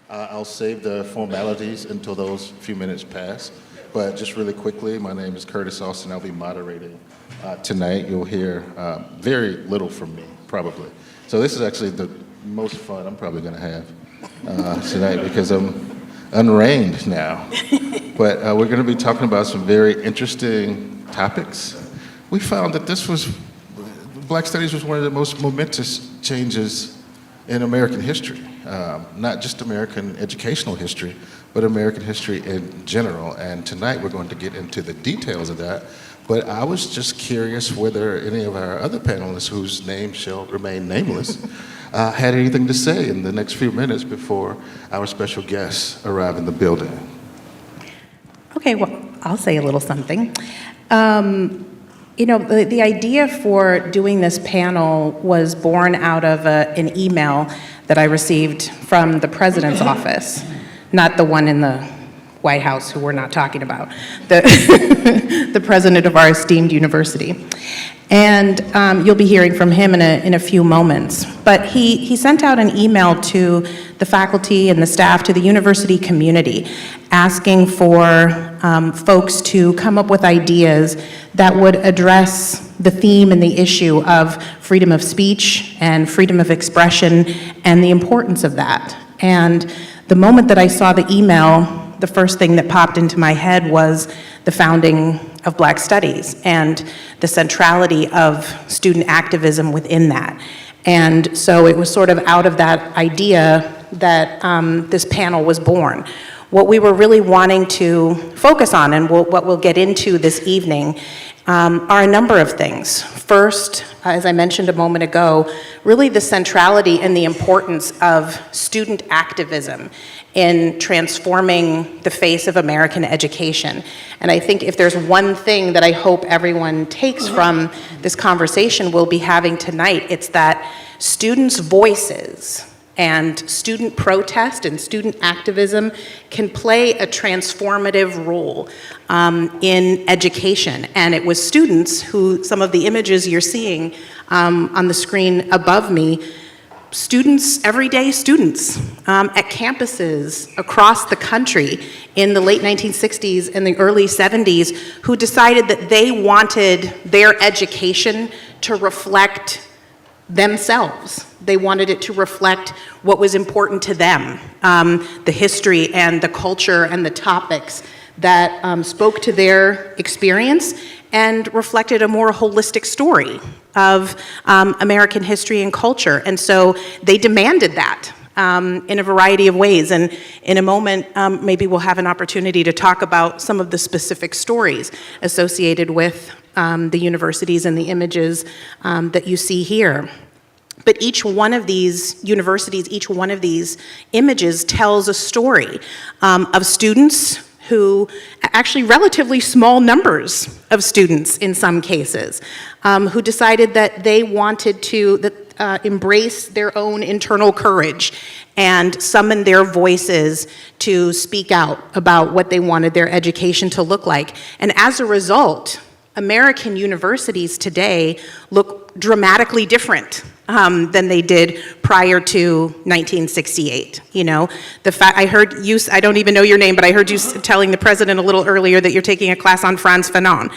I'll save the formalities until those few minutes pass. But just really quickly, my name is Curtis Austin. I'll be moderating tonight. You'll hear very little from me, probably. So this is actually the most fun I'm probably going to have tonight because I'm unreigned now. But we're going to be talking about some very interesting topics. We found that Black Studies was one of the most momentous changes in American history. Not just American educational history, but American history in general. And tonight we're going to get into the details of that. But I was just curious whether any of our other panelists, whose names shall remain nameless, had anything to say in the next few minutes before our special guests arrive in the building. Okay, well, I'll say a little something. You know, the idea for doing this panel was born out of an email that I received from the president's office, not the one in the White House who we're not talking about, the president of our esteemed university. And you'll be hearing from him in a few moments. But he sent out an email to the faculty and the staff, to the university community, asking for folks to come up with ideas that would address the theme and the issue of freedom of speech and freedom of expression and the importance of that. And the moment that I saw the email, the first thing that popped into my head was the founding of Black Studies and the centrality of student activism within that. And so it was sort of out of that idea that this panel was born. What we were really wanting to focus on, and what we'll get into this evening, are a number of things. First, as I mentioned a moment ago, really the centrality and the importance of student activism in transforming the face of American education. And I think if there's one thing that I hope everyone takes from this conversation we'll be having tonight, it's that students' voices and student protest and student activism can play a transformative role in education. And it was students who, some of the images you're seeing on the screen above me, everyday students at campuses across the country in the late 1960s and the early 70s who decided that they wanted their education to reflect themselves. They wanted it to reflect what was important to them, the history and the culture and the topics that spoke to their experience and reflected a more holistic story of American history and culture. And so they demanded that in a variety of ways. And in a moment, maybe we'll have an opportunity to talk about some of the specific stories associated with the universities and the images that you see here. But each one of these universities, each one of these images tells a story of students who, actually relatively small numbers of students in some cases, who decided that they wanted to embrace their own internal courage and summon their voices to speak out about what they wanted their education to look like. And as a result, American universities today look dramatically different than they did prior to 1968. You know, I heard you, I don't even know your name, but I heard you telling the president a little earlier that you're taking a class on Frantz Fanon.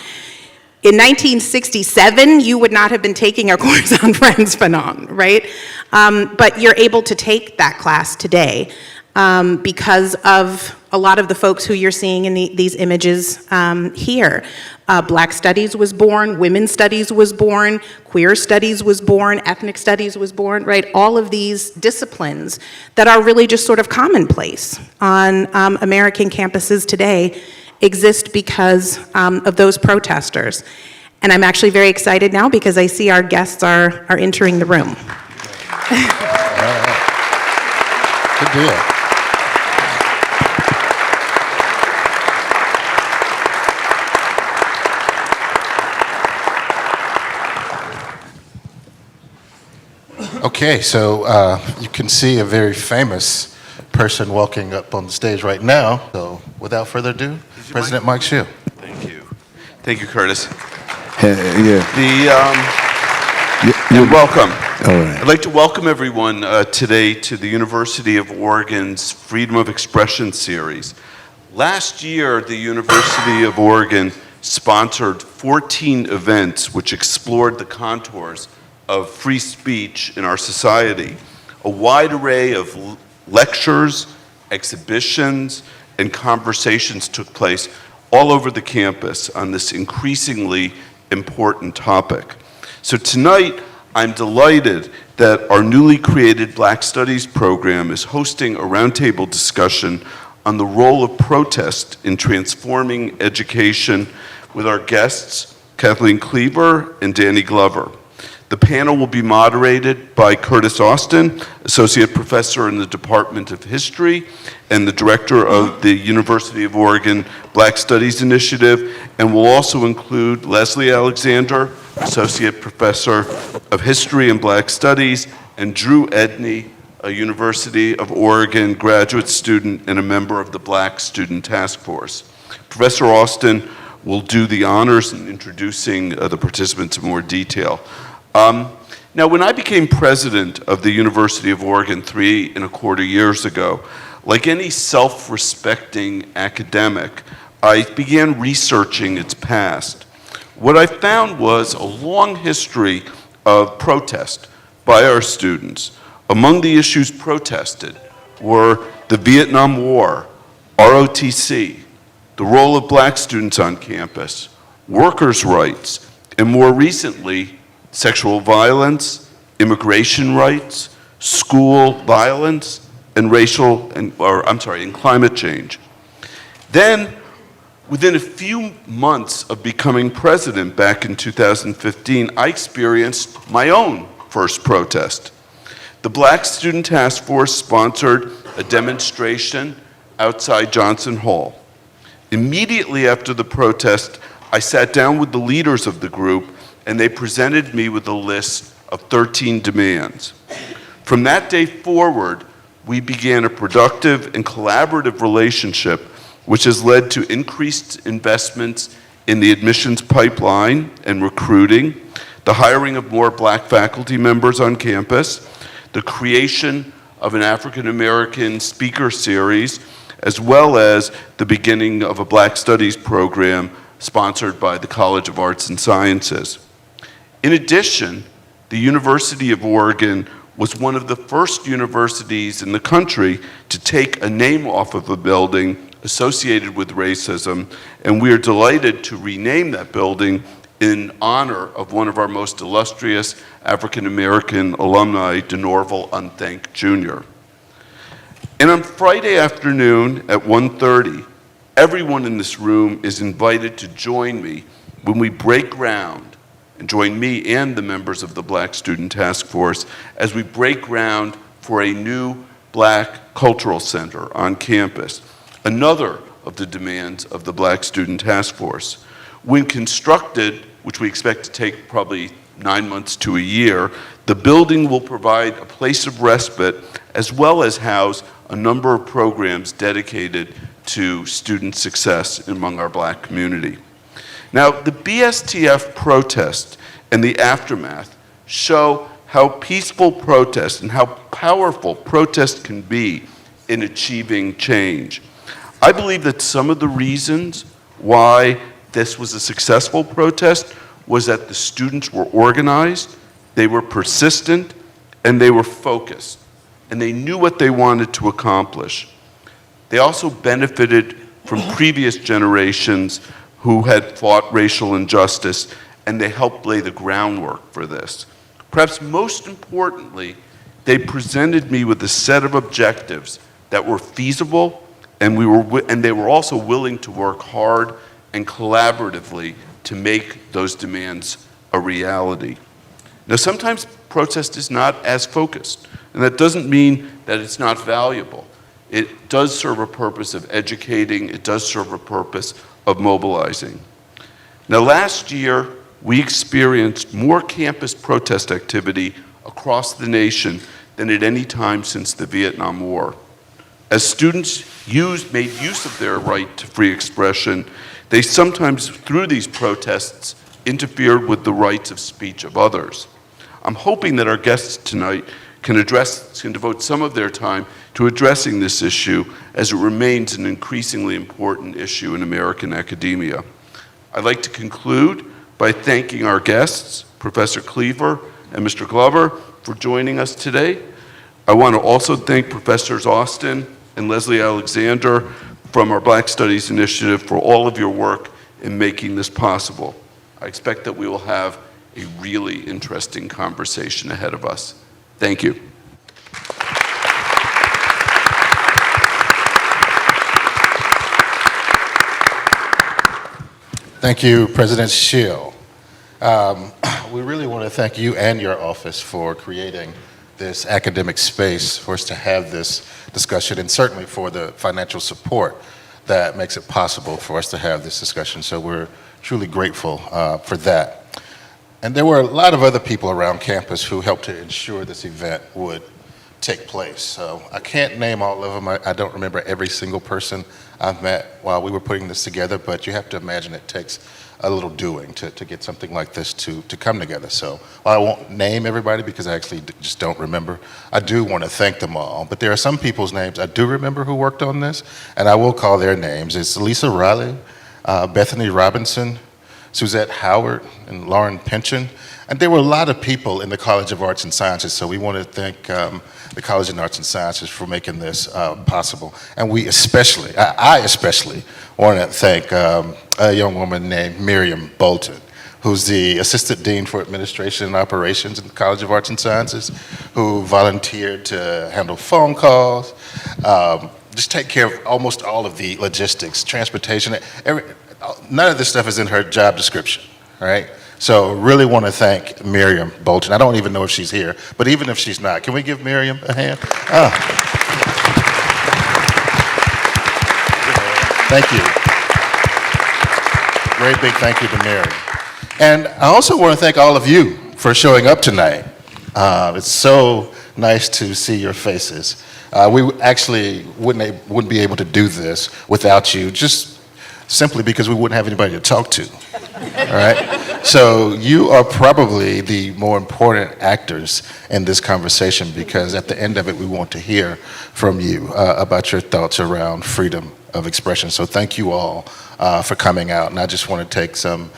In 1967, you would not have been taking a course on Frantz Fanon, right? But you're able to take that class today because of a lot of the folks who you're seeing in these images here. Black Studies was born, Women's Studies was born, Queer Studies was born, Ethnic Studies was born, right? All of these disciplines that are really just sort of commonplace on American campuses today exist because of those protesters. And I'm actually very excited now because I see our guests are entering the room. Good deal. Okay, so you can see a very famous person walking up on the stage right now. So without further ado, President Mike Shue. Thank you. Thank you, Curtis. Yeah. You're welcome. All right. I'd like to welcome everyone today to the University of Oregon's Freedom of Expression series. Last year, the University of Oregon sponsored 14 events which explored the contours of free speech in our society. A wide array of lectures, exhibitions, and conversations took place all over the campus on this increasingly important topic. So tonight, I'm delighted that our newly created Black Studies program is hosting a roundtable discussion on the role of protest in transforming education with our guests, Kathleen Cleaver and Danny Glover. The panel will be moderated by Curtis Austin, Associate Professor in the Department of History and the Director of the University of Oregon Black Studies Initiative, and will also include Leslie Alexander, Associate Professor of History and Black Studies, and Drue Edney, a University of Oregon graduate student and a member of the Black Student Taskforce. Professor Austin will do the honors in introducing the participants in more detail. Now, when I became president of the University of Oregon 3¼ years ago, like any self-respecting academic, I began researching its past. What I found was a long history of protest by our students. Among the issues protested were the Vietnam War, ROTC, the role of Black students on campus, workers' rights, and more recently, sexual violence, immigration rights, school violence, and and climate change. Then, within a few months of becoming president back in 2015, I experienced my own first protest. The Black Student Taskforce sponsored a demonstration outside Johnson Hall. Immediately after the protest, I sat down with the leaders of the group and they presented me with a list of 13 demands. From that day forward, we began a productive and collaborative relationship which has led to increased investments in the admissions pipeline and recruiting, the hiring of more Black faculty members on campus, the creation of an African American speaker series, as well as the beginning of a Black Studies program sponsored by the College of Arts and Sciences. In addition, the University of Oregon was one of the first universities in the country to take a name off of a building associated with racism, and we are delighted to rename that building in honor of one of our most illustrious African American alumni, DeNorval Unthank Jr. And on Friday afternoon at 1:30, everyone in this room is invited to join me when we break ground, and join me and the members of the Black Student Task Force as we break ground for a new Black Cultural Center on campus, another of the demands of the Black Student Task Force. When constructed, which we expect to take probably 9 months to a year, the building will provide a place of respite as well as house a number of programs dedicated to student success among our Black community. Now, the BSTF protest and the aftermath show how peaceful protest and how powerful protest can be in achieving change. I believe that some of the reasons why this was a successful protest was that the students were organized, they were persistent, and they were focused, and they knew what they wanted to accomplish. They also benefited from previous generations who had fought racial injustice, and they helped lay the groundwork for this. Perhaps most importantly, they presented me with a set of objectives that were feasible, and they were also willing to work hard and collaboratively to make those demands a reality. Now, sometimes protest is not as focused, and that doesn't mean that it's not valuable. It does serve a purpose of educating, it does serve a purpose of mobilizing. Now, last year, we experienced more campus protest activity across the nation than at any time since the Vietnam War. As students made use of their right to free expression, they sometimes, through these protests, interfered with the rights of speech of others. I'm hoping that our guests tonight can devote some of their time to addressing this issue as it remains an increasingly important issue in American academia. I'd like to conclude by thanking our guests, Professor Cleaver and Mr. Glover, for joining us today. I want to also thank Professors Austin and Leslie Alexander from our Black Studies Initiative for all of your work in making this possible. I expect that we will have a really interesting conversation ahead of us. Thank you. Thank you, President Schill. We really want to thank you and your office for creating this academic space for us to have this discussion, and certainly for the financial support that makes it possible for us to have this discussion. So we're truly grateful for that. And there were a lot of other people around campus who helped to ensure this event would take place. So I can't name all of them. I don't remember every single person I've met while we were putting this together, but you have to imagine it takes a little doing to get something like this to come together. So while I won't name everybody because I actually just don't remember, I do want to thank them all. But there are some people's names I do remember who worked on this, and I will call their names. It's Lisa Riley, Bethany Robinson, Suzette Howard, and Lauren Pynchon. And there were a lot of people in the College of Arts and Sciences, so we want to thank the College of Arts and Sciences for making this possible. And I especially want to thank a young woman named Miriam Bolton, who's the Assistant Dean for Administration and Operations in the College of Arts and Sciences, who volunteered to handle phone calls, just take care of almost all of the logistics, transportation. None of this stuff is in her job description, right? So really want to thank Miriam Bolton. I don't even know if she's here, but even if she's not, can we give Miriam a hand? Thank you. Great big thank you to Miriam. And I also want to thank all of you for showing up tonight. It's so nice to see your faces. We actually wouldn't be able to do this without you, just simply because we wouldn't have anybody to talk to, all right? So you are probably the more important actors in this conversation, because at the end of it, we want to hear from you about your thoughts around freedom of expression. So thank you all for coming out. And I just want to take some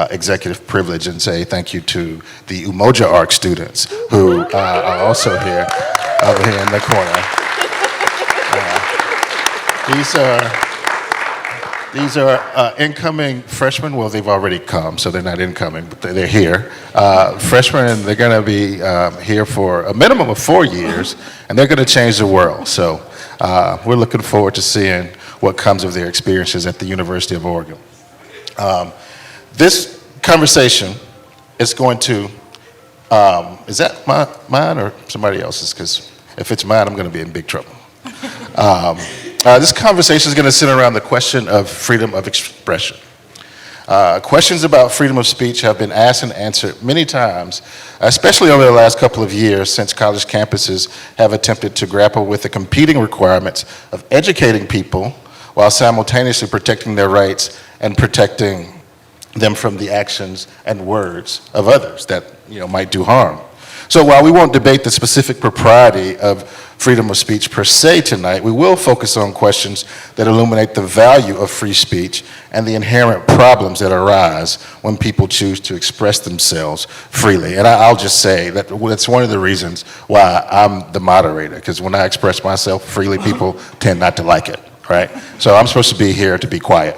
executive privilege and say thank you to the Umoja ARC students who are also here, over here in the corner. These are incoming freshmen. Well, they've already come, so they're not incoming, but they're here. Freshmen, and they're going to be here for a minimum of 4 years, and they're going to change the world. So we're looking forward to seeing what comes of their experiences at the University of Oregon. This conversation is going to, is that mine or somebody else's? Because if it's mine, I'm going to be in big trouble. This conversation is going to center around the question of freedom of expression. Questions about freedom of speech have been asked and answered many times, especially over the last couple of years, since college campuses have attempted to grapple with the competing requirements of educating people while simultaneously protecting their rights and protecting them from the actions and words of others that might do harm. So while we won't debate the specific propriety of freedom of speech per se tonight, we will focus on questions that illuminate the value of free speech and the inherent problems that arise when people choose to express themselves freely. And I'll just say that that's one of the reasons why I'm the moderator, because when I express myself freely, people tend not to like it, right? So I'm supposed to be here to be quiet.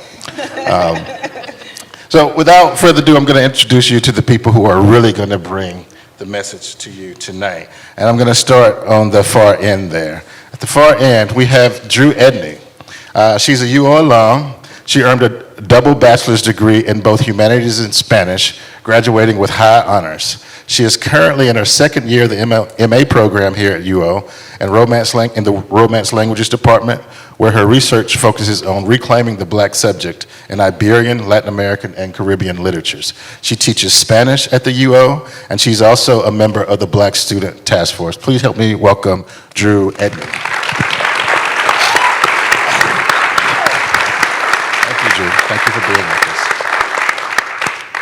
So without further ado, I'm going to introduce you to the people who are really going to bring the message to you tonight. And I'm going to start on the far end there. At the far end, we have Drue Edney. She's a UO alum. She earned a double bachelor's degree in both humanities and Spanish, graduating with high honors. She is currently in her second year of the MA program here at UO in the Romance Languages Department, where her research focuses on reclaiming the Black subject in Iberian, Latin American, and Caribbean literatures. She teaches Spanish at the UO, and she's also a member of the Black Student Taskforce. Please help me welcome Drue Edney. Thank you, Drue. Thank you for being with us.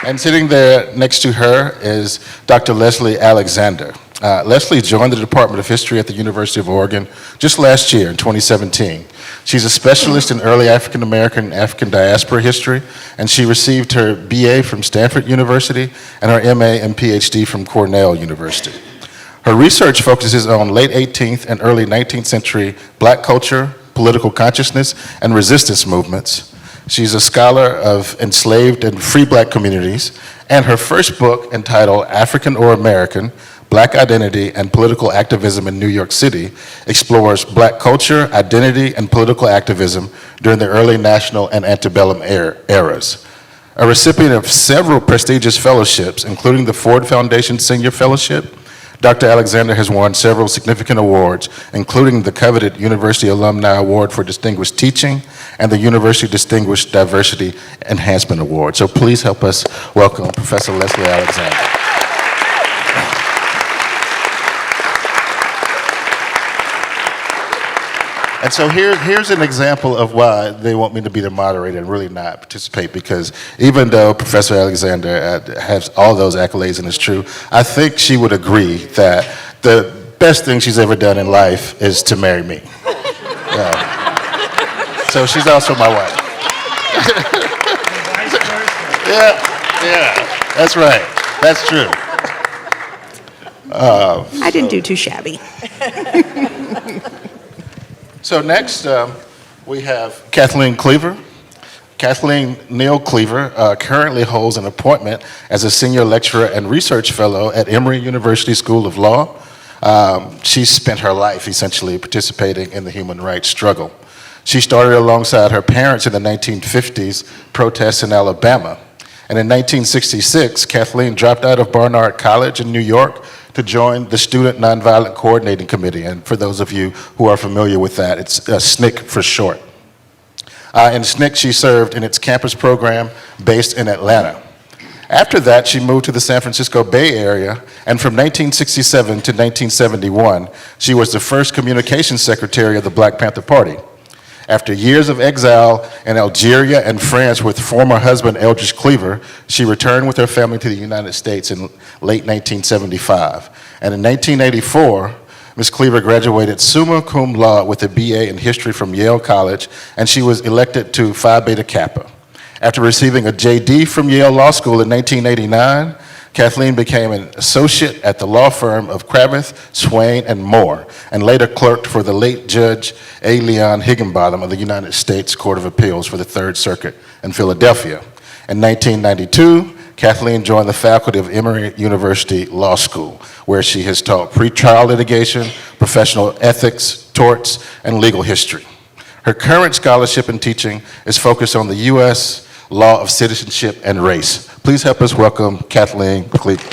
And sitting there next to her is Dr. Leslie Alexander. Leslie joined the Department of History at the University of Oregon just last year in 2017. She's a specialist in early African American and African diaspora history, and she received her BA from Stanford University and her MA and PhD from Cornell University. Her research focuses on late 18th and early 19th century Black culture, political consciousness, and resistance movements. She's a scholar of enslaved and free Black communities, and her first book, entitled African or American, Black Identity and Political Activism in New York City, explores Black culture, identity, and political activism during the early national and antebellum eras. A recipient of several prestigious fellowships, including the Ford Foundation Senior Fellowship, Dr. Alexander has won several significant awards, including the coveted University Alumni Award for Distinguished Teaching and the University Distinguished Diversity Enhancement Award. So please help us welcome Professor Leslie Alexander. And so here's an example of why they want me to be the moderator and really not participate, because even though Professor Alexander has all those accolades and it's true, I think she would agree that the best thing she's ever done in life is to marry me. So she's also my wife. Yeah, that's right. That's true. I didn't do too shabby. So next, we have Kathleen Cleaver. Kathleen Neal Cleaver currently holds an appointment as a senior lecturer and research fellow at Emory University School of Law. She spent her life essentially participating in the human rights struggle. She started alongside her parents in the 1950s protests in Alabama. And in 1966, Kathleen dropped out of Barnard College in New York to join the Student Nonviolent Coordinating Committee. And for those of you who are familiar with that, it's SNCC for short. In SNCC, she served in its campus program based in Atlanta. After that, she moved to the San Francisco Bay Area, and from 1967 to 1971, she was the first communications secretary of the Black Panther Party. After years of exile in Algeria and France with former husband Eldridge Cleaver, she returned with her family to the United States in late 1975. And in 1984, Ms. Cleaver graduated summa cum laude with a BA in history from Yale College, and she was elected to Phi Beta Kappa. After receiving a JD from Yale Law School in 1989, Kathleen became an associate at the law firm of Cravath, Swain, and Moore, and later clerked for the late Judge A. Leon Higginbottom of the United States Court of Appeals for the Third Circuit in Philadelphia. In 1992, Kathleen joined the faculty of Emory University Law School, where she has taught pretrial litigation, professional ethics, torts, and legal history. Her current scholarship and teaching is focused on the U.S. law of citizenship and race. Please help us welcome Kathleen Cleaver.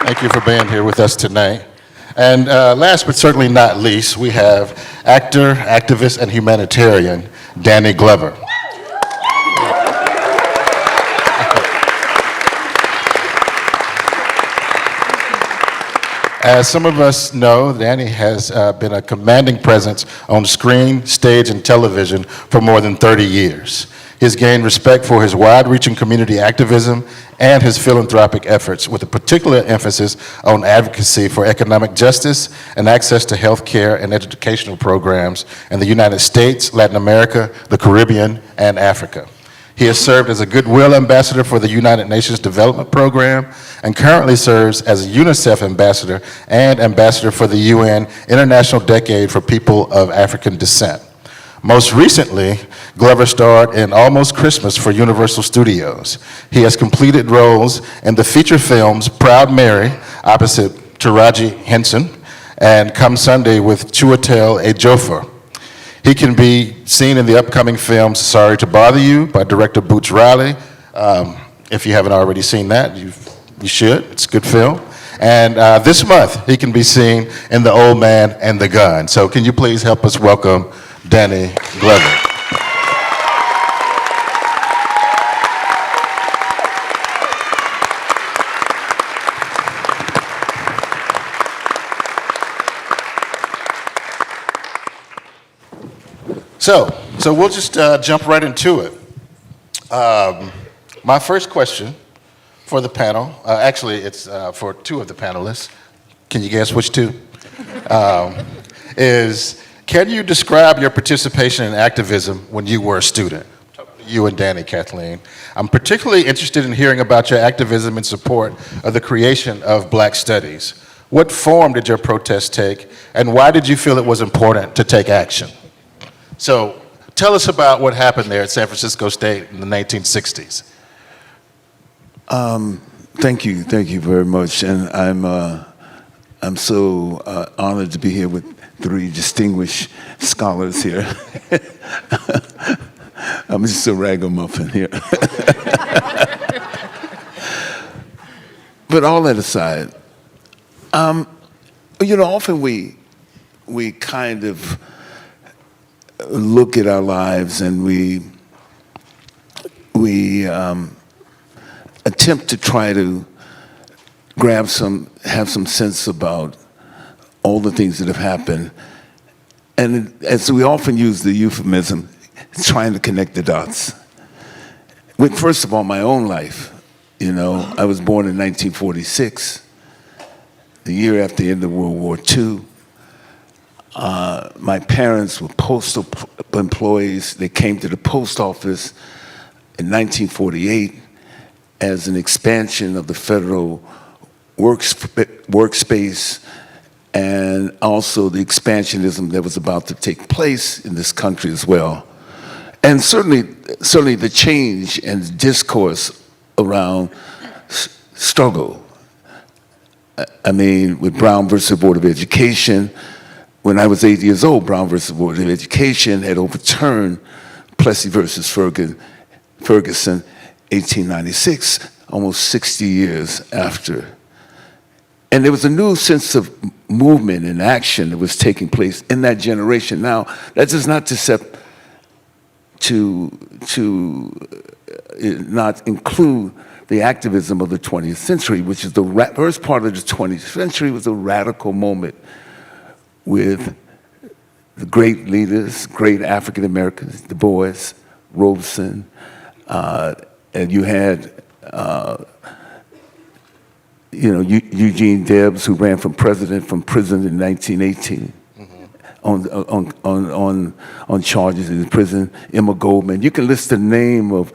Thank you for being here with us tonight. And last but certainly not least, we have actor, activist, and humanitarian Danny Glover. As some of us know, Danny has been a commanding presence on screen, stage, and television for more than 30 years. He's gained respect for his wide-reaching community activism and his philanthropic efforts, with a particular emphasis on advocacy for economic justice and access to health care and educational programs in the United States, Latin America, the Caribbean, and Africa. He has served as a Goodwill Ambassador for the United Nations Development Program and currently serves as a UNICEF Ambassador and Ambassador for the UN International Decade for People of African Descent. Most recently, Glover starred in Almost Christmas for Universal Studios. He has completed roles in the feature films Proud Mary, opposite Taraji Henson, and Come Sunday with Chiwetel Ejiofor. He can be seen in the upcoming film Sorry to Bother You by director Boots Riley. If you haven't already seen that, you should. It's a good film. And this month, he can be seen in The Old Man and the Gun. So can you please help us welcome Danny Glover. So we'll just jump right into it. My first question for the panel, actually it's for two of the panelists. Can you guess which two? Is can you describe your participation in activism when you were a student? You and Danny, Kathleen. I'm particularly interested in hearing about your activism in support of the creation of Black Studies. What form did your protest take, and why did you feel it was important to take action? So tell us about what happened there at San Francisco State in the 1960s. Thank you very much, and I'm so honored to be here with three distinguished scholars here. I'm just a ragamuffin here. But all that aside, often we kind of look at our lives and we attempt to try to have some sense about all the things that have happened. And as we often use the euphemism, trying to connect the dots. With, first of all, my own life. I was born in 1946, the year after the end of World War II. My parents were postal employees. They came to the post office in 1948 as an expansion of the federal workspace and also the expansionism that was about to take place in this country as well. And certainly the change and discourse around struggle. I mean, with Brown versus Board of Education, when I was 8 years old, Brown versus Board of Education had overturned Plessy versus Ferguson, 1896, almost 60 years after. And there was a new sense of movement and action that was taking place in that generation. Now, that does not not include the activism of the 20th century, which is the first part of the 20th century was a radical moment with the great leaders, great African Americans, Du Bois, Robeson, and you had Eugene Debs, who ran for president from prison in 1918. On charges in prison, Emma Goldman. You can list the name of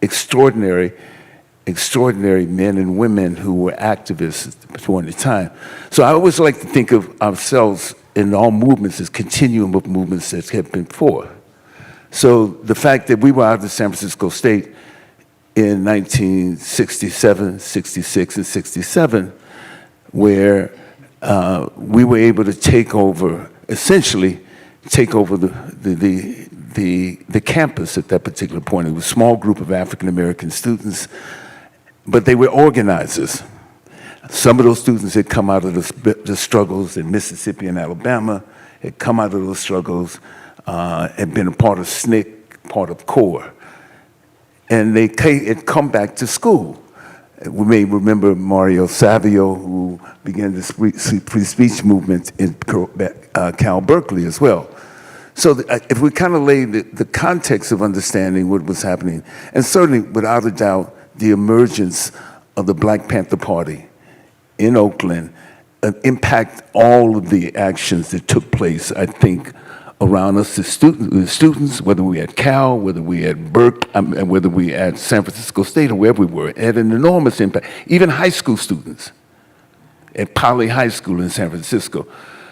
extraordinary men and women who were activists during the time. So I always like to think of ourselves in all movements as continuum of movements that have been before. So the fact that we were out of San Francisco State in 1967, 66, and 67, where we were able to essentially take over the campus at that particular point. It was a small group of African American students, but they were organizers. Some of those students had come out of the struggles in Mississippi and Alabama, had come out of those struggles, had been a part of SNCC, part of CORE, and they had come back to school. We may remember Mario Savio, who began the free speech movement in Cal Berkeley as well. So if we kind of lay the context of understanding what was happening, and certainly without a doubt, the emergence of the Black Panther Party in Oakland impact all of the actions that took place, I think, around us, the students, whether we at Cal, whether we at Berkeley, and whether we at San Francisco State or wherever we were, had an enormous impact. Even high school students at Poly High School in San Francisco.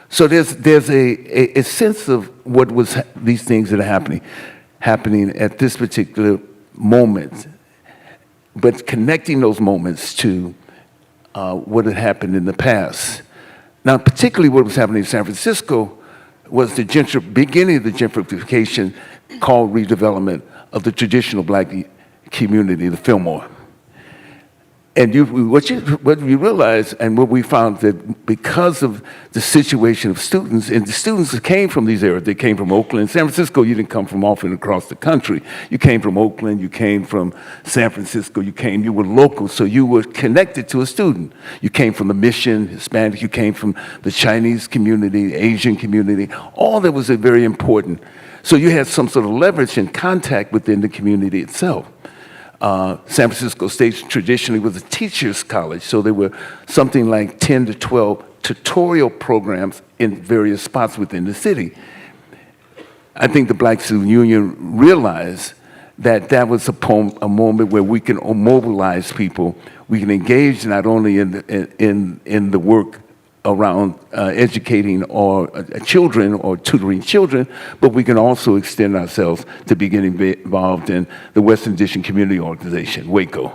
So there's a sense of what was these things that are happening at this particular moment, but connecting those moments to what had happened in the past. Now, particularly what was happening in San Francisco was the beginning of the gentrification called redevelopment of the traditional Black community, the Fillmore. And what you realize, and what we found, that because of the situation of students, and the students that came from these areas, they came from Oakland, San Francisco. You didn't come from often across the country. You came from Oakland, you came from San Francisco, you were local, so you were connected to a student. You came from the Mission, Hispanic, you came from the Chinese community, Asian community. All that was very important. So you had some sort of leverage and contact within the community itself. San Francisco State traditionally was a teacher's college, so there were something like 10 to 12 tutorial programs in various spots within the city. I think the Black Student Union realized that that was a moment where we can mobilize people. We can engage not only in the work around educating or children or tutoring children, but we can also extend ourselves to begin involved in the Western Addition Community Organization, WACO,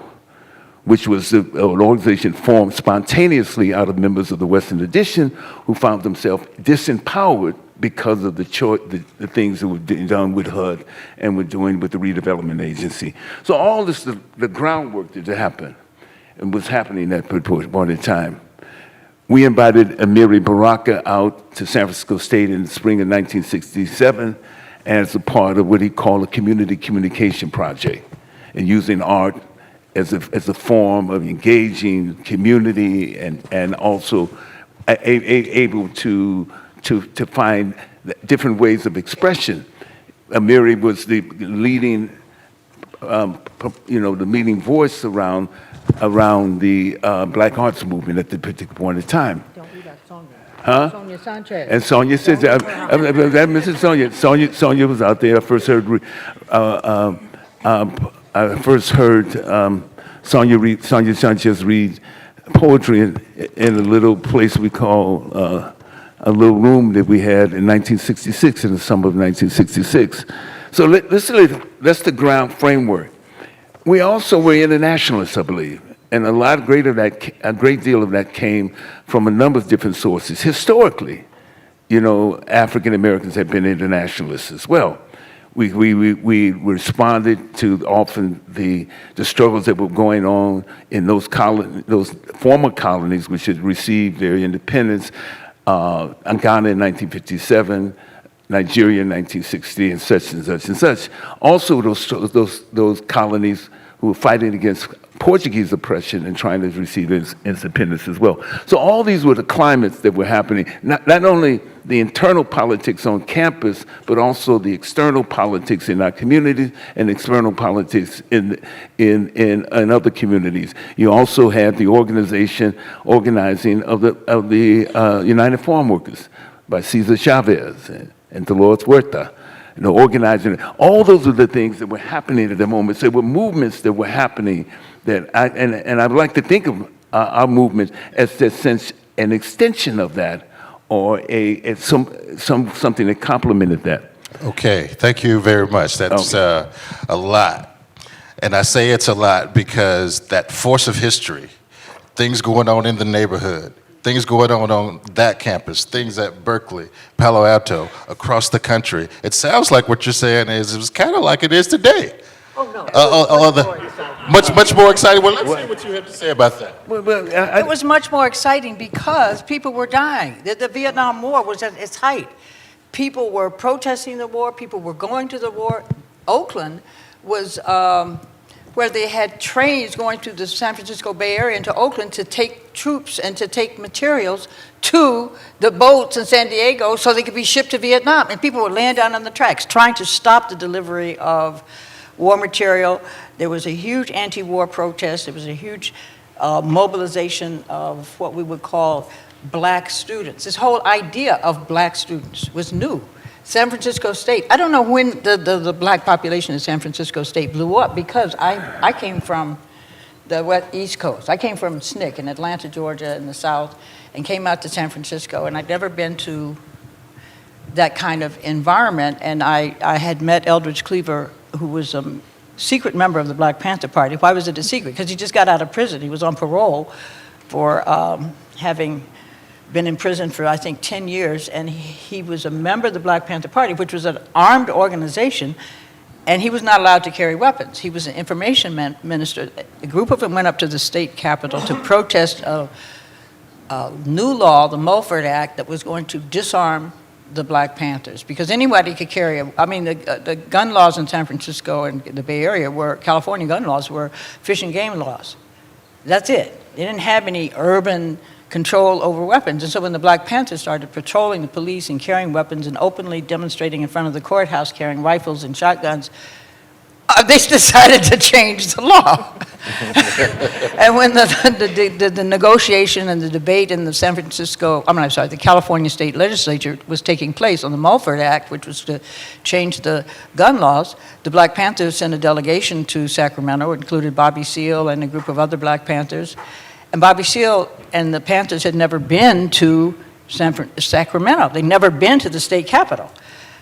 which was an organization formed spontaneously out of members of the Western Addition who found themselves disempowered because of the things that were done with HUD and were doing with the redevelopment agency. So all this, the groundwork that happened, and was happening at that point in time. We invited Amiri Baraka out to San Francisco State in the spring of 1967 as a part of what he called a community communication project, and using art as a form of engaging community and also able to find different ways of expression. Amiri was the leading, the leading voice around the Black Arts Movement at the particular point in time. Don't do that, Sonia. Huh? Sonia Sanchez. And Sonia says, that Mrs. Sonia was out there. I first heard Sonia Sanchez read poetry in a little place we call a little room that we had in 1966, in the summer of 1966. So that's the ground framework. We also were internationalists, I believe, and a great deal of that came from a number of different sources. Historically, African Americans have been internationalists as well. We responded to often the struggles that were going on in those former colonies which had received their independence. Ghana in 1957. Nigeria in 1960, and such and such and such. Also, those colonies who were fighting against Portuguese oppression and trying to receive independence as well. So all these were the climates that were happening. Not only the internal politics on campus, but also the external politics in our communities and external politics in other communities. You also had the organizing of the United Farm Workers by Cesar Chavez and Dolores Huerta, organizing. All those are the things that were happening at the moment. So there were movements that were happening that and I'd like to think of our movement as that sense, an extension of that, or something that complemented that. Okay, thank you very much. That's a lot. And I say it's a lot because that force of history, things going on in the neighborhood, things going on that campus, things at Berkeley, Palo Alto, across the country. It sounds like what you're saying is it was kind of like it is today. Oh, no. Much more exciting. Well, let's see what you have to say about that. It was much more exciting because people were dying. The Vietnam War was at its height. People were protesting the war. People were going to the war. Oakland was where they had trains going through the San Francisco Bay Area into Oakland to take troops and to take materials to the boats in San Diego so they could be shipped to Vietnam. And people were laying down on the tracks trying to stop the delivery of war material. There was a huge anti-war protest. There was a huge mobilization of what we would call Black students. This whole idea of Black students was new. San Francisco State, I don't know when the Black population in San Francisco State blew up, because I came from the East Coast. I came from SNCC in Atlanta, Georgia in the South, and came out to San Francisco, and I'd never been to that kind of environment. And I had met Eldridge Cleaver, who was a secret member of the Black Panther Party. Why was it a secret? Because he just got out of prison. He was on parole for having been in prison for, I think, 10 years, and he was a member of the Black Panther Party, which was an armed organization And he was not allowed to carry weapons. He was an information minister. A group of them went up to the state capitol to protest a new law, the Mulford Act, that was going to disarm the Black Panthers, because anybody could carry the gun laws in San Francisco and the Bay Area California gun laws were fish and game laws. That's it. They didn't have any urban control over weapons. And so when the Black Panthers started patrolling the police and carrying weapons and openly demonstrating in front of the courthouse carrying rifles and shotguns, they decided to change the law. And when the negotiation and the debate in the the California State Legislature was taking place on the Mulford Act, which was to change the gun laws, the Black Panthers sent a delegation to Sacramento. It included Bobby Seale and a group of other Black Panthers. And Bobby Seale and the Panthers had never been to Sacramento. They'd never been to the state capitol.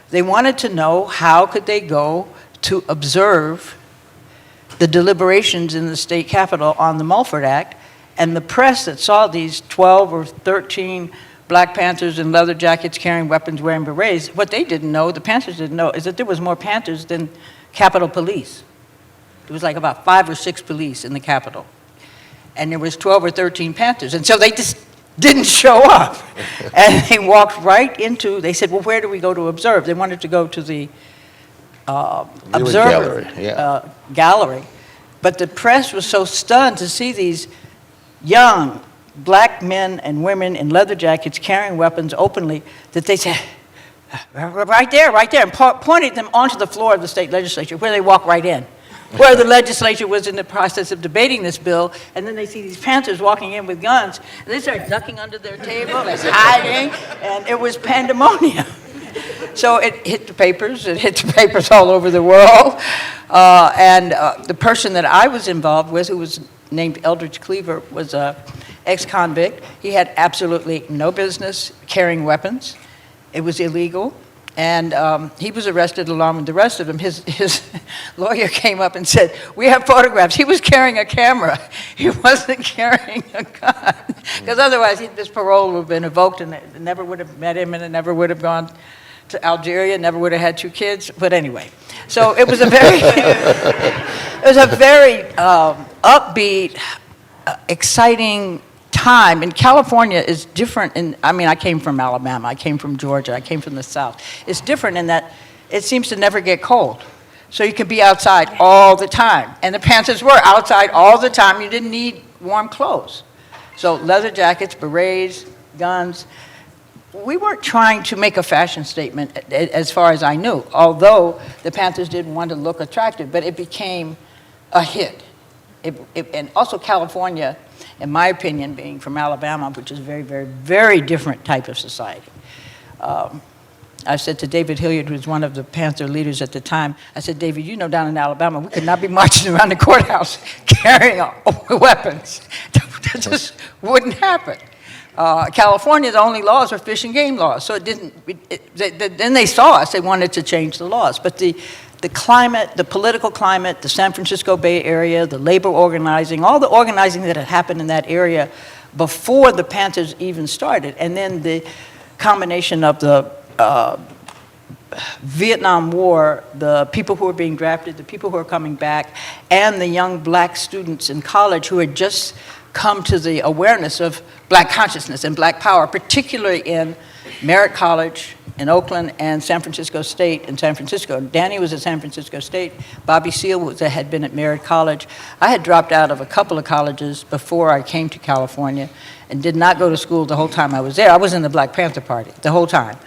They wanted to know how could they go to observe the deliberations in the state capitol on the Mulford Act. And the press that saw these 12 or 13 Black Panthers in leather jackets carrying weapons, wearing berets, what they didn't know, the Panthers didn't know, is that there was more Panthers than Capitol Police. There was like about 5 or 6 police in the Capitol. And there was 12 or 13 Panthers. And so they just didn't show up. And they walked right into, they said, well, where do we go to observe? They wanted to go to the observer gallery, yeah. Gallery. But the press was so stunned to see these young Black men and women in leather jackets carrying weapons openly that they said, right there, and pointed them onto the floor of the state legislature, where they walked right in. Where the legislature was in the process of debating this bill, and then they see these Panthers walking in with guns, and they start ducking under their table, and hiding, and it was pandemonium. So it hit the papers all over the world, and the person that I was involved with, who was named Eldridge Cleaver, was an ex-convict. He had absolutely no business carrying weapons. It was illegal. And he was arrested along with the rest of them. His lawyer came up and said, we have photographs. He was carrying a camera. He wasn't carrying a gun. Because otherwise, his parole would have been revoked, and they never would have met him, and it never would have gone to Algeria, never would have had 2 kids. But anyway, so it was a very, upbeat, exciting time. And California is different I came from Alabama, I came from Georgia, I came from the South. It's different in that it seems to never get cold. So you could be outside all the time. And the Panthers were outside all the time. You didn't need warm clothes. So leather jackets, berets, guns. We weren't trying to make a fashion statement as far as I knew, although the Panthers didn't want to look attractive, but it became a hit. And also California, in my opinion, being from Alabama, which is a very, very, very different type of society. I said to David Hilliard, who was one of the Panther leaders at the time, I said, David, you know down in Alabama, we could not be marching around the courthouse carrying weapons. That just wouldn't happen. California, the only laws were fish and game laws, so then they saw us, they wanted to change the laws. But the climate, the political climate, the San Francisco Bay Area, the labor organizing, all the organizing that had happened in that area before the Panthers even started, and then the combination of the Vietnam War, the people who were being drafted, the people who were coming back, and the young Black students in college who had just come to the awareness of Black consciousness and Black power, particularly in Merritt College in Oakland and San Francisco State in San Francisco. Danny was at San Francisco State. Bobby Seale had been at Merritt College. I had dropped out of a couple of colleges before I came to California and did not go to school the whole time I was there. I was in the Black Panther Party the whole time.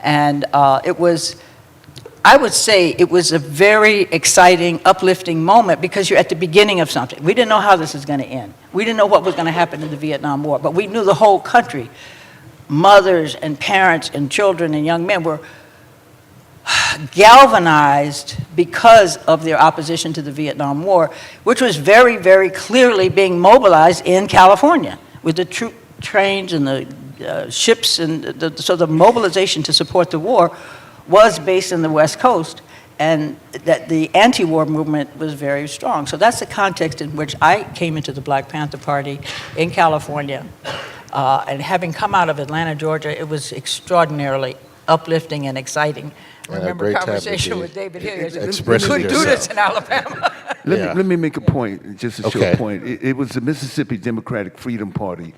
And I would say it was a very exciting, uplifting moment because you're at the beginning of something. We didn't know how this was going to end. We didn't know what was going to happen in the Vietnam War, but we knew the whole country, mothers and parents and children and young men, were galvanized because of their opposition to the Vietnam War, which was very, very clearly being mobilized in California with the troop trains and the ships. And so the mobilization to support the war was based in the West Coast, and that the anti-war movement was very strong. So that's the context in which I came into the Black Panther Party in California. And having come out of Atlanta, Georgia, it was extraordinarily uplifting and exciting And a Remember great a time to conversation be with David here. We expressing couldn't do this yourself. in Alabama. Yeah. Let me make a point, just a Okay. short point. It was the Mississippi Democratic Freedom Party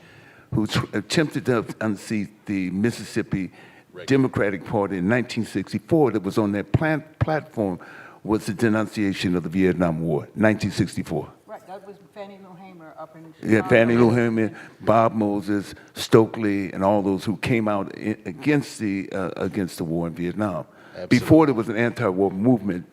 who attempted to unseat the Mississippi Democratic Party in 1964. That was on their platform was the denunciation of the Vietnam War, 1964. Right, that was Fannie Lou Hamer up in. Yeah, Fannie Lou Hamer, Bob Moses, Stokely, and all those who came out against the war in Vietnam. Absolutely. Before there was an anti-war movement,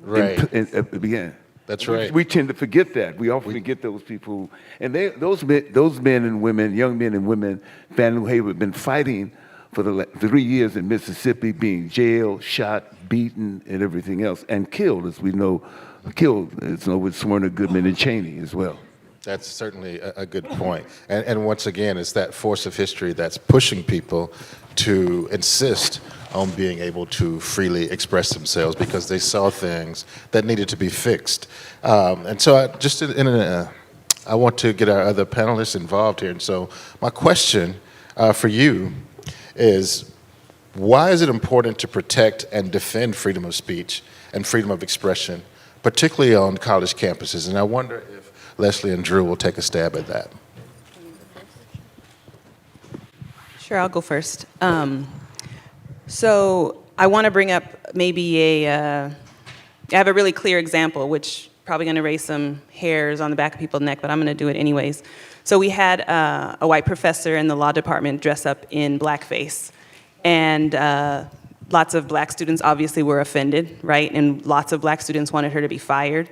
Right. it began. That's right. We tend to forget that. We often forget those people, and those men and women, young men and women, Fannie Lou Hamer, have been fighting for the 3 years in Mississippi, being jailed, shot, beaten, and everything else, and killed, as we know, with Smyrna Goodman and Cheney as well. That's certainly a good point. And once again, it's that force of history that's pushing people to insist on being able to freely express themselves because they saw things that needed to be fixed. And so I want to get our other panelists involved here. And so my question for you is, why is it important to protect and defend freedom of speech and freedom of expression, particularly on college campuses? And I wonder if Leslie and Drue will take a stab at that. Sure, I'll go first. So I want to bring up maybe I have a really clear example, which probably going to raise some hairs on the back of people's neck, but I'm going to do it anyways. So we had a white professor in the law department dress up in blackface, and lots of black students obviously were offended, right? And lots of black students wanted her to be fired.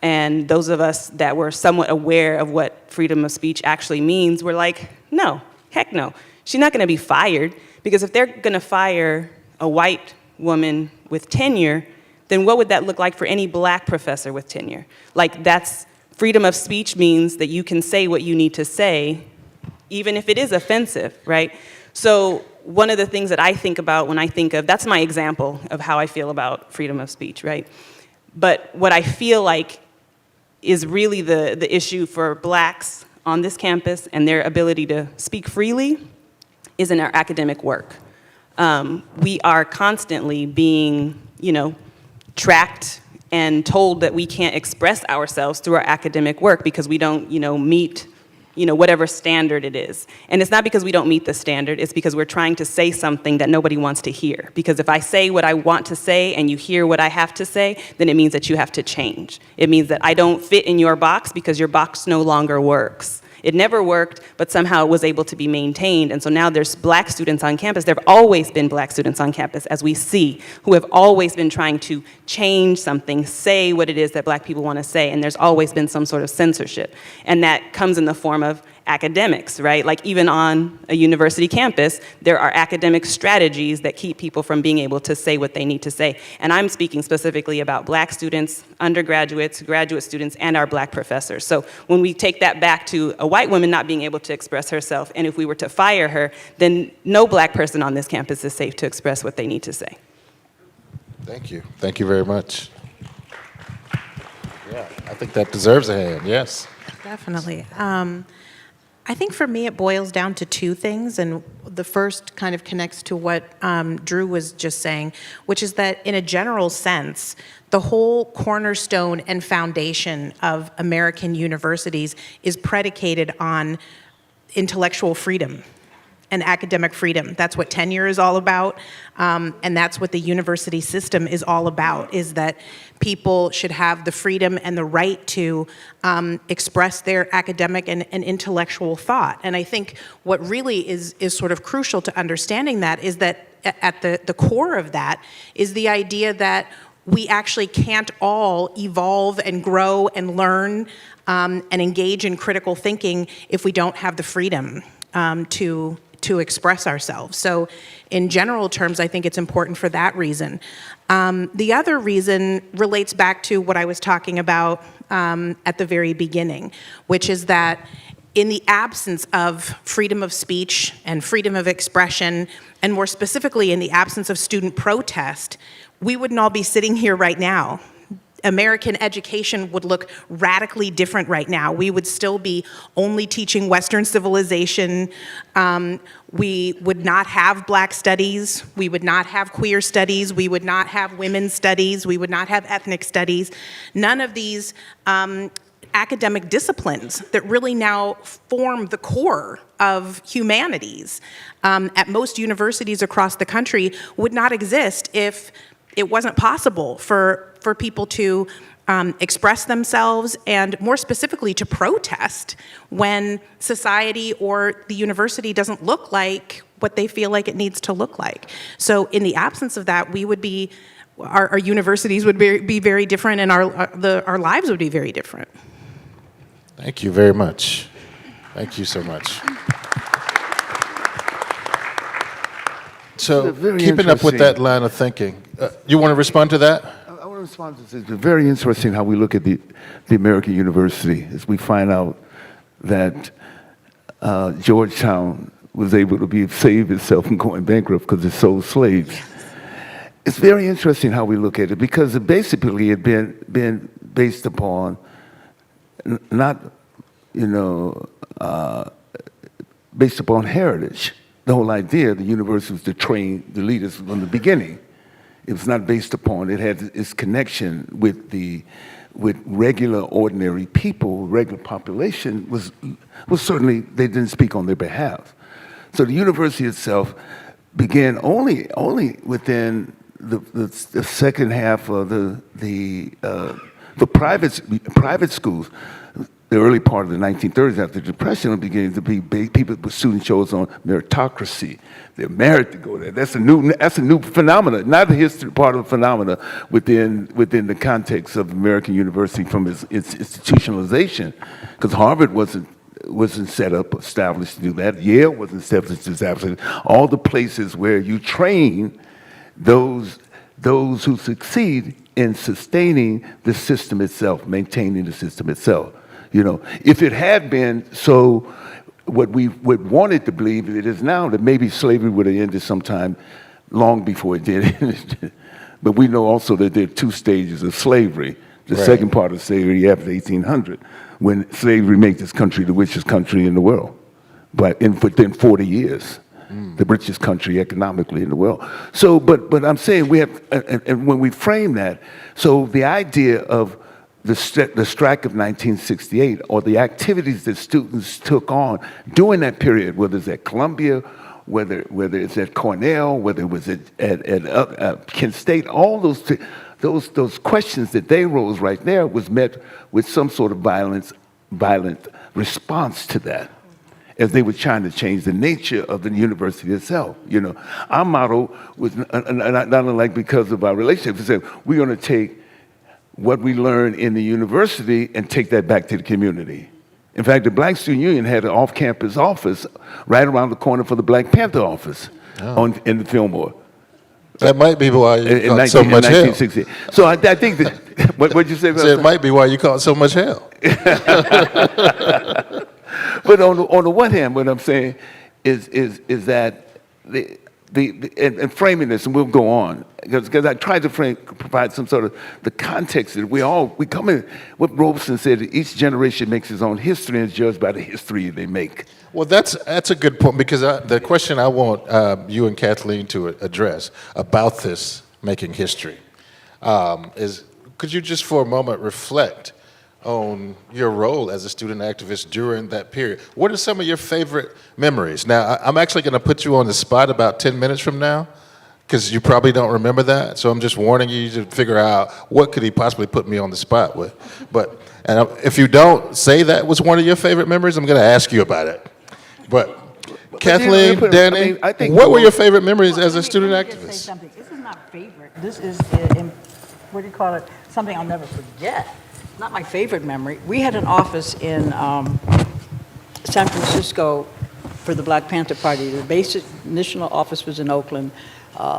And those of us that were somewhat aware of what freedom of speech actually means were like, no, heck no. She's not going to be fired, because if they're going to fire a white woman with tenure, then what would that look like for any black professor with tenure? Like, that's freedom of speech means that you can say what you need to say, even if it is offensive, right? So one of the things that I think about when I think of, that's my example of how I feel about freedom of speech, right? But what I feel like is really the issue for blacks on this campus and their ability to speak freely is in our academic work. We are constantly being, tracked and told that we can't express ourselves through our academic work because we don't, meet, whatever standard it is. And it's not because we don't meet the standard, it's because we're trying to say something that nobody wants to hear. Because if I say what I want to say and you hear what I have to say, then it means that you have to change. It means that I don't fit in your box because your box no longer works. It never worked, but somehow it was able to be maintained. And so now there's black students on campus. There have always been black students on campus, as we see, who have always been trying to change something, say what it is that black people want to say. And there's always been some sort of censorship. And that comes in the form of academics, right? Like, even on a university campus, there are academic strategies that keep people from being able to say what they need to say. And I'm speaking specifically about black students, undergraduates, graduate students, and our black professors. So when we take that back to a white woman not being able to express herself, and if we were to fire her, then no black person on this campus is safe to express what they need to say. Thank you. Thank you very much. Yeah, I think that deserves a hand, yes. Definitely. I think for me it boils down to two things, and the first kind of connects to what Drue was just saying, which is that in a general sense, the whole cornerstone and foundation of American universities is predicated on intellectual freedom and academic freedom. That's what tenure is all about, and that's what the university system is all about, is that people should have the freedom and the right to express their academic and intellectual thought. And I think what really is sort of crucial to understanding that is that at the core of that is the idea that we actually can't all evolve and grow and learn and engage in critical thinking if we don't have the freedom to express ourselves. So in general terms, I think it's important for that reason. The other reason relates back to what I was talking about at the very beginning, which is that in the absence of freedom of speech and freedom of expression, and more specifically in the absence of student protest, we wouldn't all be sitting here right now. American education would look radically different right now. We would still be only teaching Western civilization. We would not have Black studies. We would not have queer studies. We would not have women's studies. We would not have ethnic studies. None of these academic disciplines that really now form the core of humanities at most universities across the country would not exist if it wasn't possible for people to express themselves and, more specifically, to protest when society or the university doesn't look like what they feel like it needs to look like. So in the absence of that, we would be, our universities would be very different, and our lives would be very different. Thank you very much. Thank you so much. So, Very keeping up with interesting. that line of thinking, you want to respond to that? I want to respond to this. It's very interesting how we look at the American university as we find out that Georgetown was able to save itself from going bankrupt because it sold slaves. It's very interesting how we look at it because it basically had been based upon not, based upon heritage. The whole idea, the university was to train the leaders from the beginning. It was not based upon, it had its connection with regular, ordinary people, regular population was certainly, they didn't speak on their behalf. So the university itself began only within the second half of the private schools. The early part of the 1930s, after the Depression, began to be people with student chose on meritocracy. They're merit to go there. That's a new phenomenon, not a history part of a phenomena within the context of American university from its institutionalization, because Harvard wasn't established to do that. Yale wasn't established to establish all the places where you train those who succeed in sustaining the system itself, maintaining the system itself. If it had been so, what we would wanted to believe it is now, that maybe slavery would have ended sometime long before it did. But we know also that there are two stages of slavery. The Right. second part of slavery after 1800, when slavery made this country the richest country in the world, but within 40 years. The richest country economically in the world. So, but I'm saying we have, and when we frame that, so the idea of the strike of 1968, or the activities that students took on during that period, whether it's at Columbia, whether it's at Cornell, whether it was at Kent State, all those questions that they rose right there was met with some sort of violent response to that, as they were trying to change the nature of the university itself. Our motto was not unlike because of our relationship. We said, we're going to take what we learned in the university and take that back to the community. In fact, the Black Student Union had an off-campus office right around the corner for the Black Panther office in the Fillmore. That might be why you In caught so much hell. 1960. So I think that, what'd you say about So it that? might be why you caught so much hell. But on the one hand, what I'm saying is that and framing this, and we'll go on, because I tried to provide some sort of the context that we come in. What Robeson said, each generation makes its own history and is judged by the history they make. Well, that's a good point, because the question I want you and Kathleen to address about this making history is, could you just for a moment reflect on your role as a student activist during that period? What are some of your favorite memories? Now, I'm actually going to put you on the spot about 10 minutes from now, because you probably don't remember that. So I'm just warning you to figure out what could he possibly put me on the spot with. But if you don't say that was one of your favorite memories, I'm going to ask you about it. But Kathleen, Danny, I think what were your favorite memories as a student Let me just say activist? something. This is not favorite. This is, what do you call it? Something I'll never forget. Not my favorite memory. We had an office in San Francisco for the Black Panther Party. The basic initial office was in Oakland.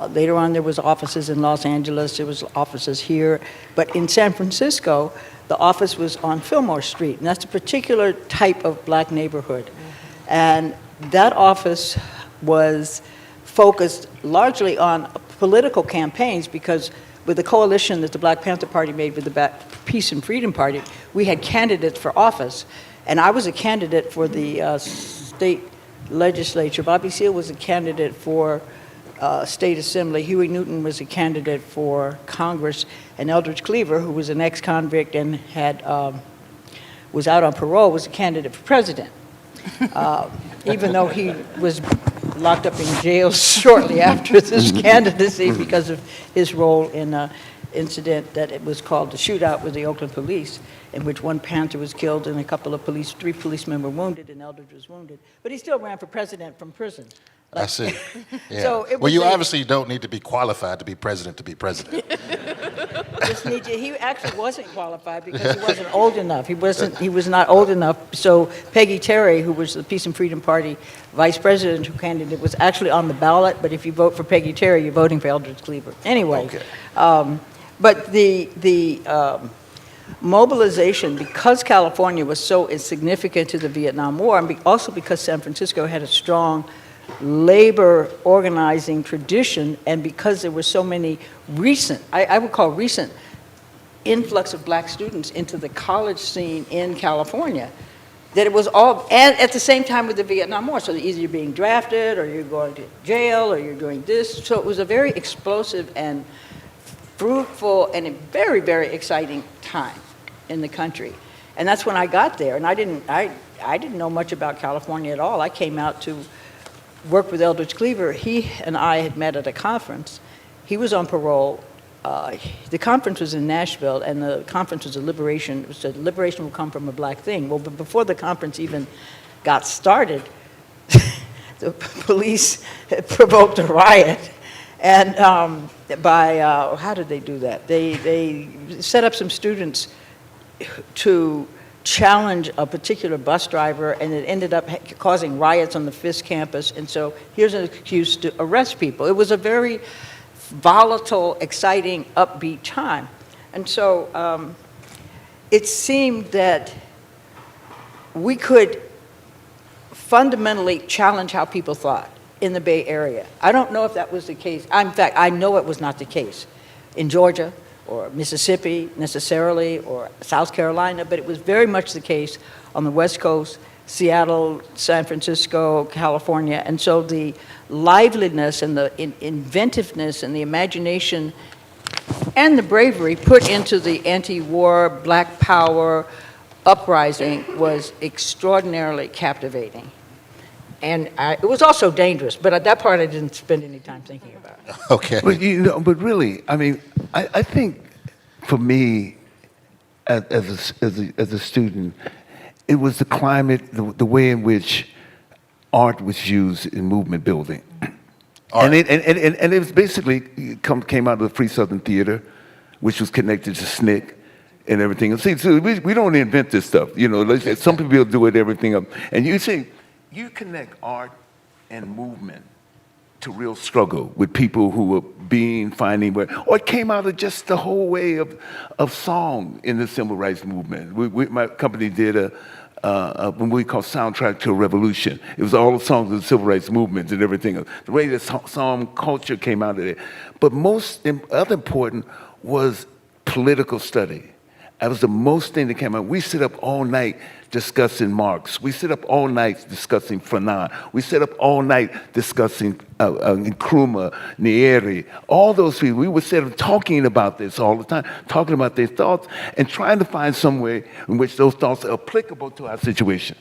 Later on, there was offices in Los Angeles. There was offices here. But in San Francisco, the office was on Fillmore Street, and that's a particular type of Black neighborhood. And that office was focused largely on political campaigns, because with the coalition that the Black Panther Party made with the Peace and Freedom Party, we had candidates for office. And I was a candidate for the state legislature. Bobby Seale was a candidate for state assembly. Huey Newton was a candidate for Congress. And Eldridge Cleaver, who was an ex-convict and was out on parole, was a candidate for president. Even though he was locked up in jail shortly after this candidacy because of his role in an incident that it was called the shootout with the Oakland police, in which one Panther was killed and three policemen were wounded, and Eldridge was wounded. But he still ran for president from prison. I see. Yeah. So it Well, was you obviously don't need to be qualified to be president. He actually wasn't qualified because he wasn't old enough. He was not old enough. So Peggy Terry, who was the Peace and Freedom Party vice presidential candidate, was actually on the ballot. But if you vote for Peggy Terry, you're voting for Eldridge Cleaver. Anyway, Okay. But the mobilization, because California was so insignificant to the Vietnam War, and also because San Francisco had a strong labor organizing tradition, and because there were so many recent, I would call recent, influx of black students into the college scene in California, that it was all, and at the same time with the Vietnam War, so either you're being drafted, or you're going to jail, or you're doing this, so it was a very explosive and fruitful and a very, very exciting time in the country. And that's when I got there, and I didn't know much about California at all. I came out to worked with Eldridge Cleaver. He and I had met at a conference. He was on parole. The conference was in Nashville, and the conference was a liberation. It said liberation will come from a black thing. Well, but before the conference even got started, the police had provoked a riot. And how did they do that? They set up some students to challenge a particular bus driver, and it ended up causing riots on the Fisk campus. And so here's an excuse to arrest people. It was a very volatile, exciting, upbeat time. And so it seemed that we could fundamentally challenge how people thought in the Bay Area. I don't know if that was the case. In fact, I know it was not the case in Georgia or Mississippi necessarily, or South Carolina, but it was very much the case on the West Coast, Seattle, San Francisco, California. And so the liveliness and the inventiveness and the imagination and the bravery put into the anti-war, black power uprising was extraordinarily captivating. And it was also dangerous, but at that part I didn't spend any time thinking about it. Okay. But really, I mean, I think for me, as a student, it was the climate, the way in which art was used in movement building. Art. And it was basically came out of the Free Southern Theater, which was connected to SNCC and everything. See, so we don't invent this stuff. Some people do it, everything up. And you see, you connect art and movement to real struggle with people who were finding where, or it came out of just the whole way of song in the civil rights movement. My company did what we call Soundtrack to a Revolution. It was all the songs of the civil rights movement and everything. The way the song culture came out of it. But other important was political study. That was the most thing that came out. We sit up all night discussing Marx. We sit up all night discussing Fanon. We sit up all night discussing Nkrumah, Nyeri, all those people. We would sit up talking about this all the time, talking about their thoughts and trying to find some way in which those thoughts are applicable to our situation.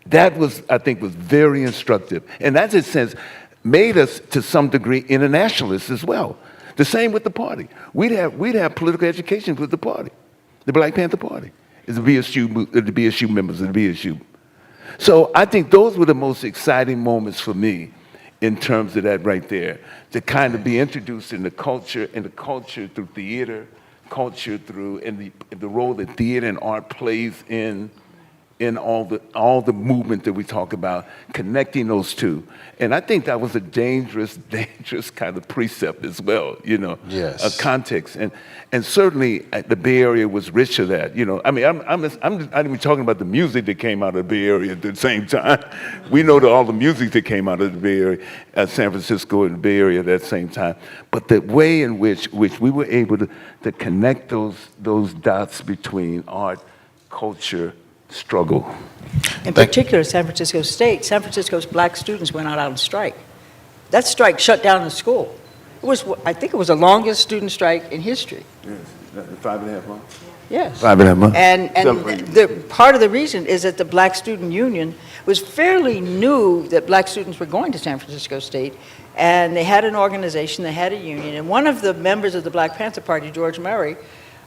That was, I think, was very instructive. And that, in a sense, made us, to some degree, internationalists as well. The same with the party. We'd have political education with the party. The Black Panther Party is the BSU members of the BSU. So I think those were the most exciting moments for me in terms of that right there, to kind of be introduced in the culture through theater, culture through, and the role that theater and art plays in in all the movement that we talk about, connecting those two. And I think that was a dangerous kind of precept as well, you know, Yes. a context. And certainly the Bay Area was rich of that, you know. I mean, I'm not even talking about the music that came out of the Bay Area at the same time. We know all the music that came out of the Bay Area, San Francisco and the Bay Area at that same time. But the way in which we were able to connect those dots between art, culture, struggle. In particular, San Francisco State, San Francisco's black students went out on strike. That strike shut down the school. It was, I think it was the longest student strike in history. Yes, 5.5 months. Yes. 5.5 months. And Celebrating. the part of the reason is that the Black Student Union was fairly new that black students were going to San Francisco State, and they had an organization, they had a union, and one of the members of the Black Panther Party, George Murray,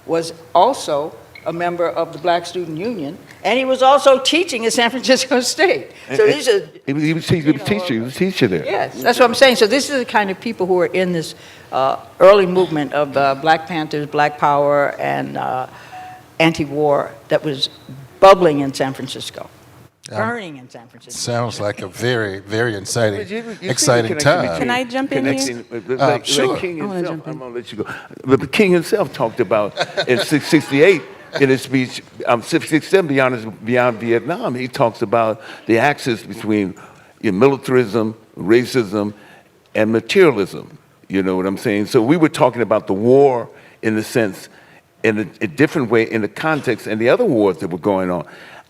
was also a member of the Black Student Union, and he was also teaching at San Francisco State. So these are... He was teacher there. Yes, that's what I'm saying. So this is the kind of people who are in this early movement of Black Panthers, Black Power, and anti-war that was bubbling in San Francisco, burning in San Francisco. Sounds like a very, very exciting, But you see the exciting connection time. Can I jump in here? Sure. King I wanna himself, jump in. I'm going to let you go. But the King himself talked about in 68, in his speech, 67, Beyond Vietnam, he talks about the axis between militarism, racism, and materialism. You know what I'm saying? So we were talking about the war in the sense, in a different way, in the context, and the other wars that were going on.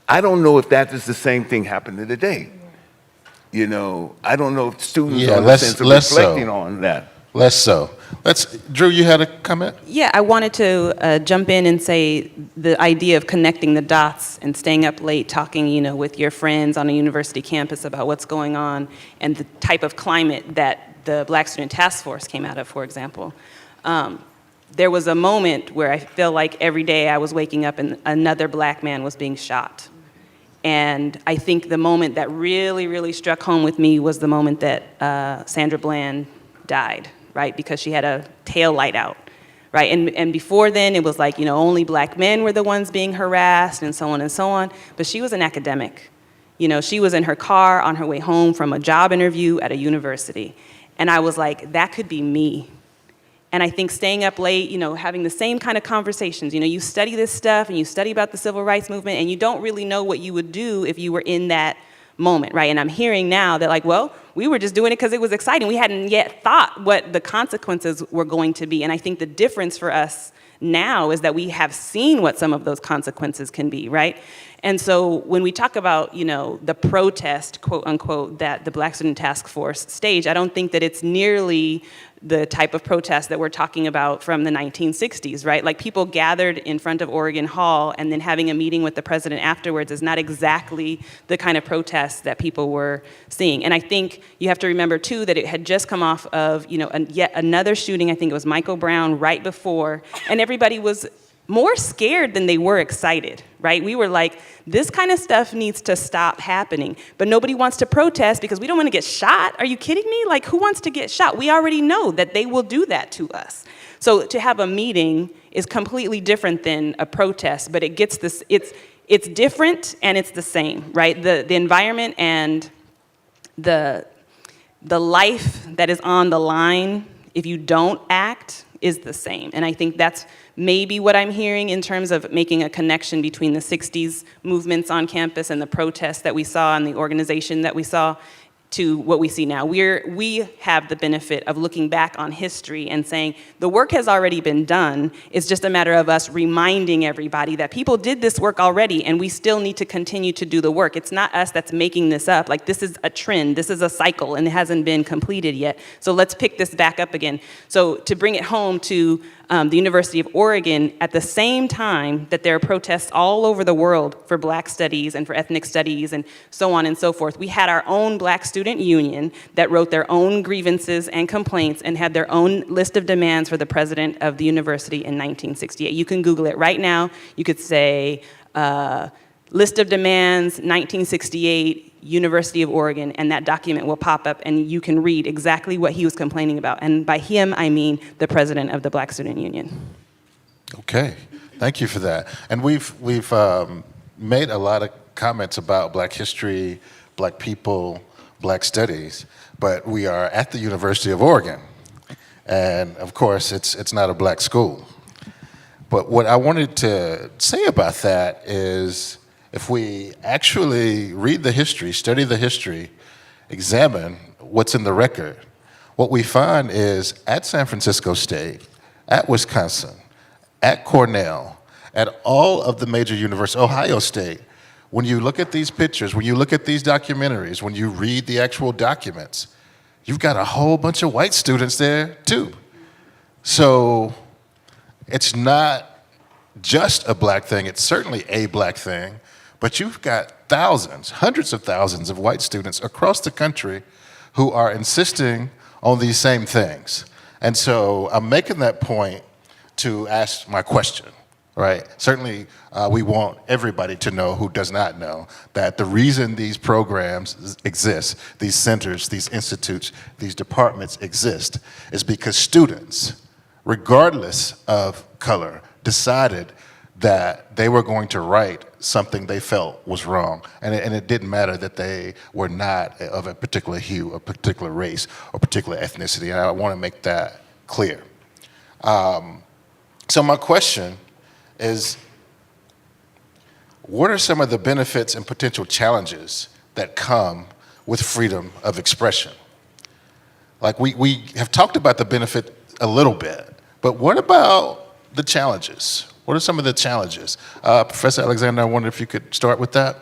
I don't know if that is the same thing happening today. You know, I don't know if students Yeah, are in the sense of less so. reflecting on that. Less so. Drew, you had a comment? Yeah, I wanted to jump in and say the idea of connecting the dots and staying up late talking, you know, with your friends on a university campus about what's going on and the type of climate that the Black Student Taskforce came out of, for example. There was a moment where I feel like every day I was waking up and another black man was being shot. And I think the moment that really, really struck home with me was the moment that Sandra Bland died, right? Because she had a tail light out, right? And before then, it was like, you know, only black men were the ones being harassed and so on and so on. But she was an academic. You know, she was in her car on her way home from a job interview at a university. And I was like, that could be me. And I think staying up late, you know, having the same kind of conversations, you know, you study this stuff and you study about the civil rights movement and you don't really know what you would do if you were in that moment, right? And I'm hearing now that like, well, we were just doing it because it was exciting. We hadn't yet thought what the consequences were going to be. And I think the difference for us now is that we have seen what some of those consequences can be, right? And so when we talk about, you know, the protest, quote unquote, that the Black Student Task Force staged, I don't think that it's nearly the type of protest that we're talking about from the 1960s, right? Like people gathered in front of Oregon Hall and then having a meeting with the president afterwards is not exactly the kind of protests that people were seeing. And I think you have to remember too that it had just come off of, you know, yet another shooting, I think it was Michael Brown right before, and everybody was more scared than they were excited, right? We were like, this kind of stuff needs to stop happening. But nobody wants to protest because we don't want to get shot. Are you kidding me? Like, who wants to get shot? We already know that they will do that to us. So to have a meeting is completely different than a protest, but it gets this, it's different and it's the same, right? The environment and the life that is on the line, if you don't act, is the same. And I think that's maybe what I'm hearing in terms of making a connection between the 60s movements on campus and the protests that we saw and the organization that we saw to what we see now. We have the benefit of looking back on history and saying the work has already been done. It's just a matter of us reminding everybody that people did this work already and we still need to continue to do the work. It's not us that's making this up. Like this is a trend, this is a cycle and it hasn't been completed yet. So let's pick this back up again. So to bring it home to the University of Oregon, at the same time that there are protests all over the world for Black studies and for ethnic studies and so on and so forth, we had our own Black Student Union that wrote their own grievances and complaints and had their own list of demands for the president of the university in 1968. You can Google it right now. You could say, list of demands, 1968, University of Oregon, and that document will pop up and you can read exactly what he was complaining about. And by him, I mean the president of the Black Student Union. Okay, thank you for that. And we've made a lot of comments about Black history, Black people, Black studies, but we are at the University of Oregon. And of course, it's not a Black school. But what I wanted to say about that is if we actually read the history, study the history, examine what's in the record, what we find is at San Francisco State, at Wisconsin, at Cornell, at all of the major universities, Ohio State, when you look at these pictures, when you look at these documentaries, when you read the actual documents, you've got a whole bunch of white students there too. So it's not just a Black thing, it's certainly a Black thing, but you've got thousands, hundreds of thousands of white students across the country who are insisting on these same things. And so I'm making that point to ask my question, right? Certainly we want everybody to know who does not know that the reason these programs exist, these centers, these institutes, these departments exist is because students, regardless of color, decided that they were going to write something they felt was wrong. And it didn't matter that they were not of a particular hue, a particular race, or particular ethnicity. And I want to make that clear. So my question is, what are some of the benefits and potential challenges that come with freedom of expression? Like we have talked about the benefit a little bit, but what about the challenges? What are some of the challenges? Professor Alexander, I wonder if you could start with that.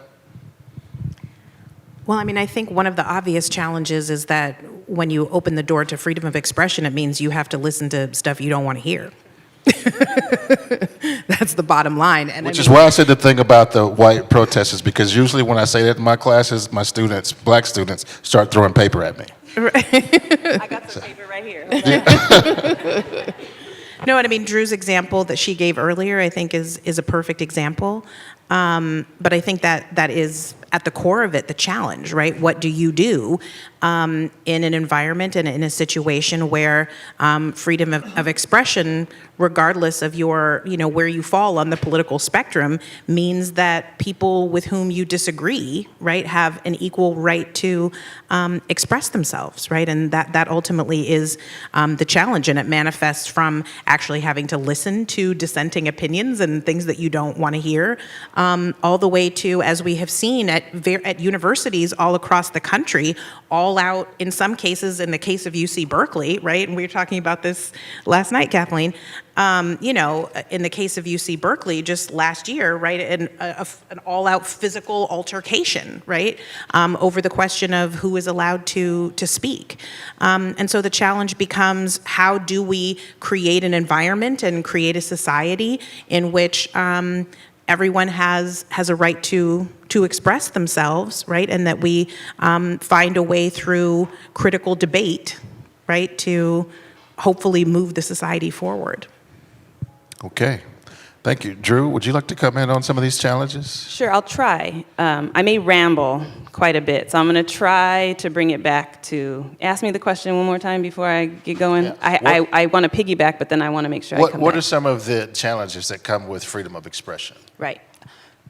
Well, I mean, I think one of the obvious challenges is that when you open the door to freedom of expression, it means you have to listen to stuff you don't want to hear. That's the bottom line. And Which is why I said the thing about the white protesters, because usually when I say that in my classes, my students, Black students, start throwing paper at me. I got some paper right here. No, and I mean, Drue's example that she gave earlier, I think is a perfect example. But I think that is at the core of it, the challenge, right? What do you do in an environment and in a situation where freedom of expression, regardless of your, where you fall on the political spectrum, means that people with whom you disagree, right, have an equal right to express themselves, right? And that ultimately is the challenge, and it manifests from actually having to listen to dissenting opinions and things that you don't want to hear, all the way to, as we have seen at universities all across the country, all out, in some cases, in the case of UC Berkeley, right? And we were talking about this last night, Kathleen. In the case of UC Berkeley, just last year, right, an all-out physical altercation, right, over the question of who is allowed to speak. And so the challenge becomes, how do we create an environment and create a society in which everyone has a right to express themselves, right, and that we find a way through critical debate, right, to hopefully move the society forward. Okay, thank you. Drue, would you like to comment on some of these challenges? Sure, I'll try. I may ramble quite a bit, so I'm going to try to bring it back to, ask me the question one more time before I get going. Yeah. I want to piggyback, but then I want to make sure I come What back. are some of the challenges that come with freedom of expression? Right.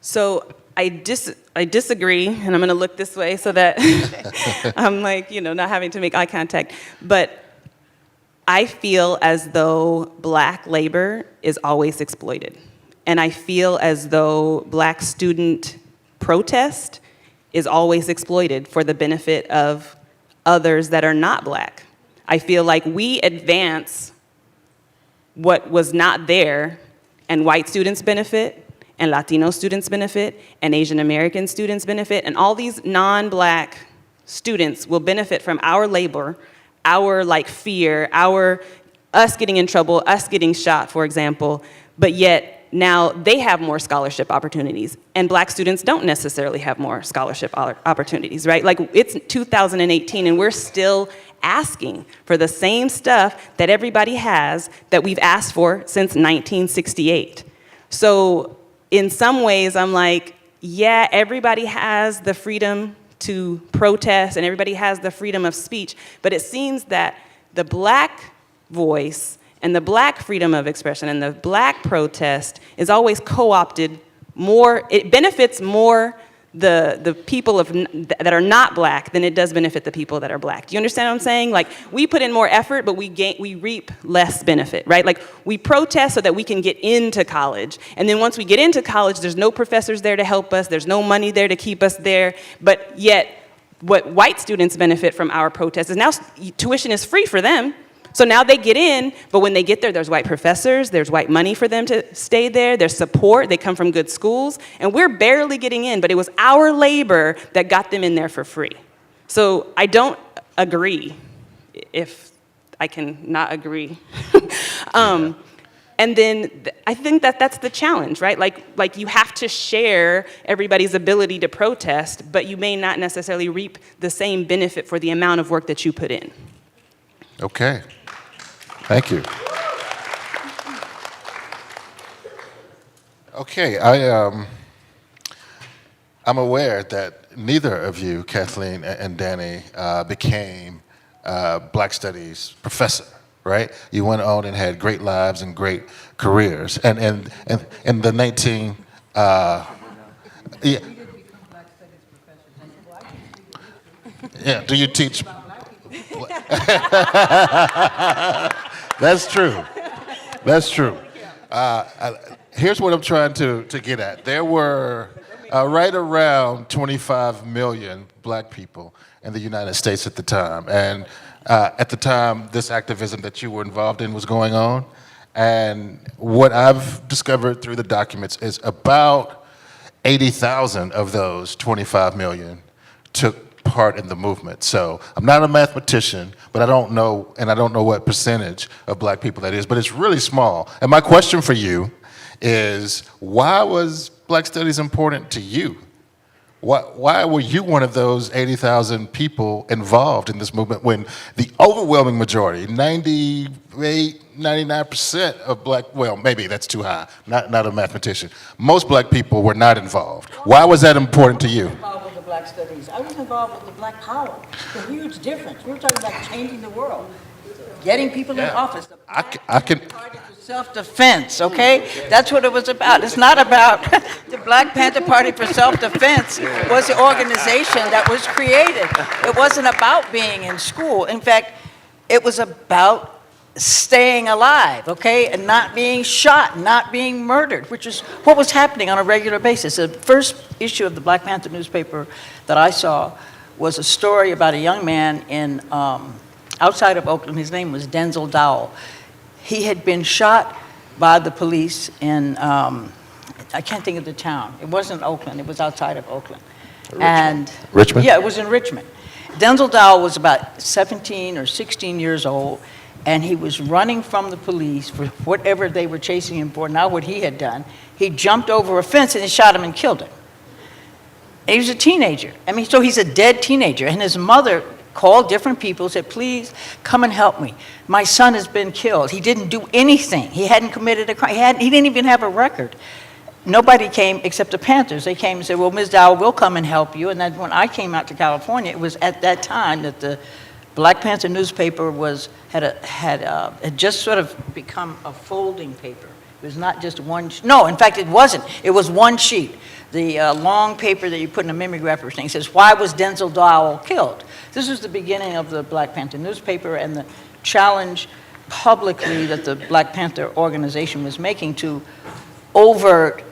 So I disagree, and I'm going to look this way so that I'm like, not having to make eye contact. But I feel as though Black labor is always exploited. And I feel as though Black student protest is always exploited for the benefit of others that are not Black. I feel like we advance what was not there, and white students benefit, and Latino students benefit, and Asian American students benefit, and all these non-Black students will benefit from our labor, our fear, us getting in trouble, us getting shot, for example, but yet now they have more scholarship opportunities, and Black students don't necessarily have more scholarship opportunities, right? Like, it's 2018, and we're still asking for the same stuff that everybody has that we've asked for since 1968. So in some ways, I'm like, yeah, everybody has the freedom to protest, and everybody has the freedom of speech, but it seems that the Black voice and the Black freedom of expression and the Black protest is always co-opted more, it benefits more the people that are not black than it does benefit the people that are black. Do you understand what I'm saying? Like, we put in more effort, but we reap less benefit, right? Like, we protest so that we can get into college. And then once we get into college, there's no professors there to help us. There's no money there to keep us there. But yet, what white students benefit from our protests is now tuition is free for them. So now they get in, but when they get there, there's white professors, there's white money for them to stay there, there's support, they come from good schools, and we're barely getting in, but it was our labor that got them in there for free. So I don't agree, if I can not agree. And then I think that's the challenge, right? Like you have to share everybody's ability to protest, but you may not necessarily reap the same benefit for the amount of work that you put in. Okay. Thank you. Okay, I'm aware that neither of you, Kathleen and Danny, became Black Studies professor, right? You went on and had great lives and great careers. And in the 19, yeah, do you teach? That's true. That's true. Here's what I'm trying to get at. There were right around 25 million black people in the United States at the time. And at the time, this activism that you were involved in was going on. And what I've discovered through the documents is about 80,000 of those 25 million took part in the movement. So I'm not a mathematician, but I don't know what percentage of black people that is, but it's really small. And my question for you is, why was Black Studies important to you? Why were you one of those 80,000 people involved in this movement when the overwhelming majority, 98, 99% of black, well, maybe that's too high, not a mathematician, most black people were not involved. Why was that important to you? Black Studies. I was involved with the Black Power. It's a huge difference. We were talking about changing the world, getting people in office. The I can. Party for Self-Defense, okay? That's what it was about. It's not about the Black Panther Party for Self-Defense was the organization that was created. It wasn't about being in school. In fact, it was about staying alive, okay, and not being shot, not being murdered, which is what was happening on a regular basis. The first issue of the Black Panther newspaper that I saw was a story about a young man in outside of Oakland. His name was Denzel Dowell. He had been shot by the police in, I can't think of the town. It wasn't Oakland, it was outside of Oakland. Richmond? Yeah, it was in Richmond. Denzel Dowell was about 17 or 16 years old, and he was running from the police for whatever they were chasing him for, not what he had done. He jumped over a fence and he shot him and killed him. And he was a teenager. I mean, so he's a dead teenager. And his mother called different people, said, please come and help me. My son has been killed. He didn't do anything. He hadn't committed a crime. He didn't even have a record. Nobody came except the Panthers. They came and said, well, Ms. Dowell, we'll come and help you. And then when I came out to California, it was at that time that the Black Panther newspaper had just sort of become a folding paper. It was not just one, no, in fact, it wasn't. It was one sheet. The long paper that you put in a mimeographer thing says, why was Denzel Dowell killed? This was the beginning of the Black Panther newspaper and the challenge publicly that the Black Panther organization was making to overt,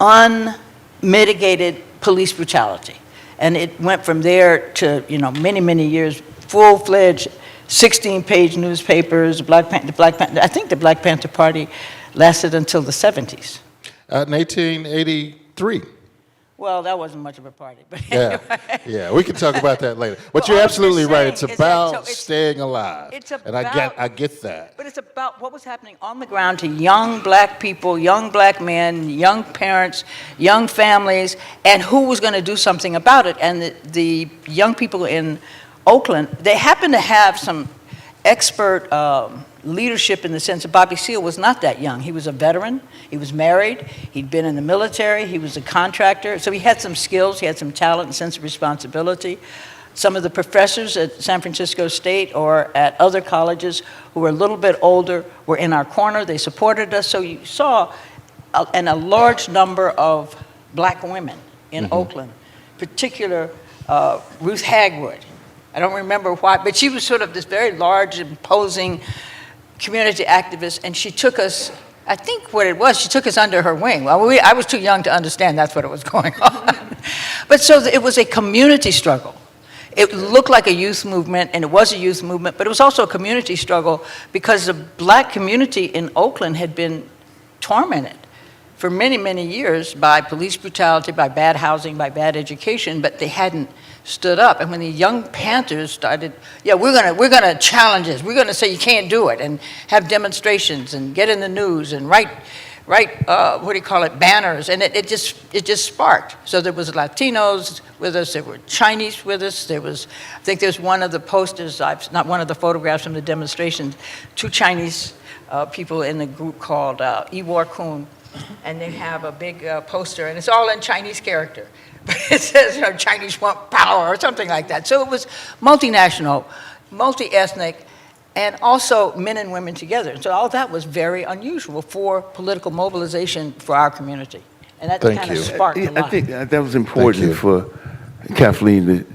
unmitigated police brutality. And it went from there to, many, many years, full-fledged 16-page newspapers. I think the Black Panther Party lasted until the 70s. 1983. Well, that wasn't much of a party, but Yeah, anyway. yeah, we can talk about that later. But Well, you're I was just absolutely right. saying, It's it's about it's- staying alive. it's And about- I get that. But it's about what was happening on the ground to young black people, young black men, young parents, young families, and who was going to do something about it. And the young people in Oakland, they happened to have some expert leadership in the sense that Bobby Seale was not that young. He was a veteran. He was married. He'd been in the military. He was a contractor. So he had some skills. He had some talent and sense of responsibility. Some of the professors at San Francisco State or at other colleges who were a little bit older were in our corner. They supported us. So you saw a large number of black women in Oakland particular Ruth Hagwood. I don't remember why, but she was sort of this very large, imposing community activist, and she took us, I think what it was, she took us under her wing. Well, I was too young to understand that's what it was going on. But so it was a community struggle. It looked like a youth movement, and it was a youth movement, but it was also a community struggle because the black community in Oakland had been tormented for many, many years by police brutality, by bad housing, by bad education, but they hadn't stood up. And when the Young Panthers started, yeah, we're gonna challenge this. We're gonna say you can't do it, and have demonstrations and get in the news and write what do you call it, banners, and it just sparked. So there was Latinos with us, there were Chinese with us, I think there's one of the posters, not one of the photographs from the demonstrations, 2 Chinese people in the group called Ewar Kun, and they have a big poster, and it's all in Chinese character. But it says, Chinese want power or something like that. So it was multinational, multi-ethnic, and also men and women together. So all that was very unusual for political mobilization for our community. And that Thank kind of you. sparked a lot. I think that was important you. for Kathleen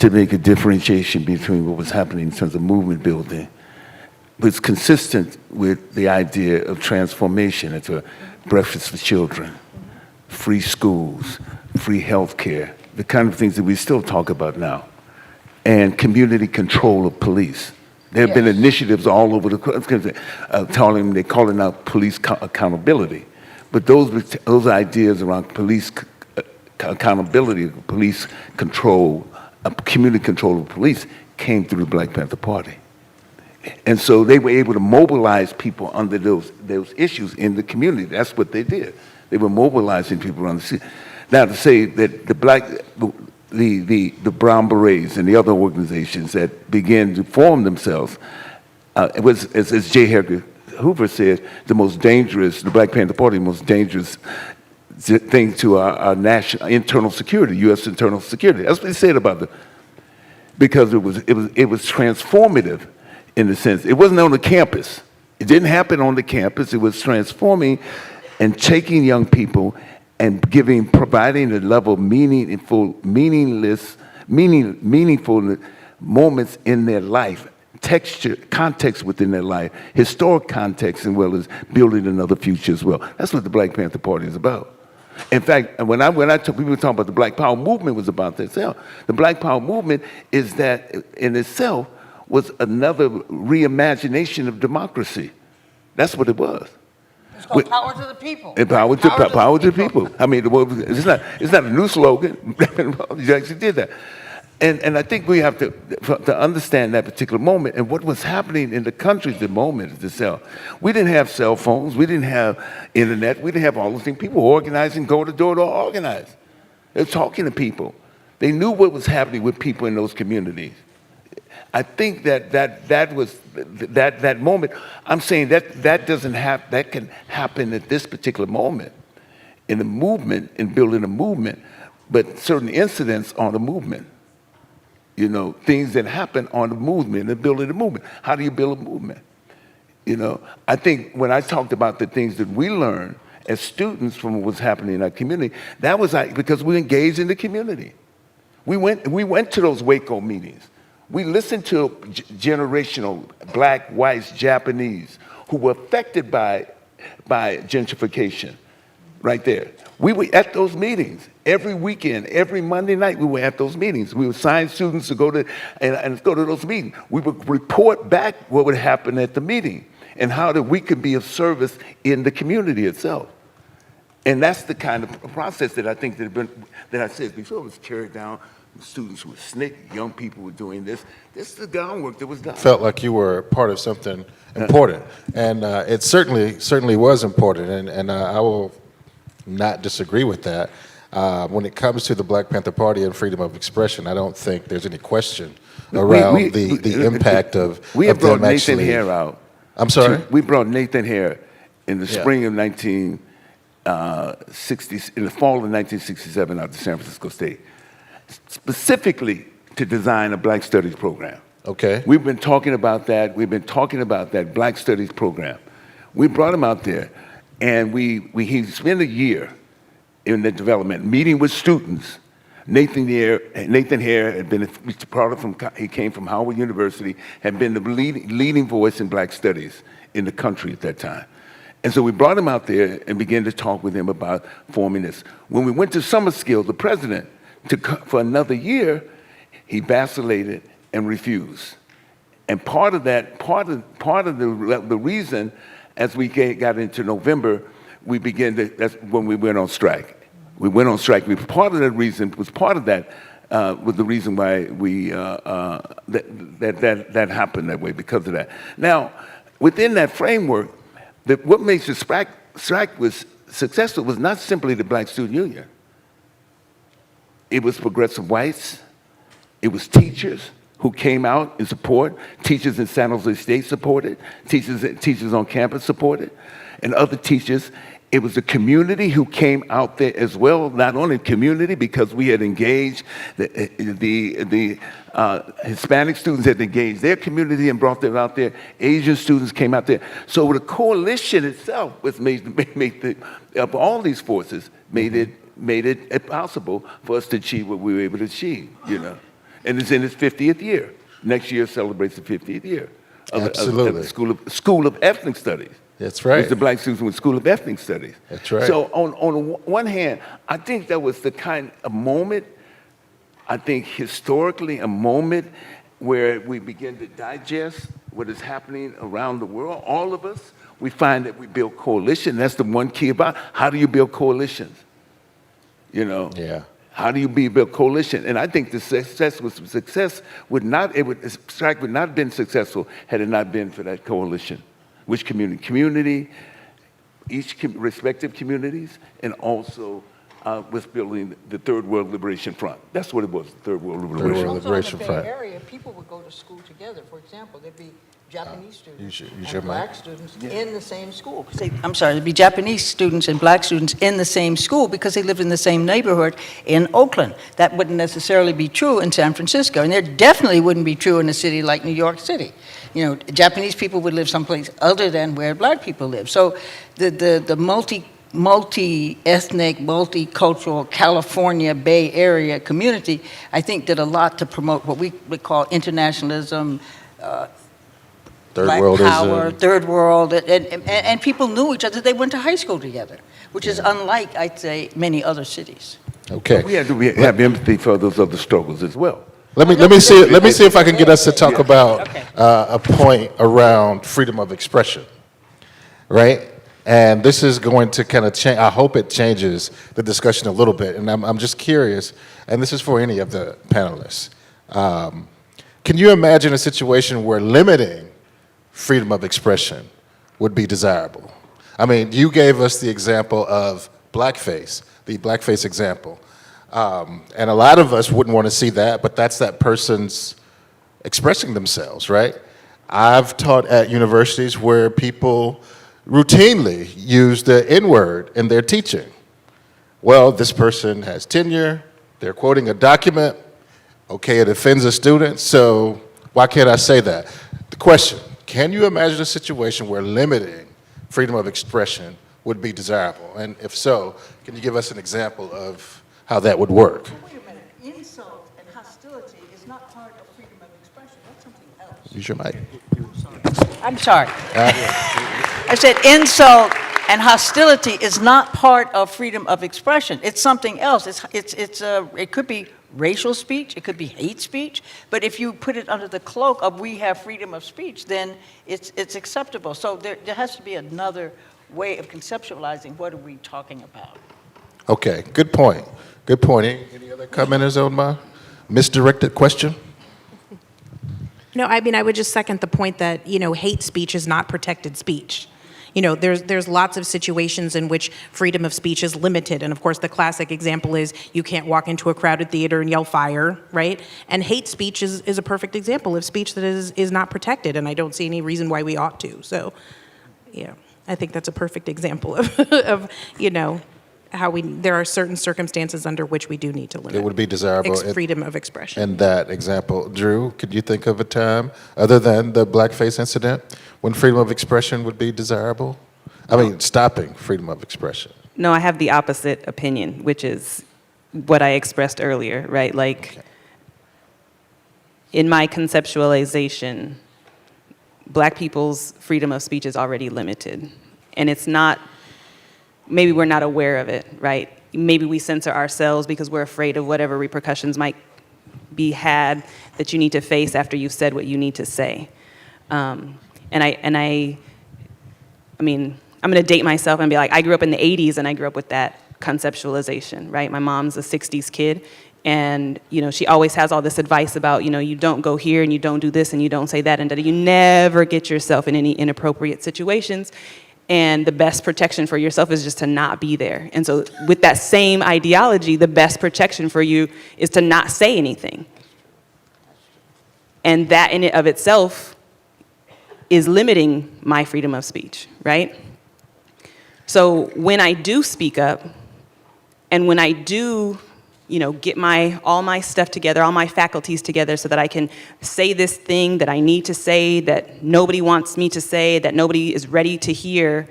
to make a differentiation between what was happening in terms of movement building. It was consistent with the idea of transformation into breakfast for children, free schools, free health care, the kind of things that we still talk about now, and community control of police. There have been Yes. initiatives all over the country they're calling out police accountability. But those ideas around police accountability, police control, community control of police came through the Black Panther Party. And so they were able to mobilize people under those issues in the community. That's what they did. They were mobilizing people around the city. Now to say that the Brown Berets and the other organizations that began to form themselves, it was, as J. Edgar Hoover said, the Black Panther Party, the most dangerous thing to our national internal security, U.S. internal security. That's what he said about it. Because it was transformative in the sense, it wasn't on the campus. It didn't happen on the campus. It was transforming and taking young people and providing a level of meaningful moments in their life, texture, context within their life, historic context, as well as building another future as well. That's what the Black Panther Party is about. In fact, when people were talking about the Black Power movement was about that itself. The Black Power movement is that in itself was another reimagination of democracy. That's what it was. It's called power to the people. And power to the people. I mean, it's not a new slogan. You actually did that. And I think we have to understand that particular moment and what was happening in the country at the moment itself. We didn't have cell phones. We didn't have internet. We didn't have all those things. People were organizing, door to door to organize. They were talking to people. They knew what was happening with people in those communities. I think that was that moment. I'm saying that can happen at this particular moment in the movement, in building a movement, but certain incidents on the movement. Things that happen on the movement and building the movement. How do you build a movement? I think when I talked about the things that we learned as students from what was happening in our community, that was because we engaged in the community. We went to those Waco meetings. We listened to generational black, whites, Japanese who were affected by gentrification right there. We were at those meetings every weekend, every Monday night. We were at those meetings. We would assign students to go to those meetings. We would report back what would happen at the meeting and how that we could be of service in the community itself. And that's the kind of process that I think that I said before was carried down. Students were SNCC, young people were doing this. This is the groundwork that was done. Felt like you were part of something important, and it certainly was important, and I will not disagree with that. When it comes to the Black Panther Party and freedom of expression, I don't think there's any question around the impact of we have brought them Nathan actually. Hare out. I'm sorry? We brought Nathan Hare in the spring of 1960, in the fall of 1967 out to San Francisco State, specifically to design a Black Studies program. Okay. We've been talking about that. We've been talking about that Black Studies program. We brought him out there, and he spent a year in the development, meeting with students, Nathan Hare had been he came from Howard University, had been the leading voice in Black studies in the country at that time. And so we brought him out there and began to talk with him about forming this. When we went to Summerskill, the president, for another year, he vacillated and refused. And part of the reason, as we got into November, that's when we went on strike. We went on strike. Part of the reason was the reason why that happened that way, because of that. Now, within that framework, what makes the strike was successful was not simply the Black Student Union. It was progressive whites. It was teachers who came out in support. Teachers in San Jose State supported. Teachers on campus supported, and other teachers. It was the community who came out there as well, not only community, because we had engaged, the Hispanic students had engaged their community and brought them out there. Asian students came out there. So the coalition itself was of all these forces, made it possible for us to achieve what we were able to achieve, And it's in its 50th year. Next year celebrates the 50th year of the School of Ethnic Studies. That's right. It's the Black students with School of Ethnic Studies. That's right. So on one hand, I think that was the kind of moment, I think historically a moment where we begin to digest what is happening around the world. All of us, we find that we build coalition. That's the one key about how do you build coalitions? Yeah. How do you build coalition? And I think the strike would not have been successful had it not been for that coalition. Which community, each respective communities, and also with building the Third World Liberation Front. That's what it was, the Third World Liberation Front. Liberation Also in the Front. Bay Area, people would go to school together. For example, there'd be Japanese students use and your Black mic. students in the same school. There'd be Japanese students and Black students in the same school because they lived in the same neighborhood in Oakland. That wouldn't necessarily be true in San Francisco, and there definitely wouldn't be true in a city like New York City. Japanese people would live someplace other than where Black people live. So the multi-ethnic, multicultural California Bay Area community, I think, did a lot to promote what we would call internationalism, Black power, third world, and people knew each other. They went to high school together, which is unlike, I'd say, many other cities. Okay. We had to have empathy for those other struggles as well. Let me see if I can get us to talk about a point around freedom of expression, right? And this is going to kind of change. I hope it changes the discussion a little bit. And I'm just curious, and this is for any of the panelists. Can you imagine a situation where limiting freedom of expression would be desirable? I mean, you gave us the example of blackface, the blackface example. And a lot of us wouldn't want to see that, but that's that person's expressing themselves, right? I've taught at universities where people routinely use the N-word in their teaching. Well, this person has tenure, they're quoting a document, okay, it offends a student, so why can't I say that? The question, can you imagine a situation where limiting freedom of expression would be desirable? And if so, can you give us an example of how that would work? Wait a minute. Insult and hostility is not part of freedom of expression. That's something else. Use your mic. I'm sorry. I said insult and hostility is not part of freedom of expression. It's something else. It could be racial speech. It could be hate speech. But if you put it under the cloak of we have freedom of speech, then it's acceptable. So there has to be another way of conceptualizing what are we talking about. Okay, good point. Good point. Any other commenters on my misdirected question? No, I mean, I would just second the point that, hate speech is not protected speech. There's lots of situations in which freedom of speech is limited. And of course, the classic example is you can't walk into a crowded theater and yell fire, right? And hate speech is a perfect example of speech that is not protected. And I don't see any reason why we ought to. So, I think that's a perfect example of how there are certain circumstances under which we do need to limit. It would be desirable. Freedom of expression. In that example, Drue, could you think of a time other than the blackface incident when freedom of expression would be desirable? I mean, stopping freedom of expression. No, I have the opposite opinion, which is what I expressed earlier, right? Like, in my conceptualization, Black people's freedom of speech is already limited. And it's not, maybe we're not aware of it, right? Maybe we censor ourselves because we're afraid of whatever repercussions might be had that you need to face after you've said what you need to say. I mean, I'm gonna date myself and be like, I grew up in the 80s and I grew up with that conceptualization, right? My mom's a 60s kid, and she always has all this advice about, you don't go here and you don't do this and you don't say that, and that you never get yourself in any inappropriate situations. And the best protection for yourself is just to not be there. And so with that same ideology, the best protection for you is to not say anything. And that in and of itself is limiting my freedom of speech, right? So when I do speak up, and when I do, get all my stuff together, all my faculties together so that I can say this thing that I need to say, that nobody wants me to say, that nobody is ready to hear,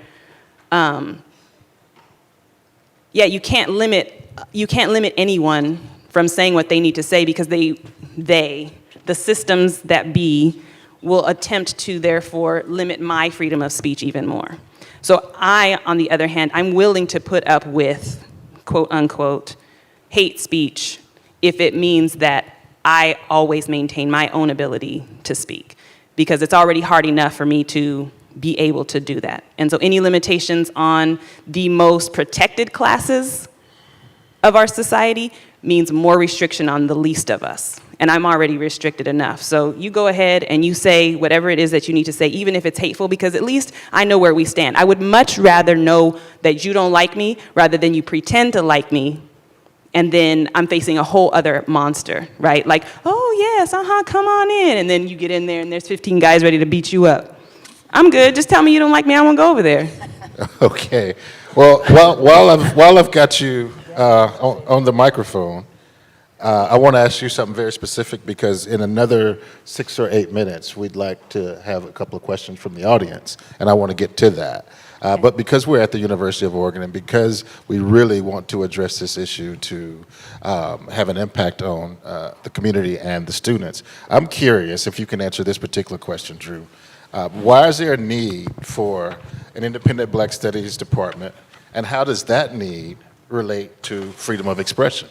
you can't limit anyone from saying what they need to say, because the systems that be, will attempt to therefore limit my freedom of speech even more. So I, on the other hand, I'm willing to put up with, quote unquote, hate speech if it means that I always maintain my own ability to speak, because it's already hard enough for me to be able to do that. And so any limitations on the most protected classes of our society means more restriction on the least of us. And I'm already restricted enough. So you go ahead and you say whatever it is that you need to say, even if it's hateful, because at least I know where we stand. I would much rather know that you don't like me rather than you pretend to like me, and then I'm facing a whole other monster, right? Like, oh yes, come on in. And then you get in there and there's 15 guys ready to beat you up. I'm good, just tell me you don't like me, I won't go over there. Okay. Well, while I've got you on the microphone, I want to ask you something very specific, because in another 6 or 8 minutes, we'd like to have a couple of questions from the audience, and I want to get to that. But because we're at the University of Oregon, and because we really want to address this issue to have an impact on the community and the students, I'm curious if you can answer this particular question, Drue. Why is there a need for an independent Black Studies department, and how does that need relate to freedom of expression?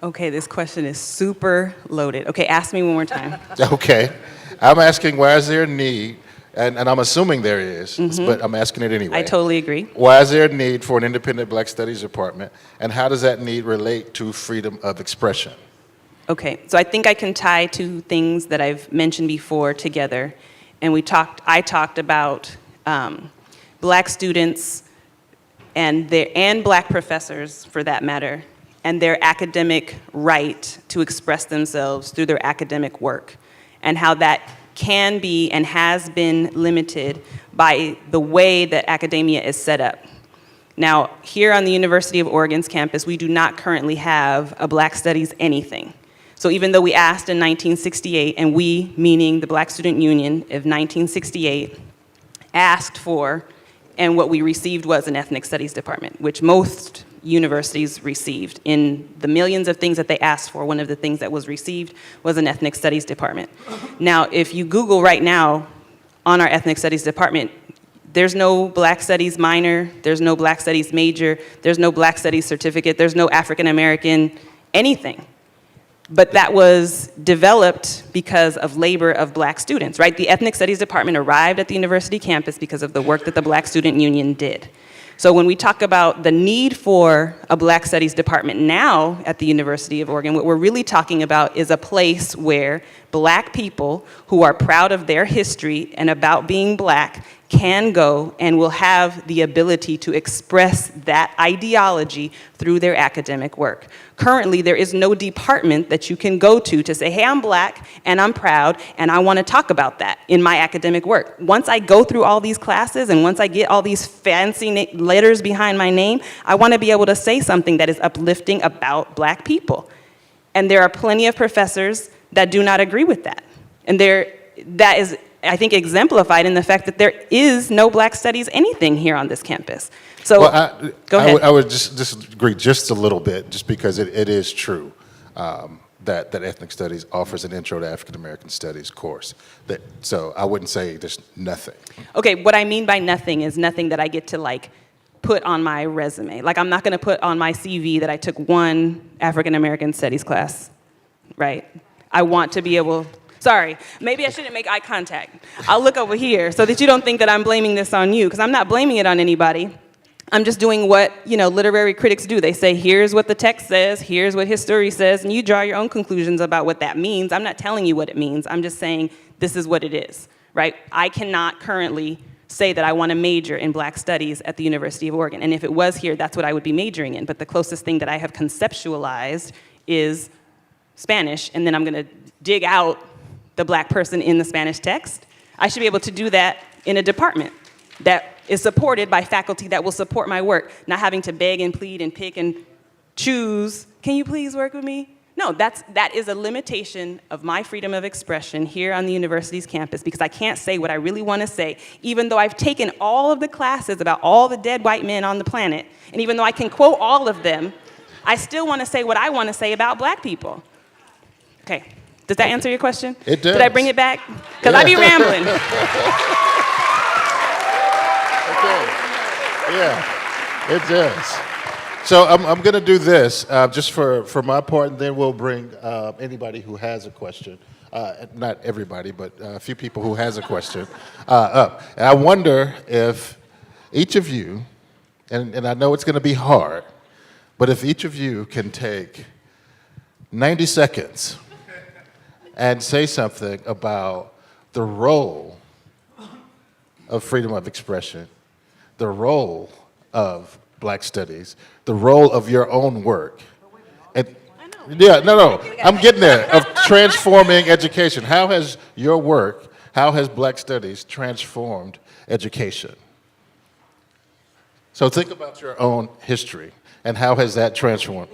Okay, this question is super loaded. Okay, ask me one more time. Okay. I'm asking, why is there a need, and I'm assuming there is, but I'm asking it anyway. I totally agree. Why is there a need for an independent Black Studies department, and how does that need relate to freedom of expression? Okay, so I think I can tie two things that I've mentioned before together. And I talked about Black students and Black professors, for that matter, and their academic right to express themselves through their academic work, and how that can be and has been limited by the way that academia is set up. Now, here on the University of Oregon's campus, we do not currently have a Black Studies anything. So even though we asked in 1968, and we, meaning the Black Student Union of 1968, asked for, and what we received was an ethnic studies department, which most universities received. In the millions of things that they asked for, one of the things that was received was an ethnic studies department. Now, if you Google right now on our ethnic studies department, there's no Black Studies minor, there's no Black Studies major, there's no Black Studies certificate, there's no African American anything. But that was developed because of labor of Black students, right? The Ethnic Studies Department arrived at the university campus because of the work that the Black Student Union did. So when we talk about the need for a Black Studies department now at the University of Oregon, what we're really talking about is a place where Black people who are proud of their history and about being Black can go and will have the ability to express that ideology through their academic work. Currently, there is no department that you can go to say, hey, I'm Black and I'm proud and I want to talk about that in my academic work. Once I go through all these classes and once I get all these fancy letters behind my name, I want to be able to say something that is uplifting about Black people. And there are plenty of professors that do not agree with that. And that is, I think, exemplified in the fact that there is no Black Studies anything here on this campus. So, Well, go ahead. I would just disagree just a little bit, just because it is true that ethnic studies offers an intro to African American studies course. So I wouldn't say there's nothing. Okay, what I mean by nothing is nothing that I get to like put on my resume. Like I'm not going to put on my CV that I took one African American studies class, right? I want to be able, sorry, maybe I shouldn't make eye contact. I'll look over here so that you don't think that I'm blaming this on you, because I'm not blaming it on anybody. I'm just doing what, literary critics do. They say, here's what the text says, here's what history says, and you draw your own conclusions about what that means. I'm not telling you what it means. I'm just saying this is what it is, right? I cannot currently say that I want to major in Black Studies at the University of Oregon. And if it was here, that's what I would be majoring in. But the closest thing that I have conceptualized is Spanish, and then I'm going to dig out the Black person in the Spanish text. I should be able to do that in a department that is supported by faculty that will support my work, not having to beg and plead and pick and choose. Can you please work with me? No, that is a limitation of my freedom of expression here on the university's campus, because I can't say what I really want to say, even though I've taken all of the classes about all the dead white men on the planet, and even though I can quote all of them, I still want to say what I want to say about Black people. Okay, does that answer your question? It does. Did I bring it back? Because I be rambling. Yeah, it does. So I'm going to do this just for my part, and then we'll bring anybody who has a question. Not everybody, but a few people who has a question up. And I wonder if each of you, and I know it's going to be hard, but if each of you can take 90 seconds and say something about the role of freedom of expression, the role of Black Studies, the role of your own work. And, yeah, no, I'm getting there, of transforming education. How has your work, how has Black Studies transformed education? So think about your own history, and how has that transformed?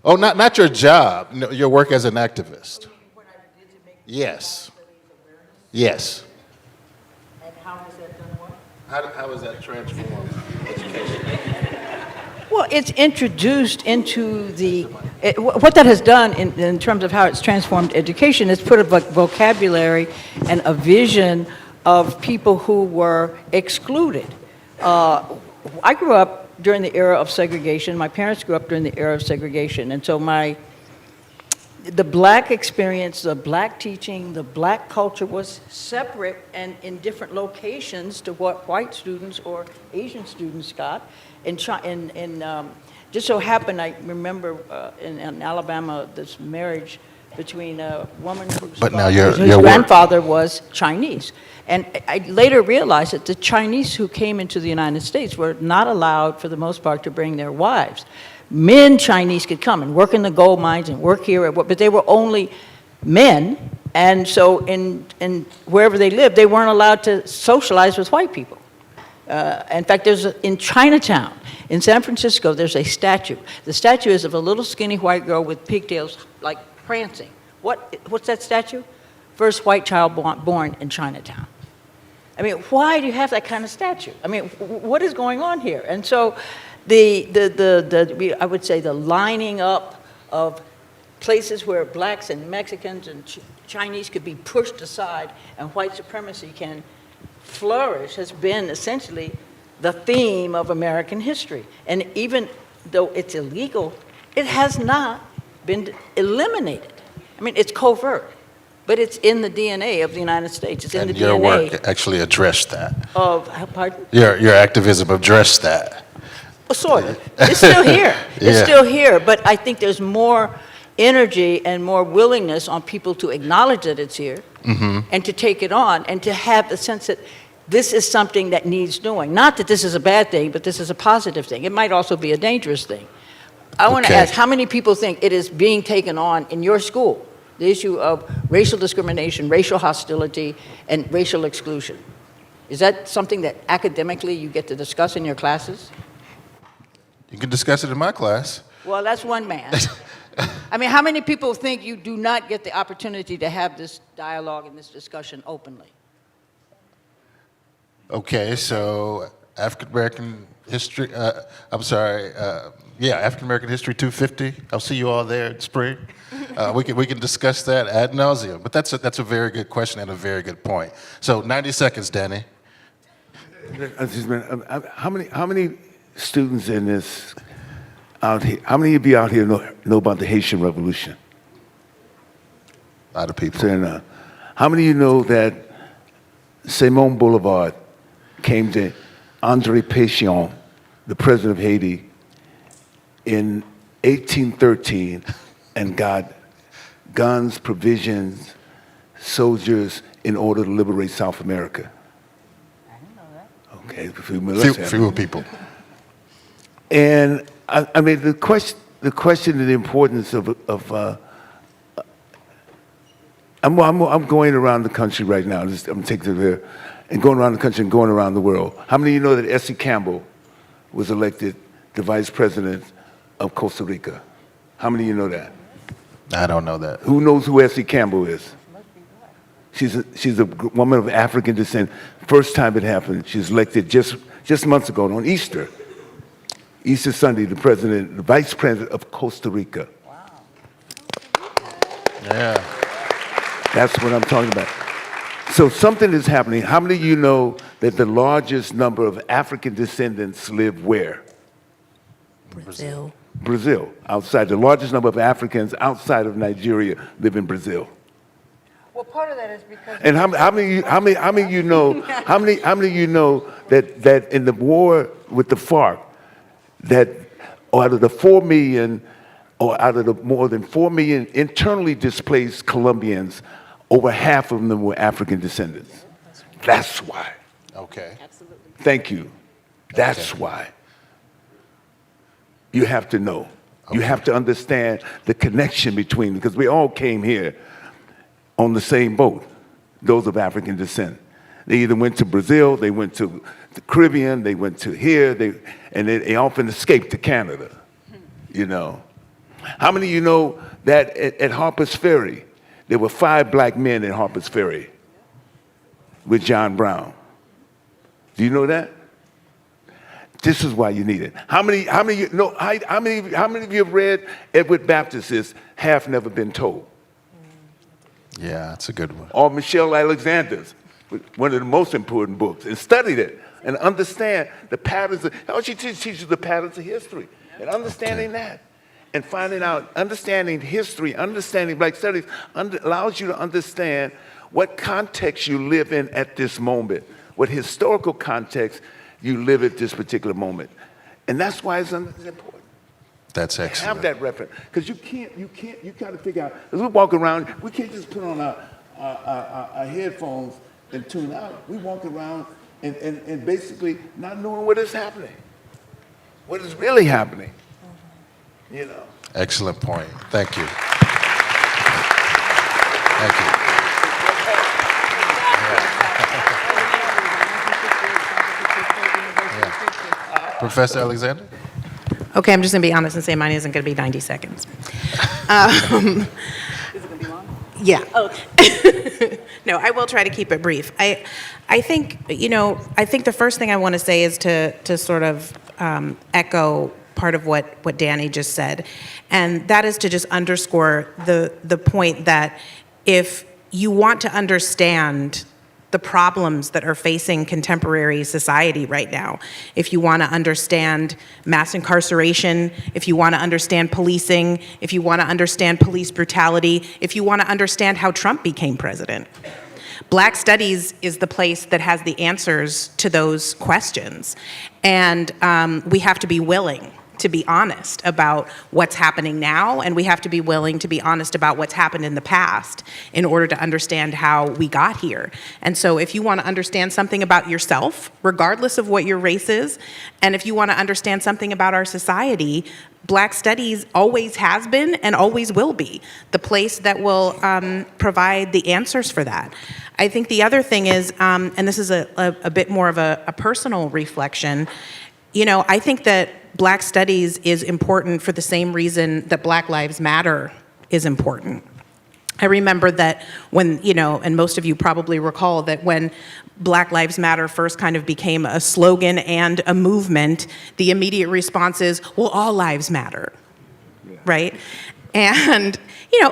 Oh, not your job, no, your work as an activist. Yes. Yes. And how has that done what? How has that transformed education? Well, it's introduced into what that has done in terms of how it's transformed education is put a vocabulary and a vision of people who were excluded. I grew up during the era of segregation. My parents grew up during the era of segregation. And so the Black experience, the Black teaching, the Black culture was separate and in different locations to what white students or Asian students got. Just so happened, I remember in Alabama, this marriage between a woman whose grandfather was Chinese. And I later realized that the Chinese who came into the United States were not allowed, for the most part, to bring their wives. Men Chinese could come and work in the gold mines and work here, but they were only men, and so in wherever they lived, they weren't allowed to socialize with white people. In fact, in Chinatown, in San Francisco, there's a statue. The statue is of a little skinny white girl with pigtails, like prancing. What's that statue? First white child born in Chinatown. I mean, why do you have that kind of statue? I mean, what is going on here? And so I would say the lining up of places where Blacks and Mexicans and Chinese could be pushed aside and white supremacy can flourish has been essentially the theme of American history. And even though it's illegal, it has not been eliminated. I mean, it's covert, but it's in the DNA of the United States. It's in the your DNA work actually addressed that. of, pardon? Your activism addressed that. Well, sort of. It's still here. It's Yeah. still here, but I think there's more energy and more willingness on people to acknowledge that it's here and to take it on and to have the sense that this is something that needs doing. Not that this is a bad thing, but this is a positive thing. It might also be a dangerous thing. I want to Okay. ask, how many people think it is being taken on in your school, the issue of racial discrimination, racial hostility, and racial exclusion? Is that something that academically you get to discuss in your classes? You can discuss it in my class. Well, that's one man. I mean, how many people think you do not get the opportunity to have this dialogue and this discussion openly? Okay, so African American history. African American history 250. I'll see you all there in spring. We can discuss that ad nauseum. But that's a very good question and a very good point. So 90 seconds, Danny. How many students in this out here? How many of you out here know about the Haitian Revolution? A lot of people. So, how many of you know that Simon Boulevard came to André Pétion, the president of Haiti, in 1813 and got guns, provisions, soldiers in order to liberate South America? I didn't know that. Okay, Few people. And I mean, the question and the importance of I'm going around the country right now. I'm taking it there and going around the country and going around the world. How many of you know that Essie Campbell was elected the vice president of Costa Rica? How many of you know that? I don't know that. Who knows who Essie Campbell is? She's a woman of African descent. First time it happened, she was elected just months ago on Easter Sunday, the vice president of Costa Rica. Wow. Yeah. That's what I'm talking about. So something is happening. How many of you know that the largest number of African descendants live where? Brazil. Brazil, outside. The largest number of Africans outside of Nigeria live in Brazil. Well, part of that is because. And how many of you know that in the war with the FARC, that out of the 4 million, or out of the more than 4 million internally displaced Colombians, over half of them were African descendants. That's why. Okay. Thank you. That's Okay. why. You have to know. You have to understand the connection between, because we all came here on the same boat, those of African descent. They either went to Brazil, they went to the Caribbean, they went to here, and they often escaped to Canada, you know. How many of you know that at Harper's Ferry, there were 5 black men at Harper's Ferry with John Brown? Do you know that? This is why you need it. How many of you have read Edward Baptist's Have Never Been Told? Yeah, that's a good one. Or Michelle Alexander's, one of the most important books, and studied it and understand the patterns. She teaches the patterns of history and understanding that. And finding out, understanding history, understanding Black studies allows you to understand what context you live in at this moment, what historical context you live at this particular moment. And that's why it's important. That's excellent. Have that reference. Because you got to figure out, as we walk around, we can't just put on our headphones and tune out. We walk around and basically not knowing what is happening, what is really happening. You know. Excellent point. Thank you. Thank you. Yeah. Professor Alexander? Okay, I'm just going to be honest and say mine isn't going to be 90 seconds. Is it going to be long? Yeah. No, I will try to keep it brief. I think, I think the first thing I want to say is to sort of echo part of what Danny just said, and that is to just underscore the point that if you want to understand the problems that are facing contemporary society right now, if you want to understand mass incarceration, if you want to understand policing, if you want to understand police brutality, if you want to understand how Trump became president, Black Studies is the place that has the answers to those questions. And we have to be willing to be honest about what's happening now, and we have to be willing to be honest about what's happened in the past in order to understand how we got here. And so if you want to understand something about yourself, regardless of what your race is, and if you want to understand something about our society, Black Studies always has been and always will be the place that will provide the answers for that. I think the other thing is, and this is a bit more of a personal reflection, I think that Black Studies is important for the same reason that Black Lives Matter is important. I remember that when, and most of you probably recall that when Black Lives Matter first kind of became a slogan and a movement, the immediate response is, well, all lives matter, right? And,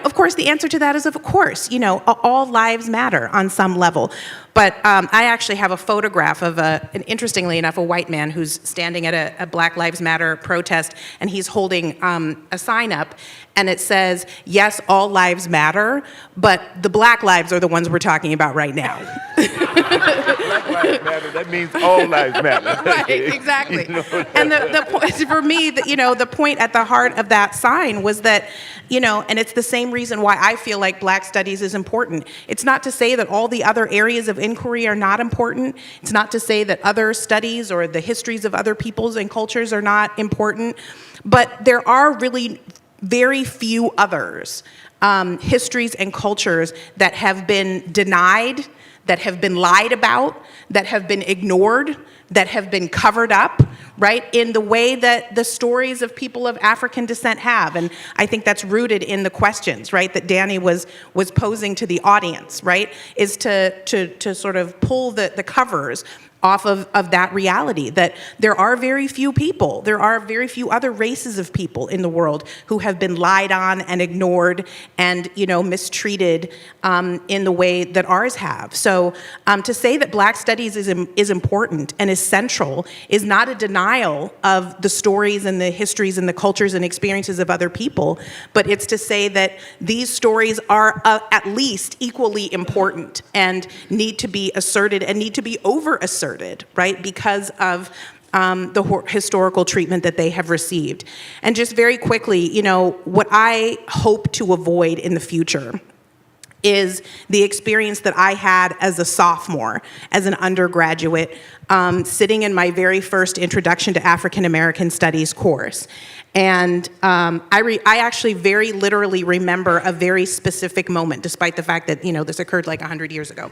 of course, the answer to that is, of course, all lives matter on some level. But I actually have a photograph of, interestingly enough, a white man who's standing at a Black Lives Matter protest, and he's holding a sign up, and it says, yes, all lives matter, but the black lives are the ones we're talking about right now. Black lives matter, that means all lives matter. Right, exactly. And the point, for me, the point at the heart of that sign was that, and it's the same reason why I feel like Black studies is important. It's not to say that all the other areas of inquiry are not important. It's not to say that other studies or the histories of other peoples and cultures are not important, but there are really very few others, histories and cultures that have been denied, that have been lied about, that have been ignored, that have been covered up, right, in the way that the stories of people of African descent have. And I think that's rooted in the questions, right, that Danny was posing to the audience, right, is to sort of pull the covers off of that reality, that there are very few people, there are very few other races of people in the world who have been lied on and ignored and, mistreated in the way that ours have. So to say that Black studies is important and is central is not a denial of the stories and the histories and the cultures and experiences of other people, but it's to say that these stories are at least equally important and need to be asserted and need to be over-asserted, right, because of the historical treatment that they have received. And just very quickly, what I hope to avoid in the future is the experience that I had as a sophomore, as an undergraduate, sitting in my very first Introduction to African American Studies course. And I actually very literally remember a very specific moment, despite the fact that, this occurred like 100 years ago.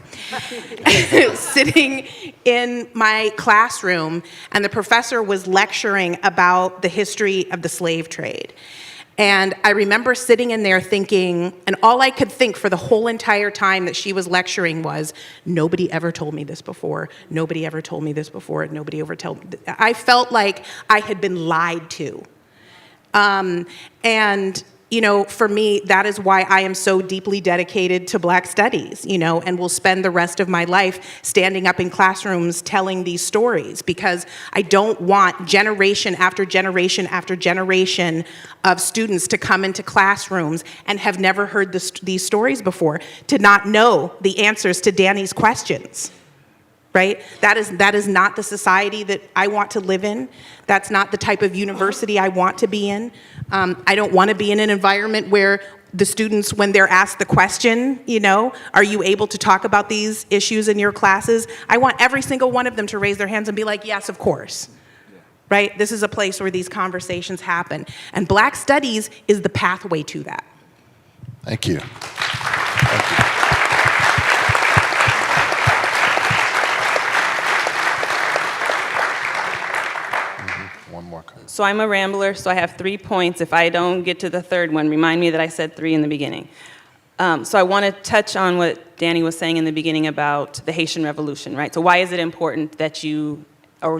Sitting in my classroom, and the professor was lecturing about the history of the slave trade. And I remember sitting in there thinking, and all I could think for the whole entire time that she was lecturing was, nobody ever told me this before, nobody ever told me this before, nobody ever told me. I felt like I had been lied to. And, for me, that is why I am so deeply dedicated to Black studies, and will spend the rest of my life standing up in classrooms telling these stories, because I don't want generation after generation after generation of students to come into classrooms and have never heard these stories before, to not know the answers to Danny's questions. Right? That is not the society that I want to live in. That's not the type of university I want to be in. I don't want to be in an environment where the students, when they're asked the question, are you able to talk about these issues in your classes? I want every single one of them to raise their hands and be like, yes, of course. Right? This is a place where these conversations happen. And Black studies is the pathway to that. Thank you. One more comment. So I'm a rambler, so I have 3 points. If I don't get to the third one, remind me that I said 3 in the beginning. So I want to touch on what Danny was saying in the beginning about the Haitian Revolution, right? So why is it important that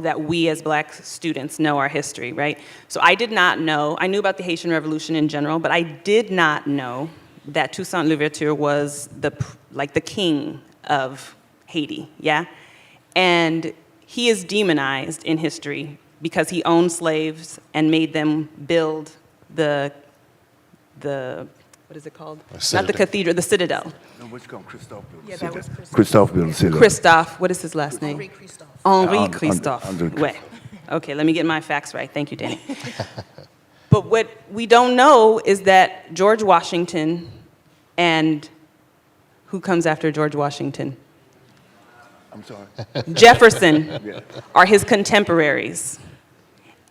that we as Black students know our history, right? So I did not know, I knew about the Haitian Revolution in general, but I did not know that Toussaint Louverture was the king of Haiti, yeah? And he is demonized in history because he owned slaves and made them build the what is it called? Not the cathedral, the citadel. No, what's called Christophe built the Yeah, city. that was Christophe. Christophe built the city. Christophe, what is his last name? Henri Christophe. Henri Christophe. Andre- Ouais. Okay, let me get my facts right. Thank you, Danny. But what we don't know is that George Washington and who comes after George Washington? I'm sorry. Jefferson are his contemporaries.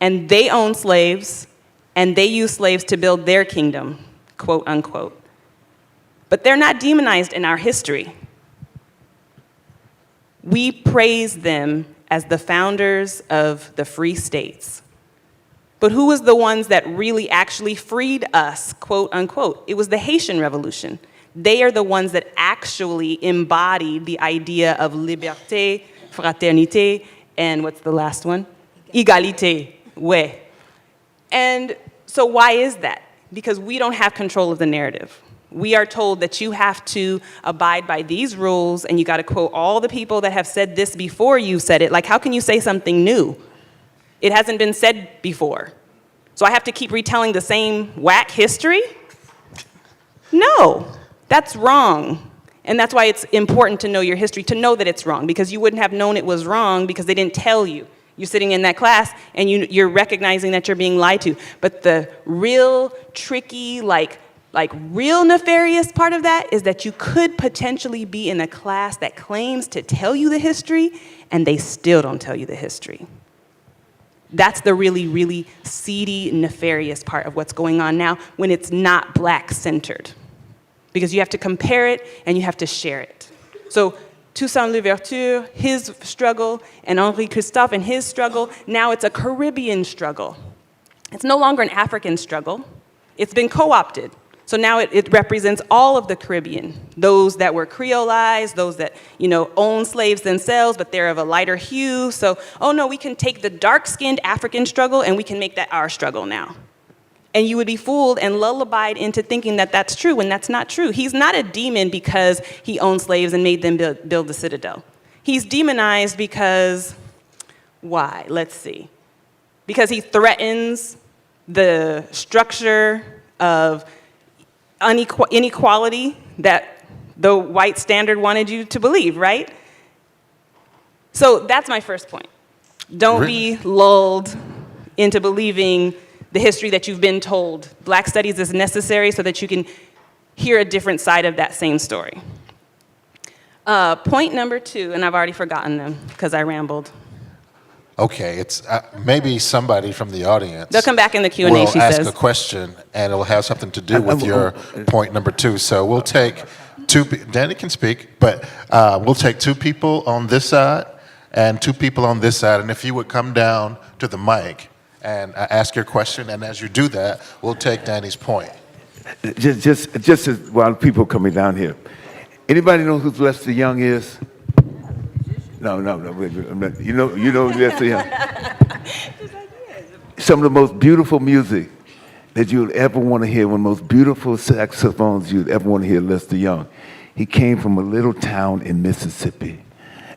And they own slaves, and they use slaves to build their kingdom, quote unquote. But they're not demonized in our history. We praise them as the founders of the free states. But who was the ones that really actually freed us, quote unquote? It was the Haitian Revolution. They are the ones that actually embody the idea of liberté, fraternité, and what's the last one? Égalité, ouais. And so why is that? Because we don't have control of the narrative. We are told that you have to abide by these rules, and you got to quote all the people that have said this before you said it. Like, how can you say something new? It hasn't been said before. So I have to keep retelling the same whack history? No, that's wrong. And that's why it's important to know your history, to know that it's wrong, because you wouldn't have known it was wrong because they didn't tell you. You're sitting in that class and you're recognizing that you're being lied to. But the real tricky, like real nefarious part of that is that you could potentially be in a class that claims to tell you the history and they still don't tell you the history. That's the really, really seedy, nefarious part of what's going on now when it's not Black-centered. Because you have to compare it and you have to share it. So Toussaint Louverture, his struggle, and Henri Christophe and his struggle, now it's a Caribbean struggle. It's no longer an African struggle. It's been co-opted. So now it represents all of the Caribbean, those that were creolized, those that, own slaves themselves, but they're of a lighter hue. So, oh no, we can take the dark-skinned African struggle and we can make that our struggle now. And you would be fooled and lullabied into thinking that that's true when that's not true. He's not a demon because he owned slaves and made them build the citadel. He's demonized because, why? Let's see. Because he threatens the structure of inequality that the white standard wanted you to believe, right? So that's my first point. Don't be lulled into believing the history that you've been told. Black studies is necessary so that you can hear a different side of that same story. Point number 2, and I've already forgotten them because I rambled. Okay, it's maybe somebody from the audience. They'll come back in the Q&A, will she ask says. a question, and it'll have something to do with your point number 2. So we'll take Danny can speak, but we'll take 2 people on this side and 2 people on this side. And if you would come down to the mic and ask your question, and as you do that, we'll take Danny's point. Just as while people are coming down here, anybody know who Lester Young is? No. You know Lester Young. Some of the most beautiful music that you'd ever want to hear, one of the most beautiful saxophones you'd ever want to hear, Lester Young. He came from a little town in Mississippi.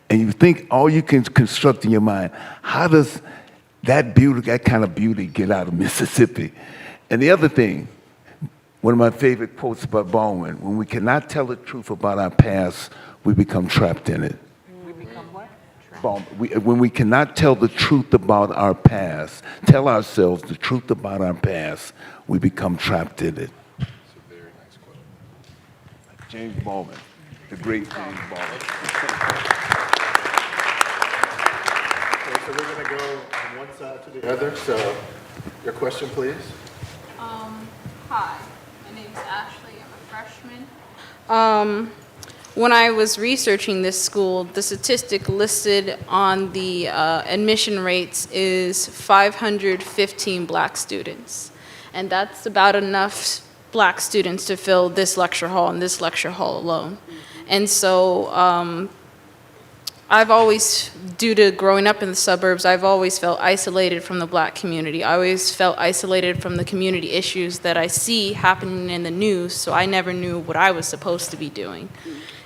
And you think all you can construct in your mind, how does that beauty, that kind of beauty get out of Mississippi? And the other thing, one of my favorite quotes by Baldwin, when we cannot tell the truth about our past, we become trapped in it. When we cannot tell the truth about our past, tell ourselves the truth about our past, we become trapped in it. That's a very nice quote. James Baldwin, the great James Baldwin. Okay, so we're going to go from one side to the other. So your question, please. Hi, my name's Ashley. I'm a freshman. When I was researching this school, the statistic listed on the admission rates is 515 Black students. And that's about enough Black students to fill this lecture hall and this lecture hall alone. And so I've always, due to growing up in the suburbs, I've always felt isolated from the Black community. I always felt isolated from the community issues that I see happening in the news, so I never knew what I was supposed to be doing.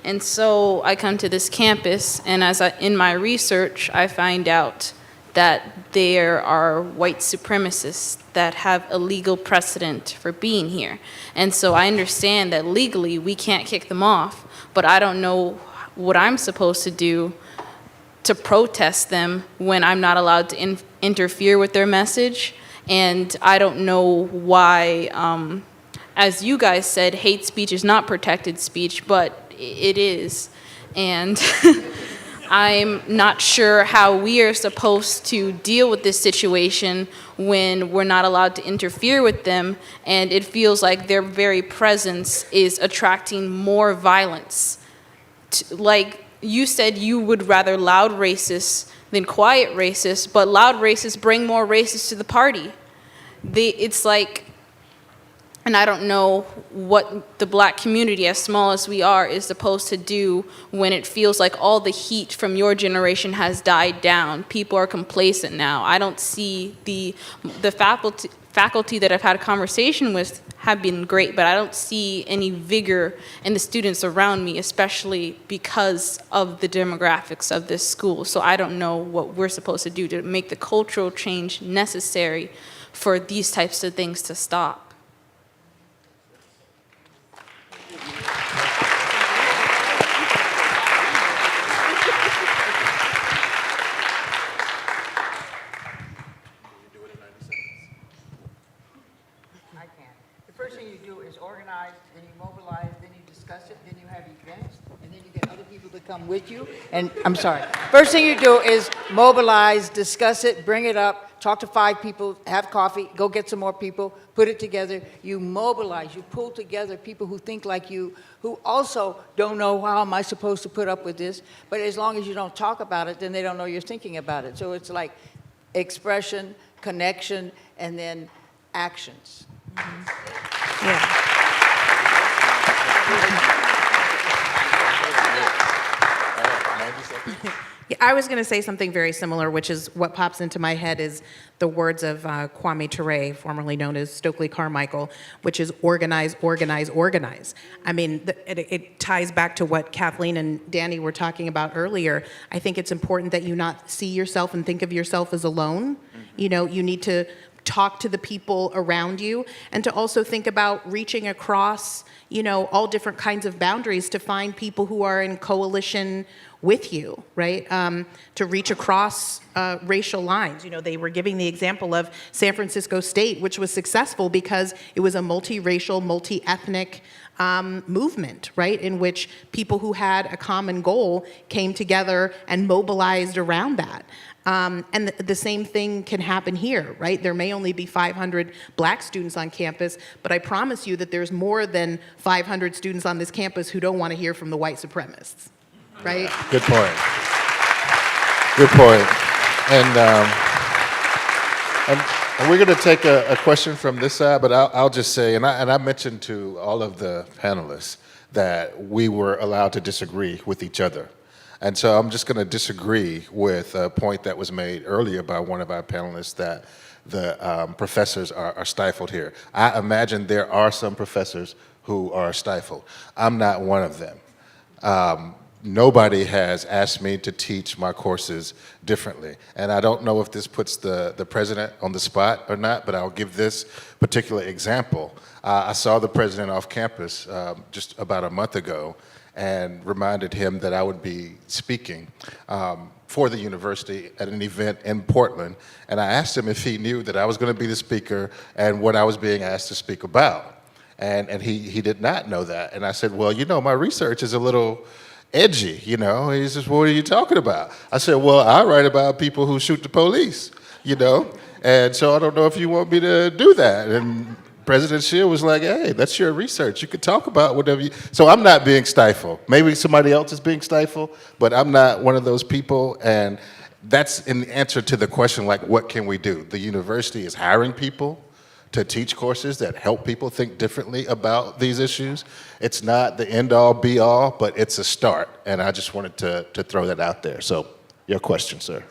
And so I come to this campus, and in my research, I find out that there are white supremacists that have a legal precedent for being here. And so I understand that legally we can't kick them off, but I don't know what I'm supposed to do to protest them when I'm not allowed to interfere with their message. And I don't know why, as you guys said, hate speech is not protected speech, but it is. And I'm not sure how we are supposed to deal with this situation when we're not allowed to interfere with them, and it feels like their very presence is attracting more violence. Like you said, you would rather loud racists than quiet racists, but loud racists bring more racists to the party. It's like And I don't know what the Black community, as small as we are, is supposed to do when it feels like all the heat from your generation has died down. People are complacent now. I don't see the faculty that I've had a conversation with have been great, but I don't see any vigor in the students around me, especially because of the demographics of this school. So I don't know what we're supposed to do to make the cultural change necessary for these types of things to stop. I can. The first thing you do is organize, then you mobilize, then you discuss it, then you have events, and then you get other people to come with you. And I'm sorry. First thing you do is mobilize, discuss it, bring it up, talk to 5 people, have coffee, go get some more people, put it together. You mobilize, you pull together people who think like you, who also don't know how am I supposed to put up with this. But as long as you don't talk about it, then they don't know you're thinking about it. So it's like expression, connection, and then actions. Yeah, I was going to say something very similar, which is what pops into my head is the words of Kwame Ture, formerly known as Stokely Carmichael, which is organize, organize, organize. I mean, it ties back to what Kathleen and Danny were talking about earlier. I think it's important that you not see yourself and think of yourself as alone. You know, you need to talk to the people around you and to also think about reaching across, you know, all different kinds of boundaries to find people who are in coalition with you, right? To reach across racial lines. You know, they were giving the example of San Francisco State, which was successful because it was a multiracial, multi-ethnic movement, right? In which people who had a common goal came together and mobilized around that. And the same thing can happen here, right? There may only be 500 Black students on campus, but I promise you that there's more than 500 students on this campus who don't want to hear from the white supremacists, right? Good point. Good point. And we're going to take a question from this side, but I'll just say, and I mentioned to all of the panelists that we were allowed to disagree with each other. And so I'm just going to disagree with a point that was made earlier by one of our panelists that the professors are stifled here. I imagine there are some professors who are stifled. I'm not one of them. Nobody has asked me to teach my courses differently. And I don't know if this puts the president on the spot or not, but I'll give this particular example. I saw the president off campus just about a month ago and reminded him that I would be speaking for the university at an event in Portland. And I asked him if he knew that I was going to be the speaker and what I was being asked to speak about. And he did not know that. And I said, well, you know, my research is a little edgy, you know. He says, what are you talking about? I said, well, I write about people who shoot the police, you know. And so I don't know if you want me to do that. And President Scheer was like, hey, that's your research. You could talk about whatever you... So I'm not being stifled. Maybe somebody else is being stifled, but I'm not one of those people. And that's in answer to the question, like, what can we do? The university is hiring people to teach courses that help people think differently about these issues. It's not the end-all, be-all, but it's a start. And I just wanted to throw that out there. So your question, sir.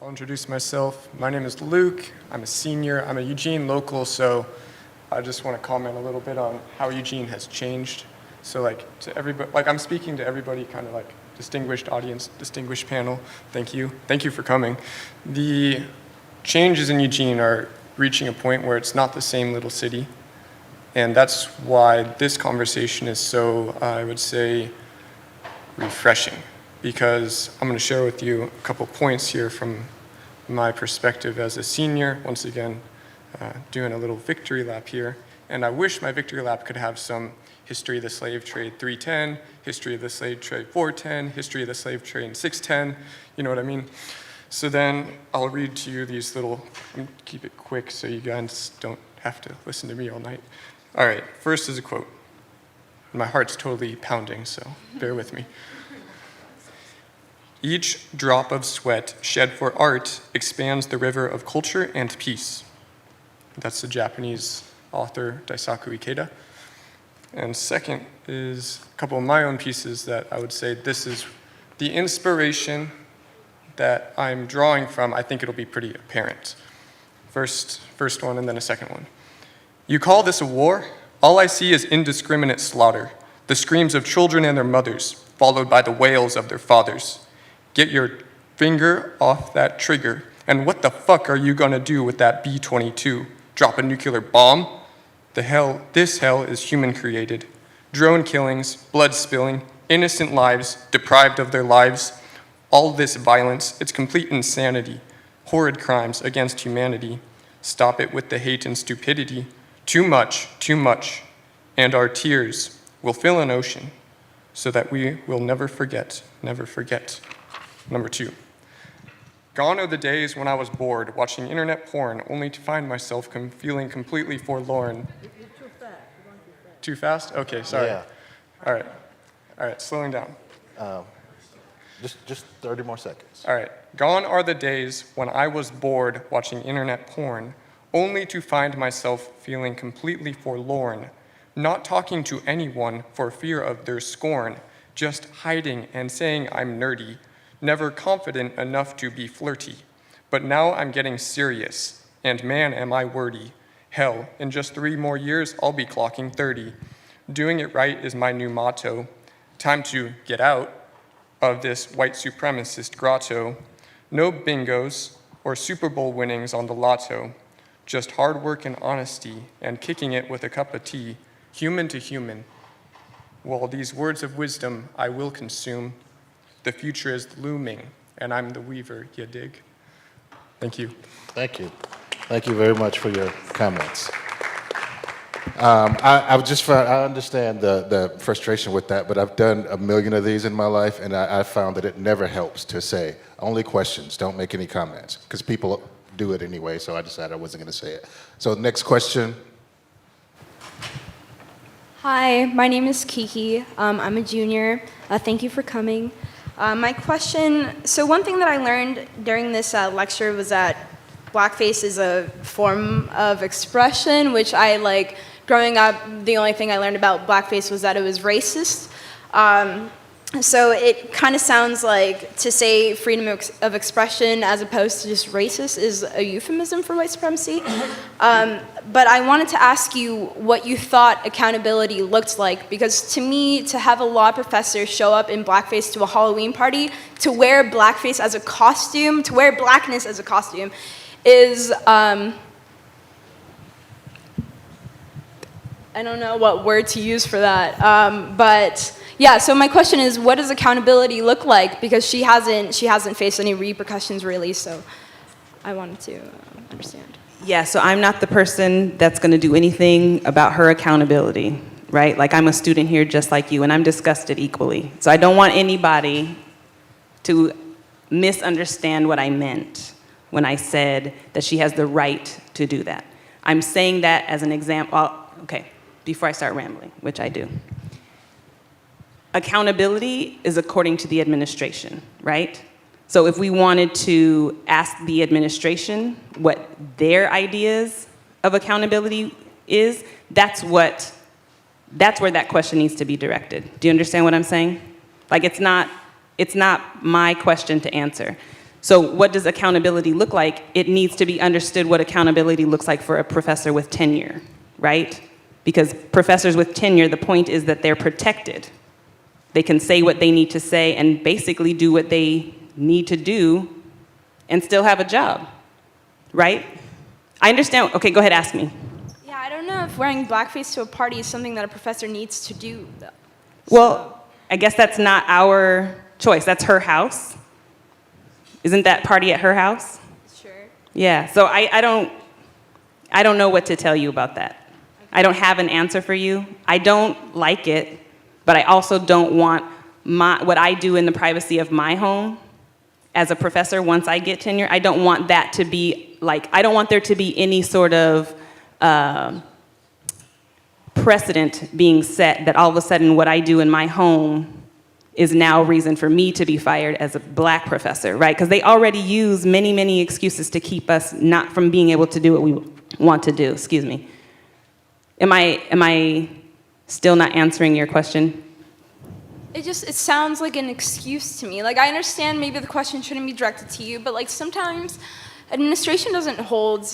I'll introduce myself. My name is Luke. I'm a senior. I'm a Eugene local, so I just want to comment a little bit on how Eugene has changed. So like to everybody, like I'm speaking to everybody, kind of like distinguished audience, distinguished panel. Thank you. Thank you for coming. The changes in Eugene are reaching a point where it's not the same little city. And that's why this conversation is so, I would say, refreshing. Because I'm going to share with you a couple points here from my perspective as a senior. Once again, doing a little victory lap here. And I wish my victory lap could have some history of the slave trade 310, history of the slave trade 410, history of the slave trade 610, you know what I mean? So then I'll read to you these little, keep it quick so you guys don't have to listen to me all night. All right, first is a quote. My heart's totally pounding, so bear with me. Each drop of sweat shed for art expands the river of culture and peace. That's the Japanese author Daisaku Ikeda. And second is a couple of my own pieces that I would say this is the inspiration that I'm drawing from. I think it'll be pretty apparent. First one and then a second one. You call this a war? All I see is indiscriminate slaughter, the screams of children and their mothers, followed by the wails of their fathers. Get your finger off that trigger, and what the fuck are you gonna do with that B-22? Drop a nuclear bomb? This hell is human created. Drone killings, blood spilling, innocent lives deprived of their lives. All this violence, it's complete insanity. Horrid crimes against humanity. Stop it with the hate and stupidity. Too much, and our tears will fill an ocean so that we will never forget, never forget. Number 2. Gone are the days when I was bored watching internet porn only to find myself feeling completely forlorn. You're too fast. You're going Too fast? Okay, sorry. Yeah. All right, slowing down. Just 30 more seconds. All right. Gone are the days when I was bored watching internet porn, only to find myself feeling completely forlorn, not talking to anyone for fear of their scorn, just hiding and saying I'm nerdy, never confident enough to be flirty. But now I'm getting serious, and man am I wordy. Hell, in just 3 more years, I'll be clocking 30. Doing it right is my new motto. Time to get out of this white supremacist grotto. No bingos or Super Bowl winnings on the lotto. Just hard work and honesty and kicking it with a cup of tea, human to human. While these words of wisdom I will consume, the future is looming and I'm the weaver, you dig? Thank you. Thank you. Thank you very much for your comments. I understand the frustration with that, but I've done a million of these in my life, and I found that it never helps to say, only questions, don't make any comments, because people do it anyway, so I decided I wasn't going to say it. So next question. Hi, my name is Kiki. I'm a junior. Thank you for coming. My question, so one thing that I learned during this lecture was that blackface is a form of expression, which I like. Growing up, the only thing I learned about blackface was that it was racist. So it kind of sounds like to say freedom of expression as opposed to just racist is a euphemism for white supremacy. But I wanted to ask you what you thought accountability looked like, because to me, to have a law professor show up in blackface to a Halloween party, to wear blackface as a costume, to wear blackness as a costume, is, I don't know what word to use for that, but yeah, so my question is, what does accountability look like? Because she hasn't faced any repercussions really, so I wanted to understand. Yeah, so I'm not the person that's going to do anything about her accountability, right? Like, I'm a student here just like you, and I'm disgusted equally. So I don't want anybody to misunderstand what I meant when I said that she has the right to do that. I'm saying that as an example. Okay, before I start rambling, which I do. Accountability is according to the administration, right? So if we wanted to ask the administration what their ideas of accountability is, that's where that question needs to be directed. Do you understand what I'm saying? Like, it's not my question to answer. So what does accountability look like? It needs to be understood what accountability looks like for a professor with tenure, right? Because professors with tenure, the point is that they're protected. They can say what they need to say and basically do what they need to do and still have a job, right? I understand. Okay, go ahead, ask me. Yeah, I don't know if wearing blackface to a party is something that a professor needs to do, though. Well, I guess that's not our choice. That's her house. Isn't that party at her house? Sure. Yeah, so I don't know what to tell you about that. I don't have an answer for you. I don't like it, but I also don't want what I do in the privacy of my home as a professor once I get tenure. I don't want that to be like, I don't want there to be any sort of precedent being set that all of a sudden what I do in my home is now reason for me to be fired as a black professor, right? Because they already use many, many excuses to keep us not from being able to do what we want to do. Excuse me. Am I still not answering your question? It sounds like an excuse to me. Like, I understand maybe the question shouldn't be directed to you, but like sometimes administration doesn't hold,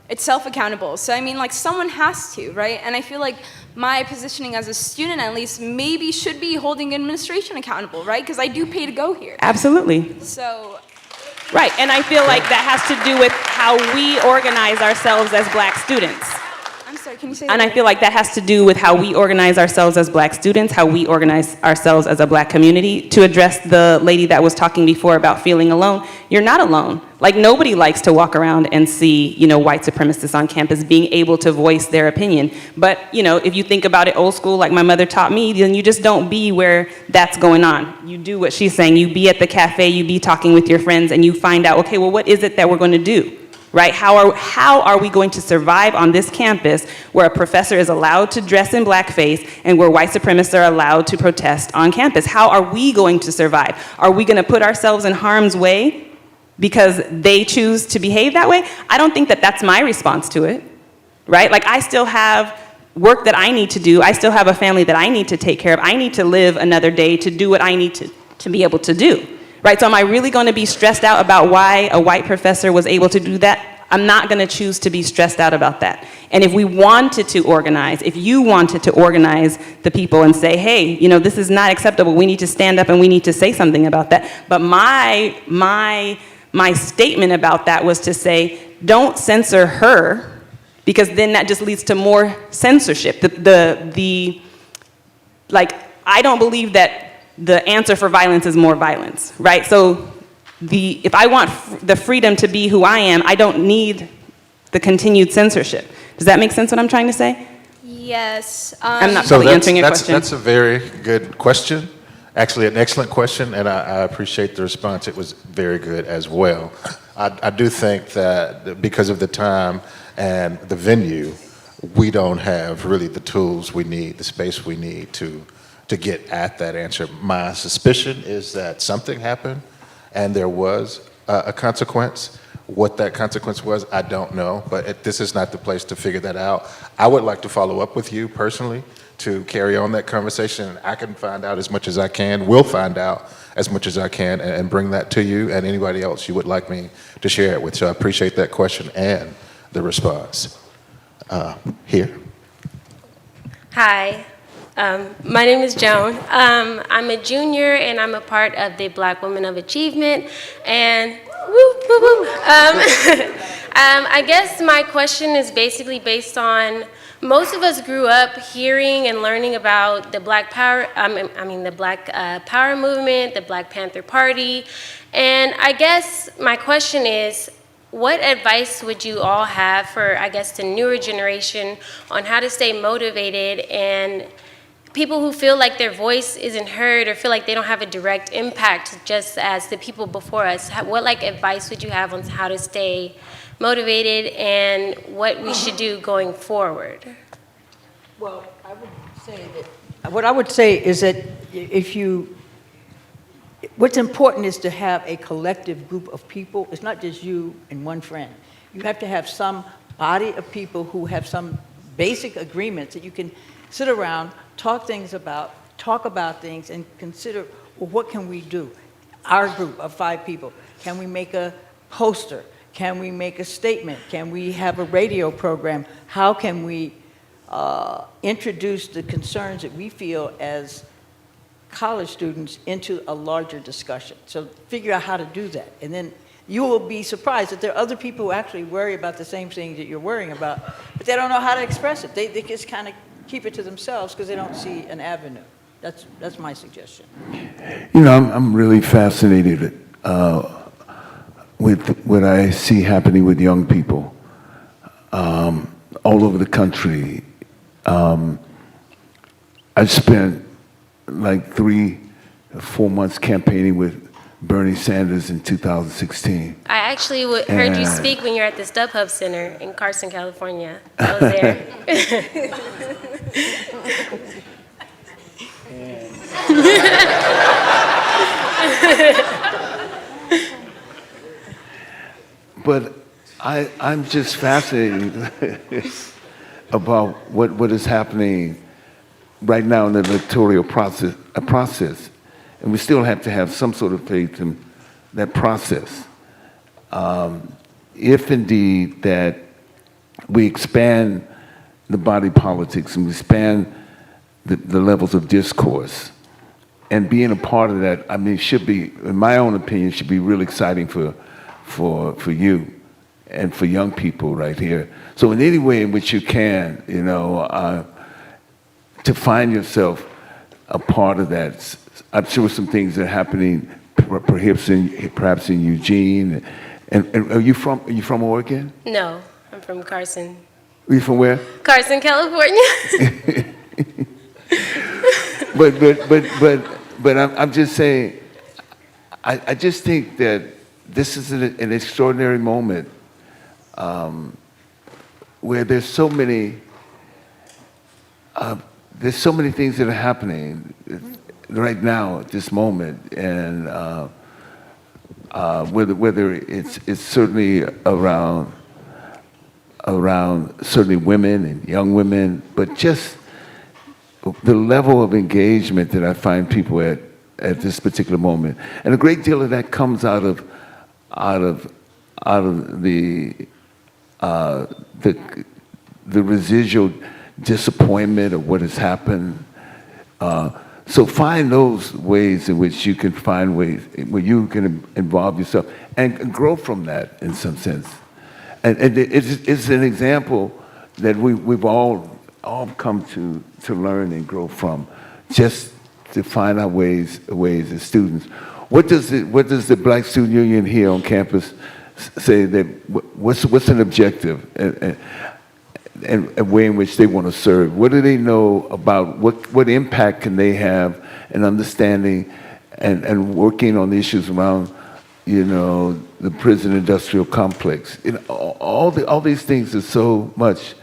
itself accountable. So I mean, like, someone has to, right? And I feel like my positioning as a student, at least, maybe should be holding administration accountable, right? Because I do pay to go here. Absolutely. So, Right, and I feel like that has to do with how we organize ourselves as black students. I'm sorry, can you say And that I feel like that has to do with how we organize ourselves as black students, how we organize ourselves as a black community. To address the lady that was talking before about feeling alone, you're not alone. Like, nobody likes to walk around and see, white supremacists on campus being able to voice their opinion. But, if you think about it old school, like my mother taught me, then you just don't be where that's going on. You do what she's saying. You be at the cafe, you be talking with your friends, and you find out, okay, well, what is it that we're going to do? Right? How are we going to survive on this campus where a professor is allowed to dress in blackface and where white supremacists are allowed to protest on campus? How are we going to survive? Are we going to put ourselves in harm's way because they choose to behave that way? I don't think that that's my response to it, right? Like, I still have work that I need to do. I still have a family that I need to take care of. I need to live another day to do what I need to be able to do. Right, so am I really going to be stressed out about why a white professor was able to do that? I'm not going to choose to be stressed out about that. And if we wanted to organize, if you wanted to organize the people and say, hey, this is not acceptable, we need to stand up and we need to say something about that. But my statement about that was to say, don't censor her, because then that just leads to more censorship. I don't believe that the answer for violence is more violence, right? So if I want the freedom to be who I am, I don't need the continued censorship. Does that make sense what I'm trying to say? yes. I'm not So fully answering your question. that's a very good question. Actually, an excellent question, and I appreciate the response. It was very good as well. I do think that because of the time and the venue, we don't have really the tools we need, the space we need to get at that answer. My suspicion is that something happened and there was a consequence. What that consequence was, I don't know, but this is not the place to figure that out. I would like to follow up with you personally to carry on that conversation. I can find out as much as I can, will find out as much as I can, and bring that to you and anybody else you would like me to share it with. So I appreciate that question and the response. Here. Hi, my name is Joan. I'm a junior and I'm a part of the Black Women of Achievement. And woo, woo, woo. I guess my question is basically based on, most of us grew up hearing and learning about the Black Power, the Black Power movement, the Black Panther Party. And I guess my question is, what advice would you all have for, I guess, the newer generation on how to stay motivated, and people who feel like their voice isn't heard or feel like they don't have a direct impact just as the people before us? What advice would you have on how to stay motivated and what we should do going forward? Well, I would say that, what I would say is that what's important is to have a collective group of people. It's not just you and one friend. You have to have some body of people who have some basic agreements that you can sit around, talk about things, and consider, well, what can we do? Our group of 5 people, can we make a poster? Can we make a statement? Can we have a radio program? How can we introduce the concerns that we feel as college students into a larger discussion? So figure out how to do that. And then you will be surprised that there are other people who actually worry about the same things that you're worrying about, but they don't know how to express it. They just kind of keep it to themselves because they don't see an avenue. That's my suggestion. I'm really fascinated with what I see happening with young people all over the country. I spent like 3 or 4 months campaigning with Bernie Sanders in 2016. I actually heard you speak when you were at the StubHub Center in Carson, California. I was there. But I'm just fascinated about what is happening right now in the electoral process. And we still have to have some sort of faith in that process. If indeed that we expand the body politics and we expand the levels of discourse, and being a part of that, I mean, should be, in my own opinion, should be really exciting for you and for young people right here. So in any way in which you can, you know, to find yourself a part of that. I'm sure some things are happening perhaps in Eugene. And are you from Oregon? No, I'm from Carson. Are you from where? Carson, California. But I'm just saying, I just think that this is an extraordinary moment where there's so many things that are happening right now at this moment, and whether it's certainly around certainly women and young women, but just the level of engagement that I find people at this particular moment, and a great deal of that comes out of the residual disappointment of what has happened. So find those ways in which you can find ways where you can involve yourself and grow from that in some sense. And it's an example that we've all come to learn and grow from, just to find our ways as students. What does the Black Student Union here on campus say that what's an objective and a way in which they want to serve? What do they know about what impact can they have in understanding and working on the issues around, you know, the prison industrial complex? You know, all these things are so much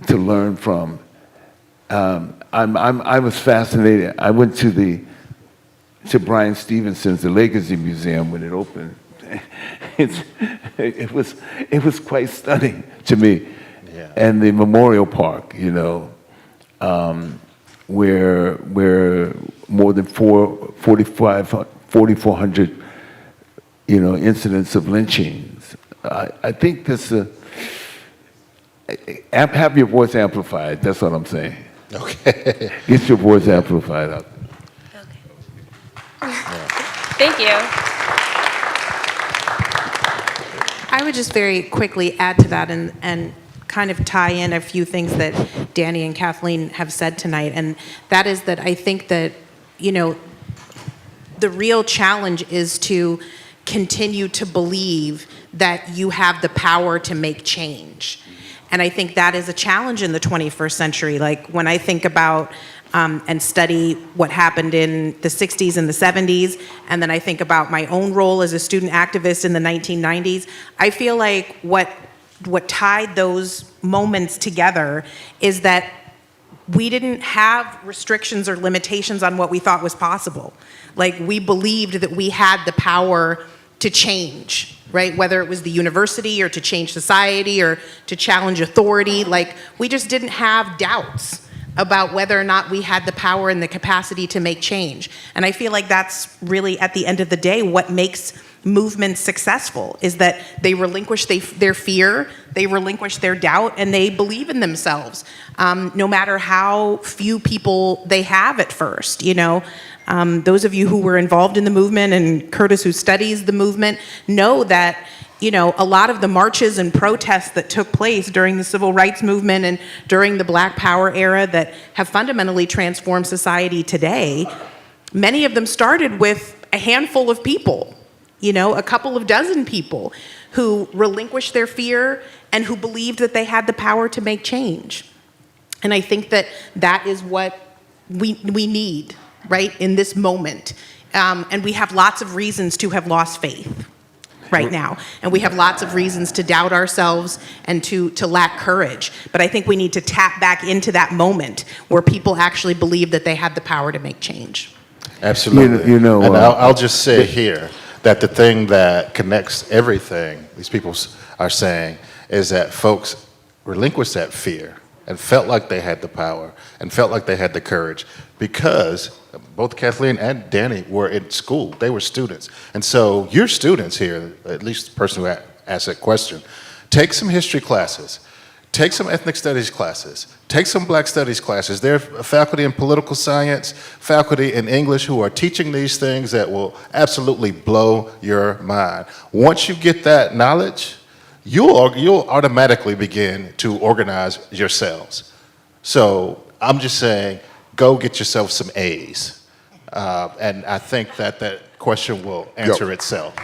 to learn from. I was fascinated. I went to Brian Stevenson's The Legacy Museum when it opened. It was quite stunning to me. Yeah. And the Memorial Park, you know, where more than 4,400, you know, incidents of lynchings. I think this have your voice amplified. That's what I'm saying. Okay. Get your voice amplified up. Thank you. I would just very quickly add to that and kind of tie in a few things that Danny and Kathleen have said tonight, and that is that I think that, you know, the real challenge is to continue to believe that you have the power to make change. And I think that is a challenge in the 21st century. Like when I think about and study what happened in the 60s and the 70s, and then I think about my own role as a student activist in the 1990s, I feel like what tied those moments together is that we didn't have restrictions or limitations on what we thought was possible. Like we believed that we had the power to change, right? Whether it was the university or to change society or to challenge authority, like we just didn't have doubts about whether or not we had the power and the capacity to make change. And I feel like that's really, at the end of the day, what makes movements successful, is that they relinquish their fear, they relinquish their doubt, and they believe in themselves, no matter how few people they have at first, you know. Those of you who were involved in the movement, and Curtis, who studies the movement, know that, you know, a lot of the marches and protests that took place during the civil rights movement and during the Black Power era that have fundamentally transformed society today, many of them started with a handful of people, you know, a couple of dozen people who relinquished their fear and who believed that they had the power to make change. And I think that that is what we need, right, in this moment. And we have lots of reasons to have lost faith. right now. And we have lots of reasons to doubt ourselves and to lack courage. But I think we need to tap back into that moment where people actually believe that they had the power to make change. Absolutely. You know, and I'll just say here that the thing that connects everything these people are saying is that folks relinquished that fear and felt like they had the power and felt like they had the courage because both Kathleen and Danny were in school. They were students. And so you're students here, at least the person who asked that question. Take some history classes. Take some ethnic studies classes. Take some black studies classes. There are faculty in political science, faculty in English who are teaching these things that will absolutely blow your mind. Once you get that knowledge, you'll automatically begin to organize yourselves. So I'm just saying, go get yourself some A's. And I think that question will answer itself.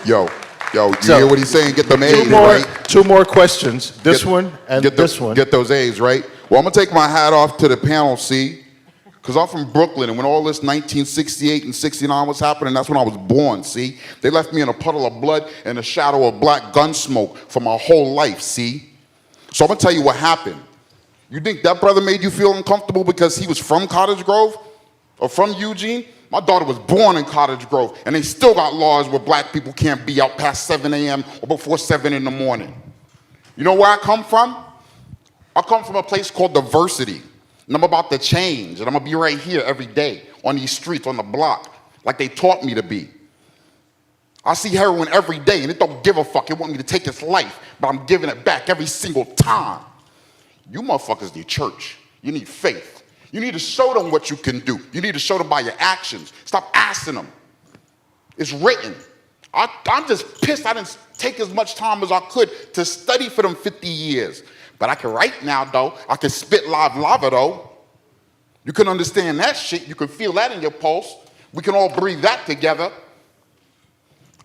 Yo, you So, hear what he's saying? Get them A's, right? Two more questions. This one and this one. Get those A's, right? Well, I'm going to take my hat off to the panel, see? Because I'm from Brooklyn, and when all this 1968 and 69 was happening, that's when I was born, see? They left me in a puddle of blood and a shadow of black gun smoke for my whole life, see? So I'm going to tell you what happened. You think that brother made you feel uncomfortable because he was from Cottage Grove or from Eugene? My daughter was born in Cottage Grove, and they still got laws where black people can't be out past 7 a.m. or before 7 in the morning. You know where I come from? I come from a place called Diversity, and I'm about to change, and I'm going to be right here every day on these streets, on the block, like they taught me to be. I see heroin every day, and it don't give a fuck. It want me to take its life, but I'm giving it back every single time. You motherfuckers need church. You need faith. You need to show them what you can do. You need to show them by your actions. Stop asking them. It's written. I'm just pissed I didn't take as much time as I could to study for them 50 years. But I can write now, though. I can spit live lava, though. You can understand that shit. You can feel that in your pulse. We can all breathe that together.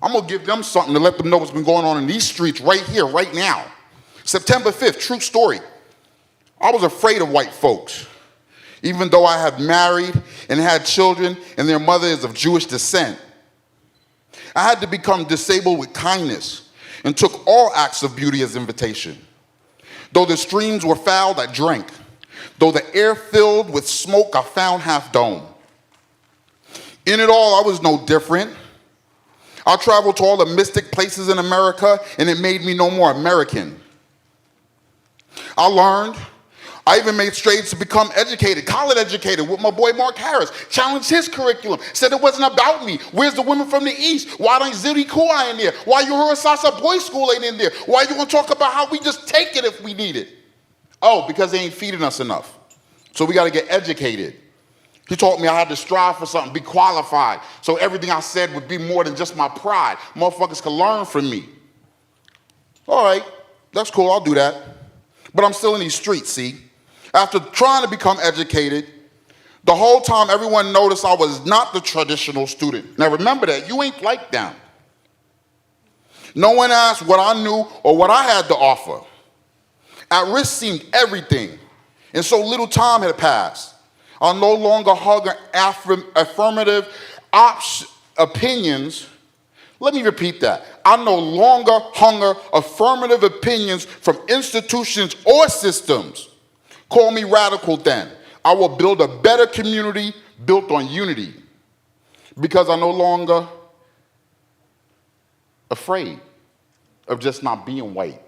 I'm going to give them something to let them know what's been going on in these streets right here, right now. September 5th, true story. I was afraid of white folks. Even though I had married and had children and their mother is of Jewish descent. I had to become disabled with kindness and took all acts of beauty as invitation. Though the streams were foul, I drank. Though the air filled with smoke, I found half dome. In it all, I was no different. I traveled to all the mystic places in America, and it made me no more American. I learned. I even made strides to become educated, college educated with my boy Mark Harris. Challenged his curriculum, said it wasn't about me. Where's the women from the East? Why ain't Ziri Kua in there? Why Uhura Sasa Boys School ain't in there? Why you gonna talk about how we just take it if we need it? Oh, because they ain't feeding us enough. So we gotta get educated. He taught me I had to strive for something, be qualified. So everything I said would be more than just my pride. Motherfuckers could learn from me. All right, that's cool, I'll do that. But I'm still in these streets, see? After trying to become educated, the whole time everyone noticed I was not the traditional student. Now remember that, you ain't like them. No one asked what I knew or what I had to offer. At risk seemed everything, and so little time had passed. I no longer hug affirmative opinions. Let me repeat that. I no longer hunger affirmative opinions from institutions or systems. Call me radical then. I will build a better community built on unity because I'm no longer afraid of just not being white.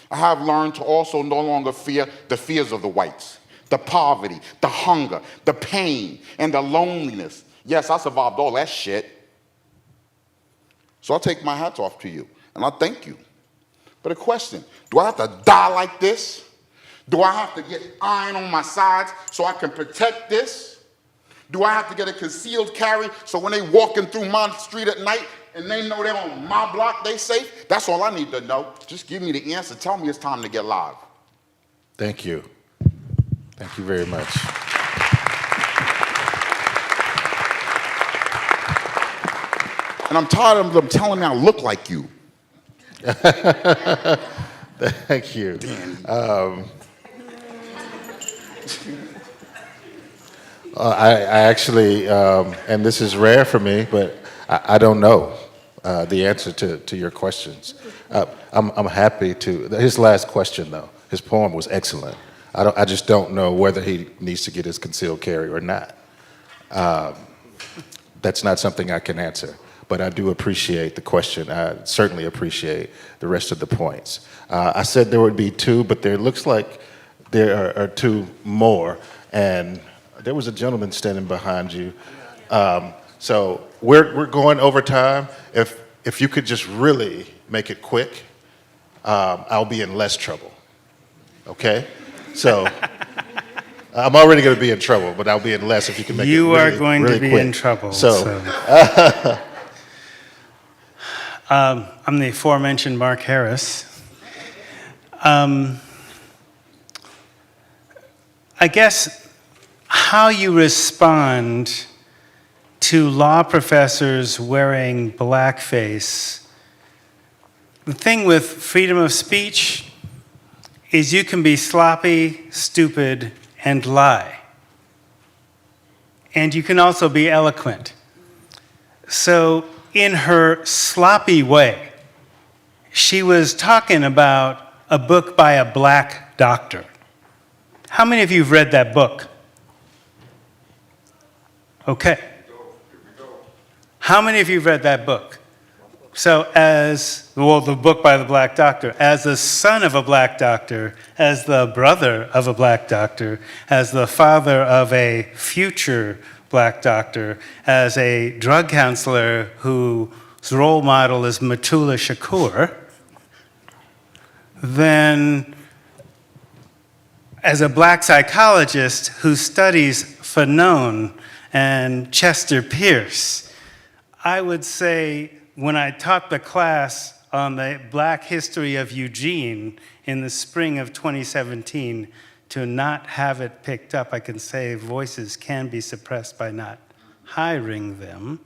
I have learned to also no longer fear the fears of the whites, the poverty, the hunger, the pain, and the loneliness. Yes, I survived all that shit. So I take my hats off to you, and I thank you. But a question, do I have to die like this? Do I have to get iron on my sides so I can protect this? Do I have to get a concealed carry so when they walking through my street at night and they know they're on my block, they safe? That's all I need to know. Just give me the answer. Tell me it's time to get live. Thank you. Thank you very much. And I'm tired of them telling me I look like you. Thank you. I actually, and this is rare for me, but I don't know the answer to your questions. I'm happy to. His last question, though, his poem was excellent. I just don't know whether he needs to get his concealed carry or not. That's not something I can answer, but I do appreciate the question. I certainly appreciate the rest of the points. I said there would be two, but there looks like there are two more, and there was a gentleman standing behind you. So we're going over time. If you could just really make it quick, I'll be in less trouble. Okay? So I'm already going to be in trouble, but I'll be in less if you can make it really, You are going really to be quick. in trouble. So, I'm the aforementioned Mark Harris. I guess how you respond to law professors wearing blackface. The thing with freedom of speech is you can be sloppy, stupid, and lie. And you can also be eloquent. So in her sloppy way, she was talking about a book by a black doctor. How many of you have read that book? Okay. How many of you have read that book? So the book by the black doctor, as the son of a black doctor, as the brother of a black doctor, as the father of a future black doctor, as a drug counselor whose role model is Matula Shakur, then as a black psychologist who studies Fanon and Chester Pierce, I would say when I taught the class on the Black history of Eugene in the spring of 2017, to not have it picked up, I can say voices can be suppressed by not hiring them.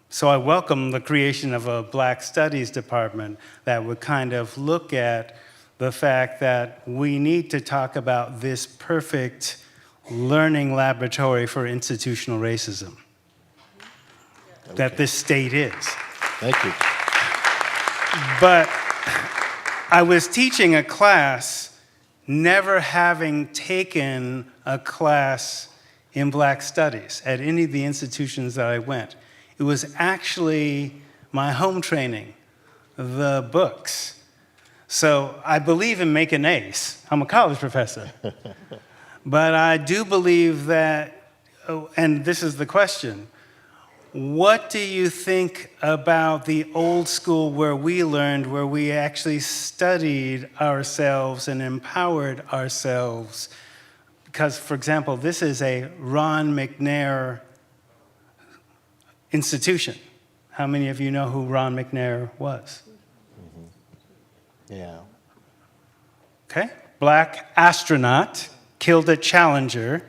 So I welcome the creation of a Black Studies department that would kind of look at the fact that we need to talk about this perfect learning laboratory for institutional racism that this state is. thank you. But I was teaching a class, never having taken a class in Black Studies at any of the institutions that I went. It was actually my home training, the books. So I believe in making A's. I'm a college professor. But I do believe that, and this is the question, what do you think about the old school where we learned, where we actually studied ourselves and empowered ourselves? Because, for example, this is a Ron McNair institution. How many of you know who Ron McNair was? Yeah. Okay. Black astronaut, killed at Challenger.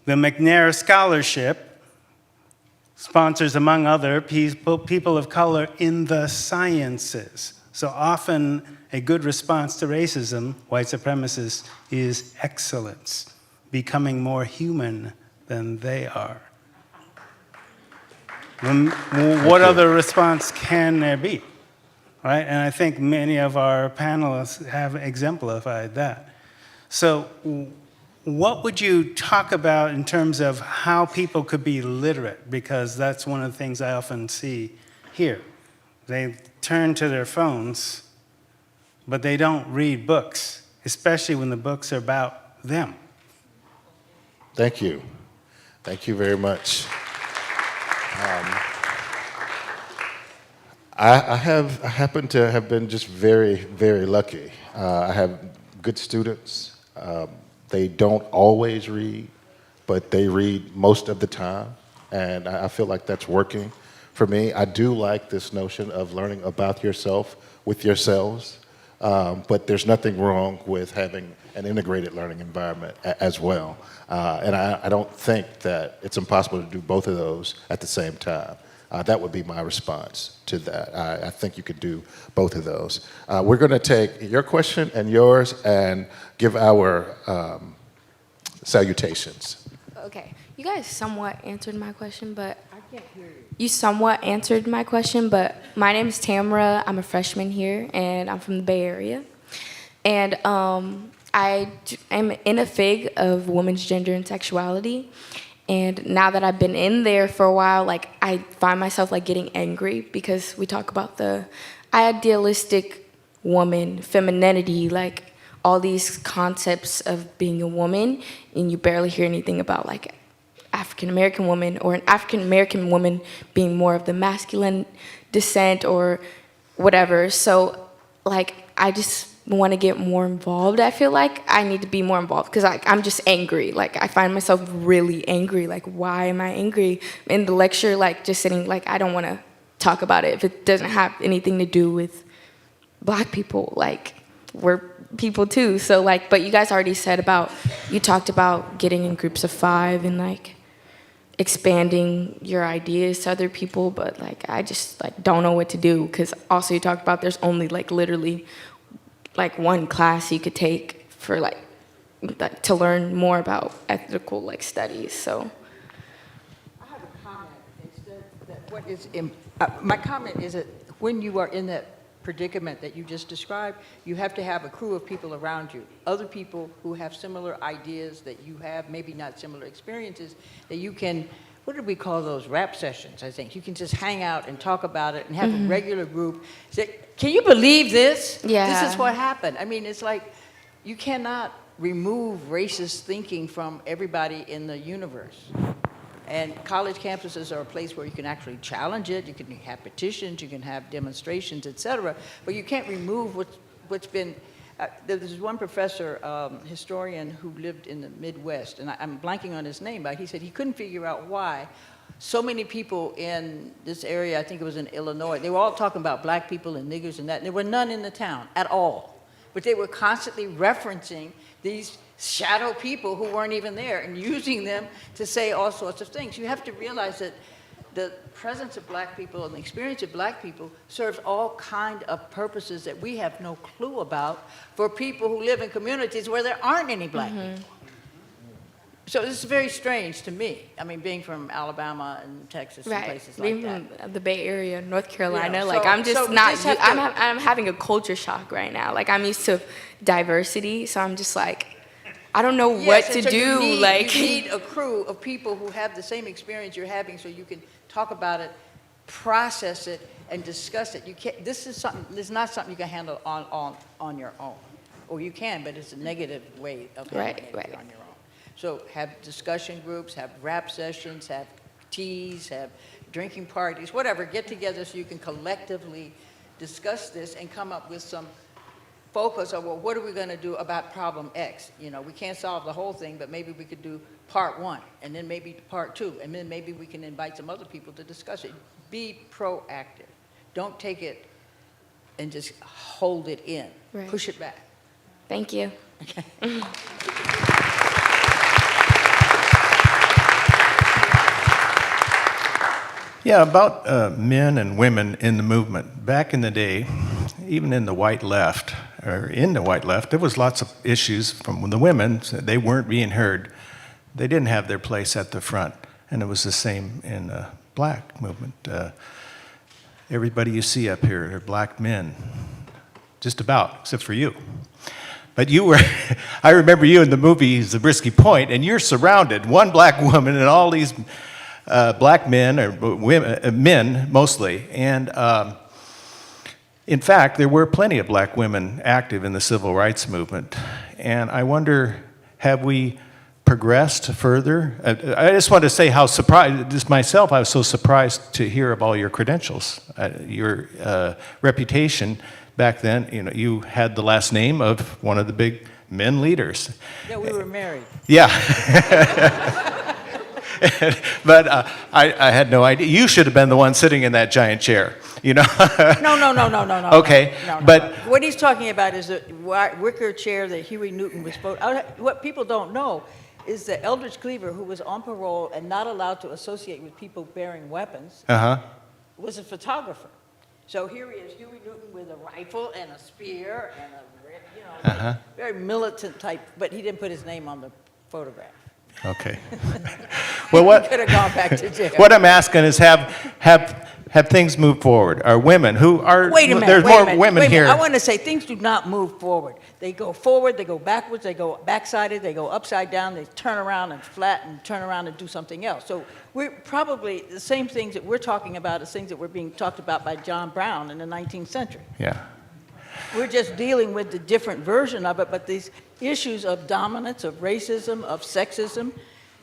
The McNair Scholarship sponsors, among other people of color in the sciences. So often a good response to racism, white supremacists, is excellence, becoming more human than they are. What other response can there be? Right? And I think many of our panelists have exemplified that. So what would you talk about in terms of how people could be literate? Because that's one of the things I often see here. They turn to their phones, but they don't read books, especially when the books are about them. Thank you. Thank you very much. I happen to have been just very, very lucky. I have good students. They don't always read, but they read most of the time, and I feel like that's working for me. I do like this notion of learning about yourself with yourselves, but there's nothing wrong with having an integrated learning environment as well. And I don't think that it's impossible to do both of those at the same time. That would be my response to that. I think you could do both of those. We're going to take your question and yours and give our salutations. Okay, you guys somewhat answered my question, but I You somewhat answered my question, but my name is Tamara. I'm a freshman here, and I'm from the Bay Area. And I am in a FIG of women's gender and sexuality. And now that I've been in there for a while, like, I find myself like getting angry because we talk about the idealistic woman, femininity, like all these concepts of being a woman, and you barely hear anything about like African-American woman or an African-American woman being more of the masculine descent or whatever. So like, I just want to get more involved. I feel like I need to be more involved because I'm just angry. Like, I find myself really angry. Like, why am I angry? In the lecture, like, just sitting, like, I don't want to talk about it if it doesn't have anything to do with Black people. Like, we're people too. So, like, but you guys already said about, you talked about getting in groups of 5 and, like, expanding your ideas to other people. But, like, I just, like, don't know what to do because also you talked about there's only, like, literally like one class you could take for like to learn more about ethical like studies. So I have a comment. Instead, that what is my comment is that when you are in that predicament that you just described, you have to have a crew of people around you, other people who have similar ideas that you have, maybe not similar experiences, that you can, what did we call those, rap sessions, I think. You can just hang out and talk about it and have a regular group. Say, can you believe this? Yeah. This is what happened. I mean, it's like, you cannot remove racist thinking from everybody in the universe. And college campuses are a place where you can actually challenge it. You can have petitions, you can have demonstrations, et cetera. But you can't remove what's been. There's one professor, historian, who lived in the Midwest, and I'm blanking on his name, but he said he couldn't figure out why so many people in this area, I think it was in Illinois, they were all talking about Black people and niggers and that, and there were none in the town at all. But they were constantly referencing these shadow people who weren't even there and using them to say all sorts of things. You have to realize that the presence of Black people and the experience of Black people serves all kind of purposes that we have no clue about for people who live in communities where there aren't any Black people. So this is very strange to me. I mean, being from Alabama and Texas and places like that. From the Bay Area, North Carolina, Yeah, like so- I'm just so we not, just have to- I'm having a culture shock right now. Like I'm used to diversity, so I'm just like, I don't know what Yes, to and so do. you Like, need a crew of people who have the same experience you're having, so you can talk about it, process it, and discuss it. You can't. This is not something you can handle on your own, or you can, but it's a negative way of handling it if you're on your own. So have discussion groups, have rap sessions, have teas, have drinking parties, whatever. Get together so you can collectively discuss this and come up with some focus on, well, what are we going to do about problem X? You know, we can't solve the whole thing, but maybe we could do part 1, and then maybe part 2, and then maybe we can invite some other people to discuss it. Be proactive. Don't take it and just hold it in. Right. Push it back. thank you. Yeah, about men and women in the movement. Back in the day, even in the white left, there was lots of issues from the women. They weren't being heard. They didn't have their place at the front. And it was the same in the Black movement. Everybody you see up here are Black men, just about, except for you. But you were, I remember you in the movie Zabriskie Point, and you're surrounded, one Black woman and all these Black men, or women, men mostly. And in fact, there were plenty of Black women active in the civil rights movement. And I wonder, have we progressed further? I just want to say how surprised, just myself, I was so surprised to hear of all your credentials. Your reputation back then, you know, you had the last name of one of the big men leaders. Yeah, we were married. Yeah. But I had no idea. You should have been the one sitting in that giant chair, you know? No. Okay, No. but What he's talking about is the wicker chair that Huey Newton was what people don't know is that Eldridge Cleaver, who was on parole and not allowed to associate with people bearing weapons, was a photographer. So here he is, Huey Newton with a rifle and a spear and a, very militant type, but he didn't put his name on the photograph. Okay. Well, what, Could have gone back to jail. what I'm asking is have things moved forward? Are women who are, Wait a minute. there's wait a more minute, women wait a minute. here. I want to say things do not move forward. They go forward, they go backwards, they go backsided, they go upside down, they turn around and flat and turn around and do something else. So we're probably the same things that we're talking about as things that were being talked about by John Brown in the 19th century. Yeah. We're just dealing with the different version of it, but these issues of dominance, of racism, of sexism,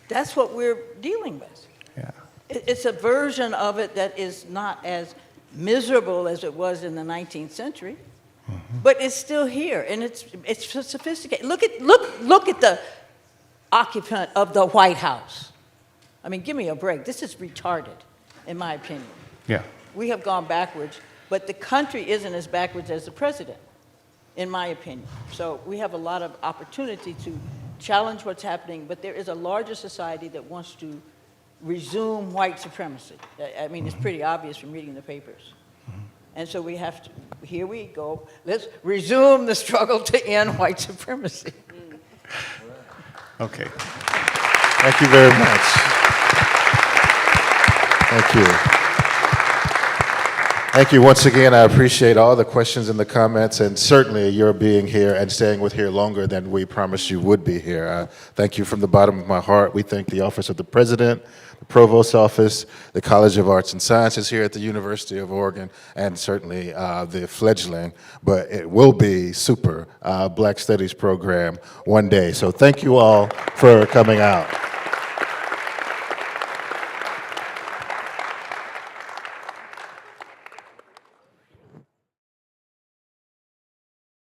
that's what we're dealing with. Yeah. It's a version of it that is not as miserable as it was in the 19th century, but it's still here, and it's sophisticated. Look at the occupant of the White House. I mean, give me a break. This is retarded, in my opinion. Yeah. We have gone backwards, but the country isn't as backwards as the president, in my opinion. So we have a lot of opportunity to challenge what's happening, but there is a larger society that wants to resume white supremacy. I mean, it's pretty obvious from reading the papers. And so we have to, here we go, let's resume the struggle to end white supremacy. Okay. Thank you very much. Thank you. Thank you once again. I appreciate all the questions and the comments, and certainly your being here and staying with here longer than we promised you would be here. Thank you from the bottom of my heart. We thank the Office of the President, the Provost's Office, the College of Arts and Sciences here at the University of Oregon, and certainly the fledgling, but it will be super Black Studies program one day. So thank you all for coming out.